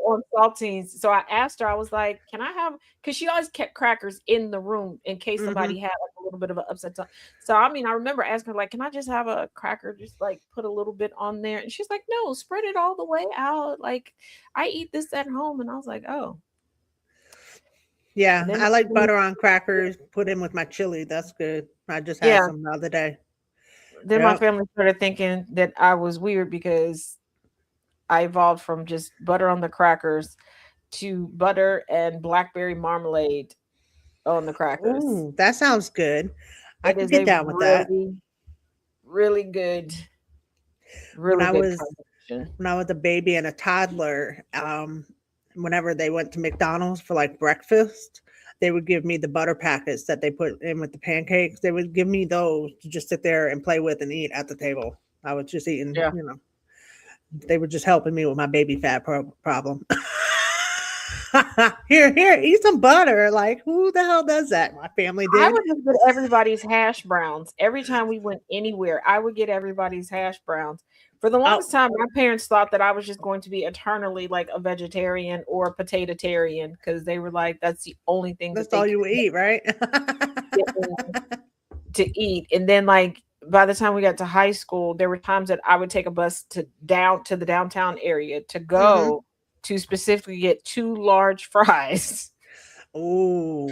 On saltines. So I asked her, I was like, "Can I have?" Because she always kept crackers in the room in case somebody had like a little bit of an upset tongue. So I mean, I remember asking her, like, "Can I just have a cracker? Just like put a little bit on there?" And she's like, "No, spread it all the way out. Like I eat this at home." And I was like, "Oh." Yeah, I like butter on crackers put in with my chili. That's good. I just had some the other day. Then my family started thinking that I was weird because I evolved from just butter on the crackers to butter and blackberry marmalade on the crackers. Ooh, that sounds good. I can get down with that. Really good. When I was a baby and a toddler, whenever they went to McDonald's for like breakfast, they would give me the butter packets that they put in with the pancakes. They would give me those to just sit there and play with and eat at the table. I was just eating, they were just helping me with my baby fat problem. Here, eat some butter. Like, who the hell does that? My family did. I would just get everybody's hash browns. Every time we went anywhere, I would get everybody's hash browns. For the longest time, my parents thought that I was just going to be eternally like a vegetarian or a potato-tarian because they were like, that's the only thing. That's all you eat, right? to eat. And then like by the time we got to high school, there were times that I would take a bus to the downtown area to go to specifically get 2 large fries. Oh,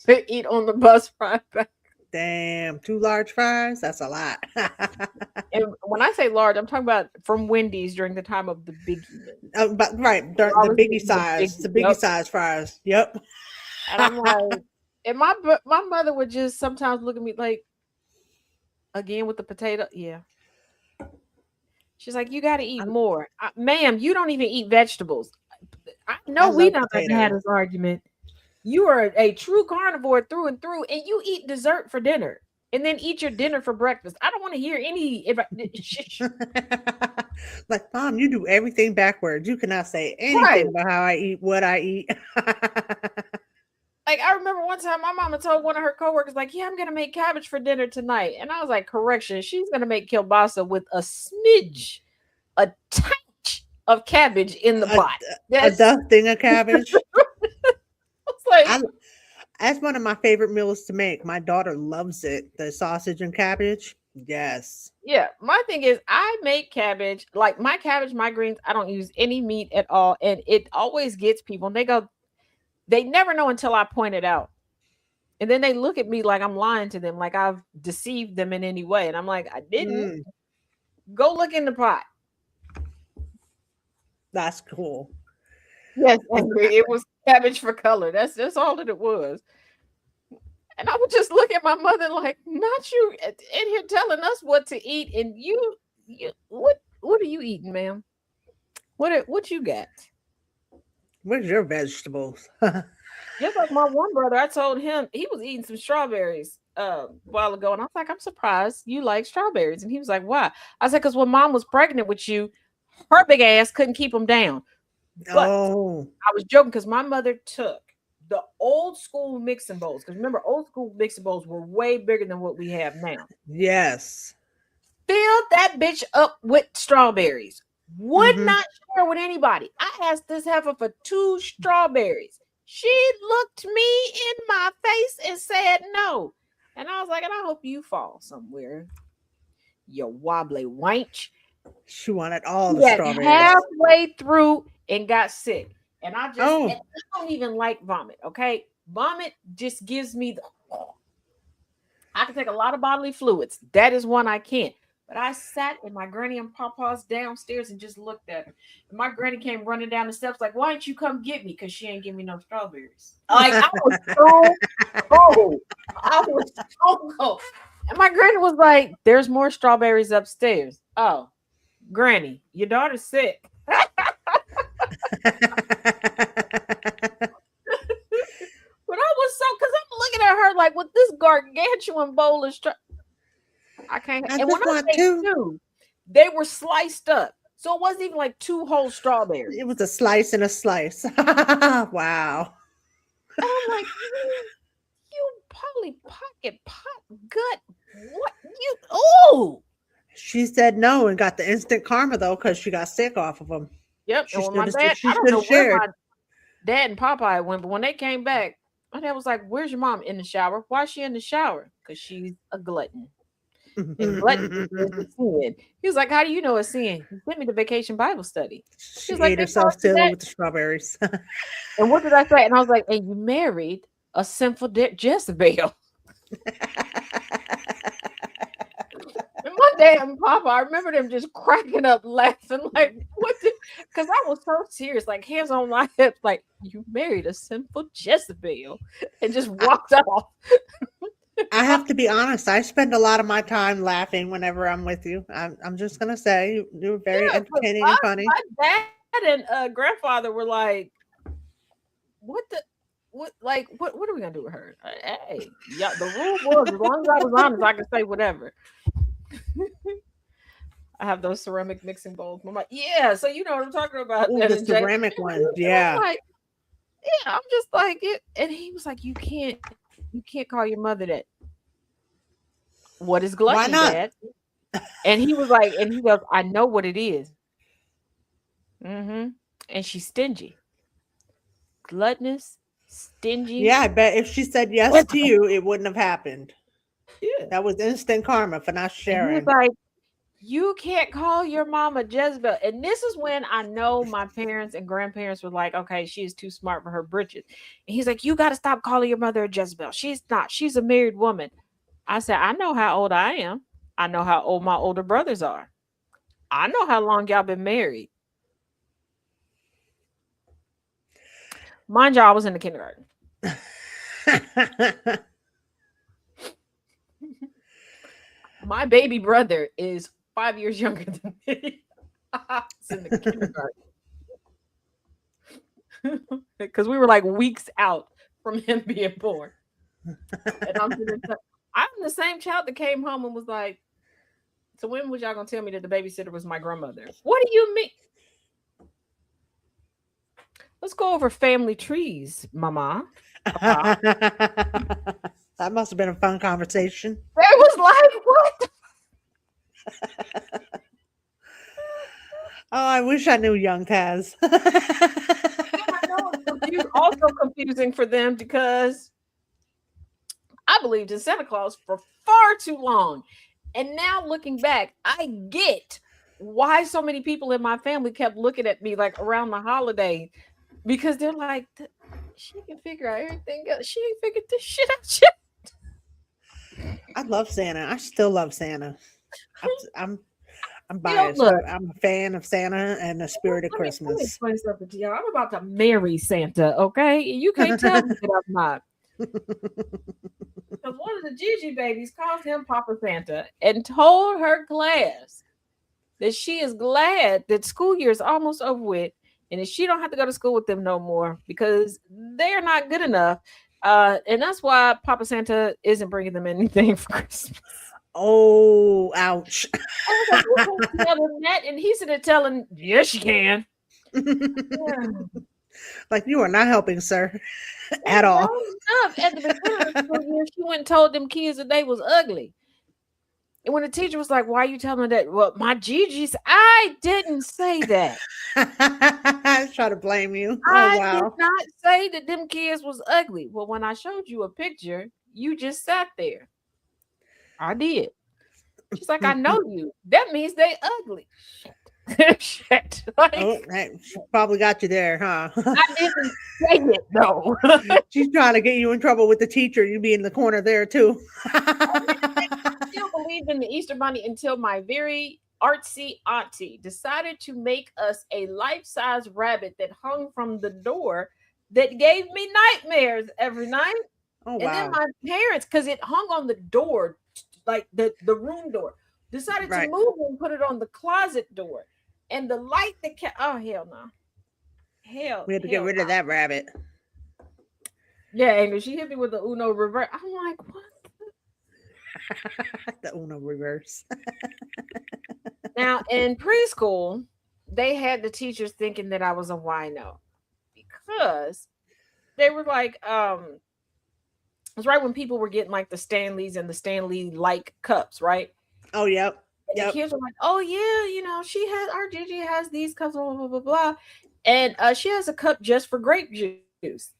to eat on the bus ride back. Damn, 2 large fries? That's a lot. And when I say large, I'm talking about from Wendy's during the time of the biggie. But right, the biggie size, the biggie size fries. Yep. And I'm like, and my mother would just sometimes look at me like, again with the potato, yeah. She's like, you got to eat more, ma'am. You don't even eat vegetables. I know we not had this argument. You are a true carnivore through and through, and you eat dessert for dinner and then eat your dinner for breakfast. I don't want to hear any. Like, Mom, you do everything backwards. You cannot say anything about how I eat, what I eat. Like, I remember one time my mama told one of her coworkers, like, yeah, I'm going to make cabbage for dinner tonight. And I was like, correction, she's going to make kielbasa with a smidge, a touch of cabbage in the pot. A dusting of cabbage. Like, that's one of my favorite meals to make. My daughter loves it. The sausage and cabbage. Yes. Yeah. My thing is I make cabbage, like my cabbage, my greens, I don't use any meat at all. And it always gets people and they go, they never know until I point it out. And then they look at me like I'm lying to them, like I've deceived them in any way. And I'm like, I didn't. Go look in the pot. That's cool. Yes, it was cabbage for color. That's all that it was. And I would just look at my mother like, not you in here telling us what to eat. And you what are you eating, ma'am? What you got? Where's your vegetables? Just like my one brother, I told him he was eating some strawberries a while ago. And I was like, I'm surprised you like strawberries. And he was like, why? I said, because when Mom was pregnant with you, her big ass couldn't keep them down. But I was joking because my mother took the old school mixing bowls. Because remember, old school mixing bowls were way bigger than what we have now. Yes. Filled that bitch up with strawberries. Would not share with anybody. I asked this heifer for 2 strawberries. She looked me in my face and said no. And I was like, and I hope you fall somewhere. You wobbly wench. She wanted all the strawberries. Halfway through and got sick. And I don't even like vomit, okay? Vomit just gives me I can take a lot of bodily fluids. That is one I can't. But I sat in my granny and papa's downstairs and just looked at her. And my granny came running down the steps like, why didn't you come get me? Because she ain't give me no strawberries. Like, I was so cold. I was so cold. And my granny was like, there's more strawberries upstairs. Oh, granny, your daughter's sick. But I was so, because I'm looking at her like, with this gargantuan bowl of I can't. I And when just I want say two. two, they were sliced up. So it wasn't even like 2 whole strawberries. It was a slice and a slice. Wow. And I'm like, you Polly Pocket pot gut. What you? Oh, She said no and got the instant karma though because she got sick off of them. yep. She And when my should've- dad, she I don't should've know where shared. my dad and Popeye went, but when they came back, my dad was like, "Where's your mom? In the shower? Why is she in the shower? Because she's a glutton." And gluttony is a sin. He was like, how do you know it's sin? He sent me to vacation Bible study. She like, ate "They herself taught you too that?" with the strawberries. And what did I say? And I was like, and you married a sinful Jezebel. And my dad and Papa, I remember them just cracking up laughing, like, what? Because I was so serious, like hands on my hips, like, you married a sinful Jezebel, and just walked off. I have to be honest. I spend a lot of my time laughing whenever I'm with you. I'm just gonna say you were very Yeah, but entertaining and funny. My dad and grandfather were like, what are we gonna do with her? Hey, yeah, the rule was as long as I was honest, I could say whatever. I have those ceramic mixing bowls. I'm like, yeah, so you know what I'm talking about. Ooh, That the and Jay- ceramic one. And I'm Yeah. like, yeah, I'm just like it. And he was like, you can't call your mother that. What is gluttony, not? Dad? And he was like, and he goes, I know what it is. And she's stingy. Gluttonous, stingy. Yeah, I bet if she said yes to you, it wouldn't have happened. Yeah. That was instant karma for not And he sharing. was like, you can't call your mama Jezebel. And this is when I know my parents and grandparents were like, okay, she is too smart for her britches. And he's like, you got to stop calling your mother a Jezebel. She's not. She's a married woman. I said, I know how old I am. I know how old my older brothers are. I know how long y'all been married. Mind you, I was in the kindergarten. My baby brother is 5 years younger than me. It's in the kindergarten. Because we were like weeks out from him being born. And I'm the same child that came home and was like, so when was y'all gonna tell me that the babysitter was my grandmother? What do you mean? Let's go over family trees, Mama. That must have been a fun conversation. It was like, what? Oh, I wish I knew young Taz. I know it's also confusing for them because I believed in Santa Claus for far too long. And now looking back, I get why so many people in my family kept looking at me like around the holiday, because they're like, she can figure out everything else. She ain't figured this shit out yet. I love Santa. I still love Santa. I'm You know, biased. look. I'm a fan of Santa and the spirit of Let me Christmas. explain something to y'all. I'm about to marry Santa, okay? You can't tell me that I'm not. Because one of the Gigi babies called him Papa Santa and told her class that she is glad that school year is almost over with and that she don't have to go to school with them no more because they're not good enough. And that's why Papa Santa isn't bringing them anything for Christmas. Oh, ouch. I was like, "You can't tell him that," and he's sitting there telling, yes, you can. Yeah. Like, you are not helping, sir, at all. Enough. At the beginning of the school year, she went and told them kids that they was ugly. And when the teacher was like, why are you telling me that? Well, my Gigi's, I didn't say that. I try to blame you. Oh, I wow. did not say that them kids was ugly. Well, when I showed you a picture, you just sat there. I did. She's like, I know you. That means they ugly. Shit. Like, Oh, that probably got you there, huh? I didn't say it though. She's trying to get you in trouble with the teacher. You be in the corner there too. still believed in the Easter Bunny until my very artsy auntie decided to make us a life-size rabbit that hung from the door that gave me nightmares every night. Oh, And then wow. my parents, because it hung on the door, like the room door, decided to Right. move it and put it on the closet door. And the light that oh, hell no. We had to get rid of that rabbit. Yeah, Amy, she hit me with the Uno reverse. I'm like, what? The Uno reverse. Now, in preschool, they had the teachers thinking that I was a wino because they were like, it was right when people were getting like the Stanleys and the Stanley like cups, right? Oh, yep. And the kids were like, oh yeah, you know, our Gigi has these cups, blah, blah, blah, blah. And she has a cup just for grape juice.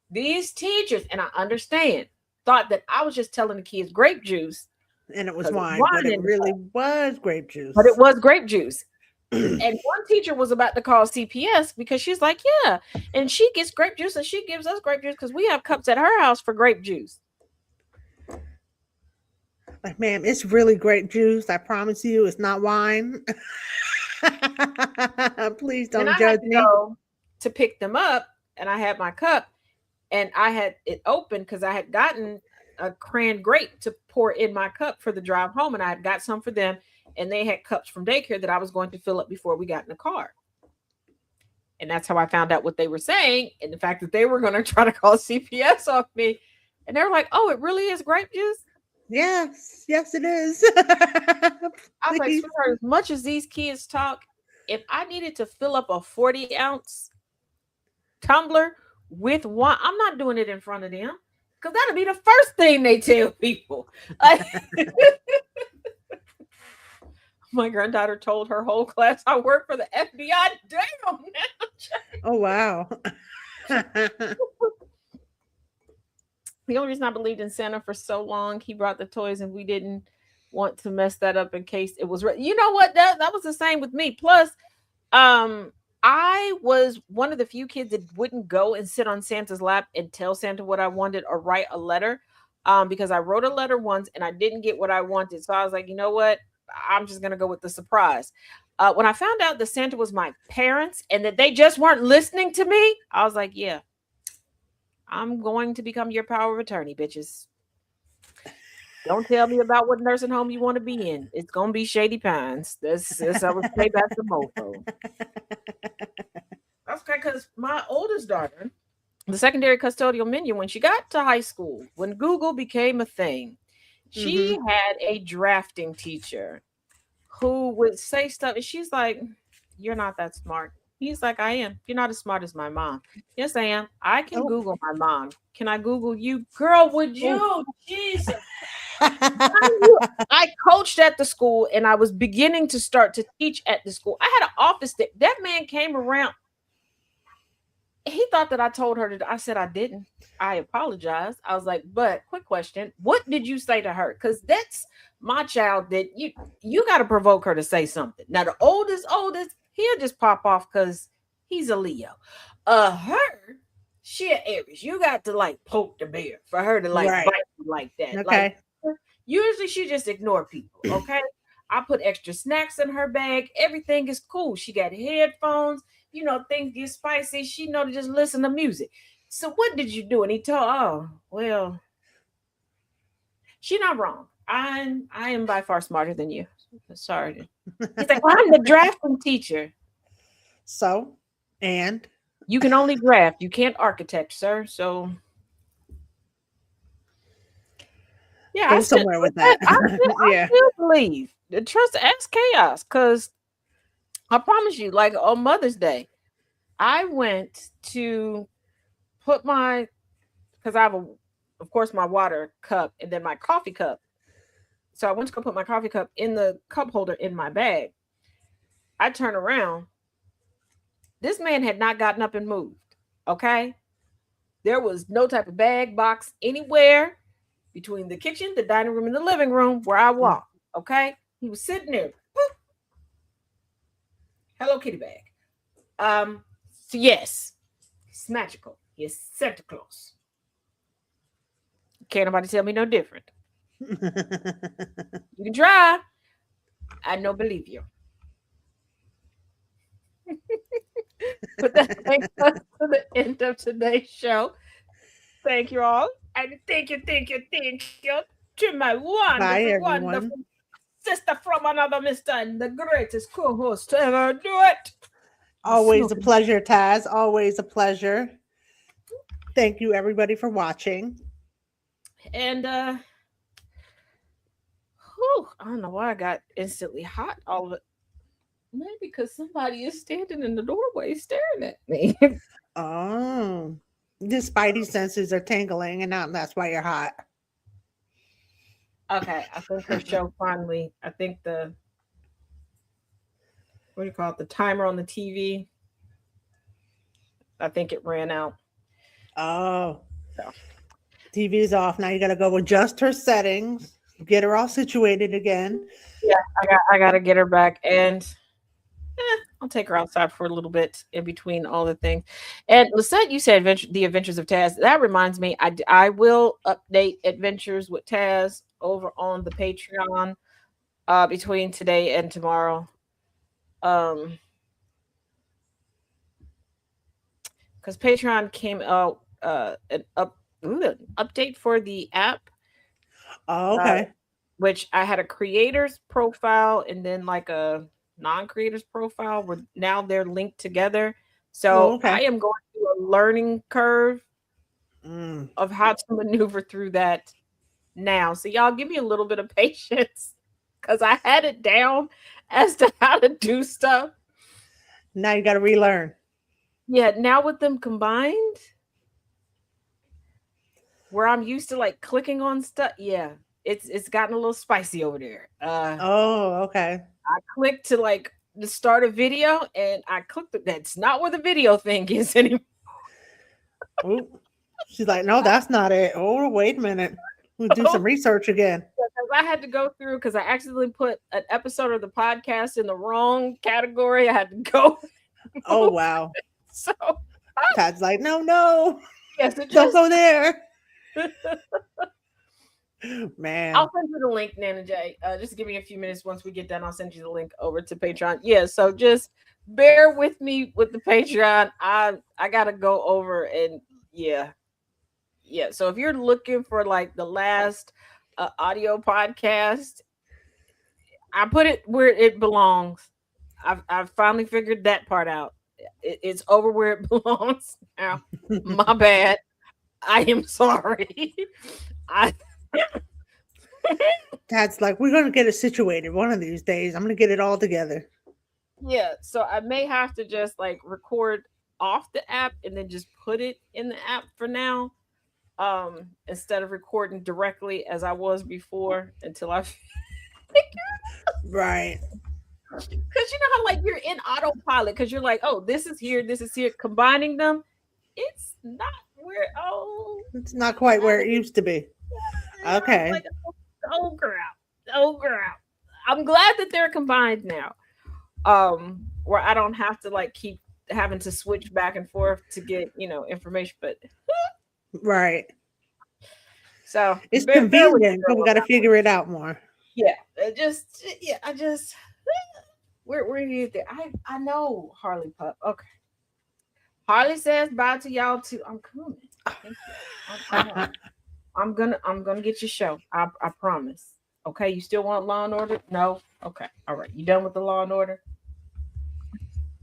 These teachers, and I understand, thought that I was just telling the kids grape juice. And it was wine, but it really was grape juice. But it was grape juice. And one teacher was about to call CPS because she's like, yeah, and she gets grape juice and she gives us grape juice because we have cups at her house for grape juice. Like, ma'am, it's really grape juice. I promise you, it's not wine. Please don't judge me. To pick them up, and I had my cup, and I had it open because I had gotten a cran grape to pour in my cup for the drive home, and I had got some for them, and they had cups from daycare that I was going to fill up before we got in the car. And that's how I found out what they were saying, and the fact that they were going to try to call CPS off me. And they were like, oh, it really is grape juice? Yes, it is. I was like, sweetheart, as much as these kids talk, if I needed to fill up a 40-ounce tumbler with wine, I'm not doing it in front of them because that'll be the first thing they tell people. My granddaughter told her whole class I work for the FBI. Damn. Oh, wow. The only reason I believed in Santa for so long, he brought the toys and we didn't want to mess that up in case it was you know what, that was the same with me. Plus I was one of the few kids that wouldn't go and sit on Santa's lap and tell Santa what I wanted or write a letter, because I wrote a letter once and I didn't get what I wanted. So I was like, you know what, I'm just gonna go with the surprise. When I found out that Santa was my parents and that they just weren't listening to me, I was like, yeah, I'm going to become your power of attorney, bitches. Don't tell me about what nursing home you want to be in. It's going to be Shady Pines. This I would say that's the mofo. That's okay, because my oldest daughter, the secondary custodial menu, when she got to high school, when Google became a thing, she had a drafting teacher who would say stuff, and she's like, you're not that smart. He's like, I am. You're not as smart as my mom. Yes, I am. I can Google my mom. Can I Google you? Girl, would you? Jesus. I coached at the school and I was beginning to start to teach at the school. I had an office that man came around. He thought that I told her that I said I didn't. I apologize. I was like, but quick question. What did you say to her? Because that's my child that you got to provoke her to say something. Now, the oldest, he'll just pop off because he's a Leo. Her, she an Aries. You got to like poke the bear for her to like bite you like that. Okay. Like, usually she just ignore people. Okay. I put extra snacks in her bag. Everything is cool. She got headphones. You know, things get spicy. She know to just listen to music. So what did you do? And he told, oh, well, she's not wrong. I am by far smarter than you. Sorry. He's like, well, I'm the drafting teacher. So, and? You can only draft. You can't architect, sir. So, yeah. Go somewhere with that. I still believe. Trust, ask chaos. Because I promise you, like on Mother's Day, I went to put because I have, of course, my water cup and then my coffee cup. So I went to go put my coffee cup in the cup holder in my bag. I turn around. This man had not gotten up and moved. Okay. There was no type of bag, box anywhere between the kitchen, the dining room, and the living room where I walked. Okay. He was sitting there. Boop. Hello Kitty bag. So yes, it's magical. It's Santa Claus. Can't nobody tell me no different. You can try. I don't believe you. But that brings us to the end of today's show. Thank you all. And thank you to my Bye, wonderful, everyone. wonderful sister from another mister and the greatest co-host to ever do it. Always a Smokin. pleasure, Taz. Always a pleasure. Thank you, everybody, for watching. And I don't know why I got instantly hot all of it. Maybe because somebody is standing in the doorway staring at me. Oh, the spidey senses are tingling, and now that's why you're hot. Okay, I think her show finally. I think the what do you call it? The timer on the TV. I think it ran out. Oh, So. TV's off. Now you got to go adjust her settings, get her all situated again. Yeah, I got to get her back, and I'll take her outside for a little bit in between all the things. And Lisette, you said the Adventures of Taz. That reminds me, I will update Adventures with Taz over on the Patreon between today and tomorrow. Because Patreon came out an update for the app. Oh, okay. Which I had a creator's profile and then like a non-creator's profile where now they're linked together. So okay. I am going through a learning curve of how to maneuver through that now. So y'all give me a little bit of patience because I had it down as to how to do stuff. Now you got to relearn. Yeah, now with them combined, where I'm used to like clicking on stuff, yeah, it's gotten a little spicy over there. Oh, okay. I clicked to like to start a video, and I clicked. That's not where the video thing is anymore. Ooh. She's like, no, that's not it. Oh, wait a minute. We'll do some research again. I had to go through because I accidentally put an episode of the podcast in the wrong category. I had to go. Oh, wow. So Tad's like, no. Yes, don't go there. Man, I'll send you the link, Nana J. Just give me a few minutes. Once we get done, I'll send you the link over to Patreon. Yeah, so just bear with me with the Patreon. I gotta go over and yeah. So if you're looking for like the last audio podcast, I put it where it belongs. I've finally figured that part out. It's over where it belongs now. My bad. I am sorry. Dad's like, we're gonna get it situated one of these days. I'm gonna get it all together. Yeah, so I may have to just like record off the app and then just put it in the app for now, instead of recording directly as I was before until I right. Because you know how like you're in autopilot because you're like, oh, this is here, combining them. It's not where it's not quite where it used to be. Okay. Like, oh girl. I'm glad that they're combined now. Where I don't have to like keep having to switch back and forth to get, information, but right. So it's convenient, but we got to figure it out more. Yeah. I just where do you think I know Harley Pup. Okay. Harley says bye to y'all too. I'm coming. Thank you. I'm gonna get your show. I promise. Okay, you still want Law and Order? No? Okay. All right. You done with the Law and Order?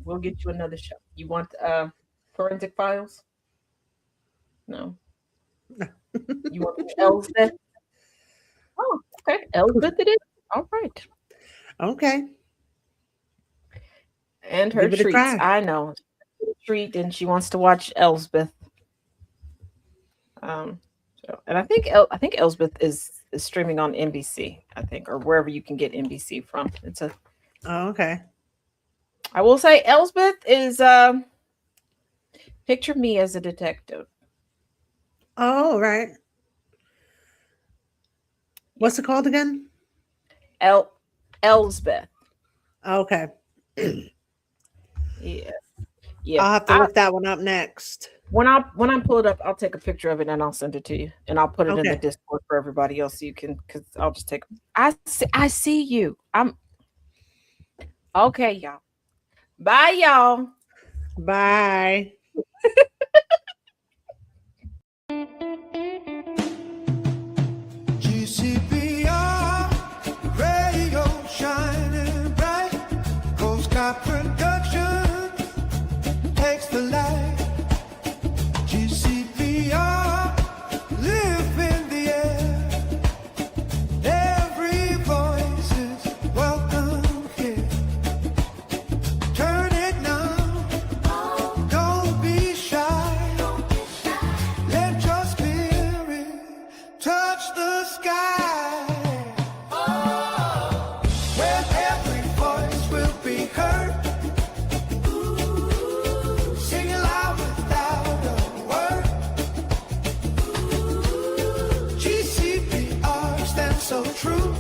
We'll get you another show. You want Forensic Files? No. You want Elsbeth? Oh, okay. Elsbeth it is. All right. Okay. And her treats. I know. Treat, and she wants to watch Elsbeth. And I think Elsbeth is streaming on NBC, I think, or wherever you can get NBC from. Okay. I will say Elsbeth is picture me as a detective. Oh, right. What's it called again? Elsbeth. Okay. Yeah. I'll have to look that one up next. When I pull it up, I'll take a picture of it and I'll send it to you, and I'll put it in the Okay. Discord for everybody else, so you can. Because I'll just take. I see you. I'm okay, y'all. Bye, y'all. Bye. GCPR radio shining bright. Coast Guard production takes the light. GCPR live in the air. Every voice is welcome here. Turn it now. Don't be shy. Let your spirit touch the sky. Where every voice will be heard. Sing aloud without a word. GCPR stands so true.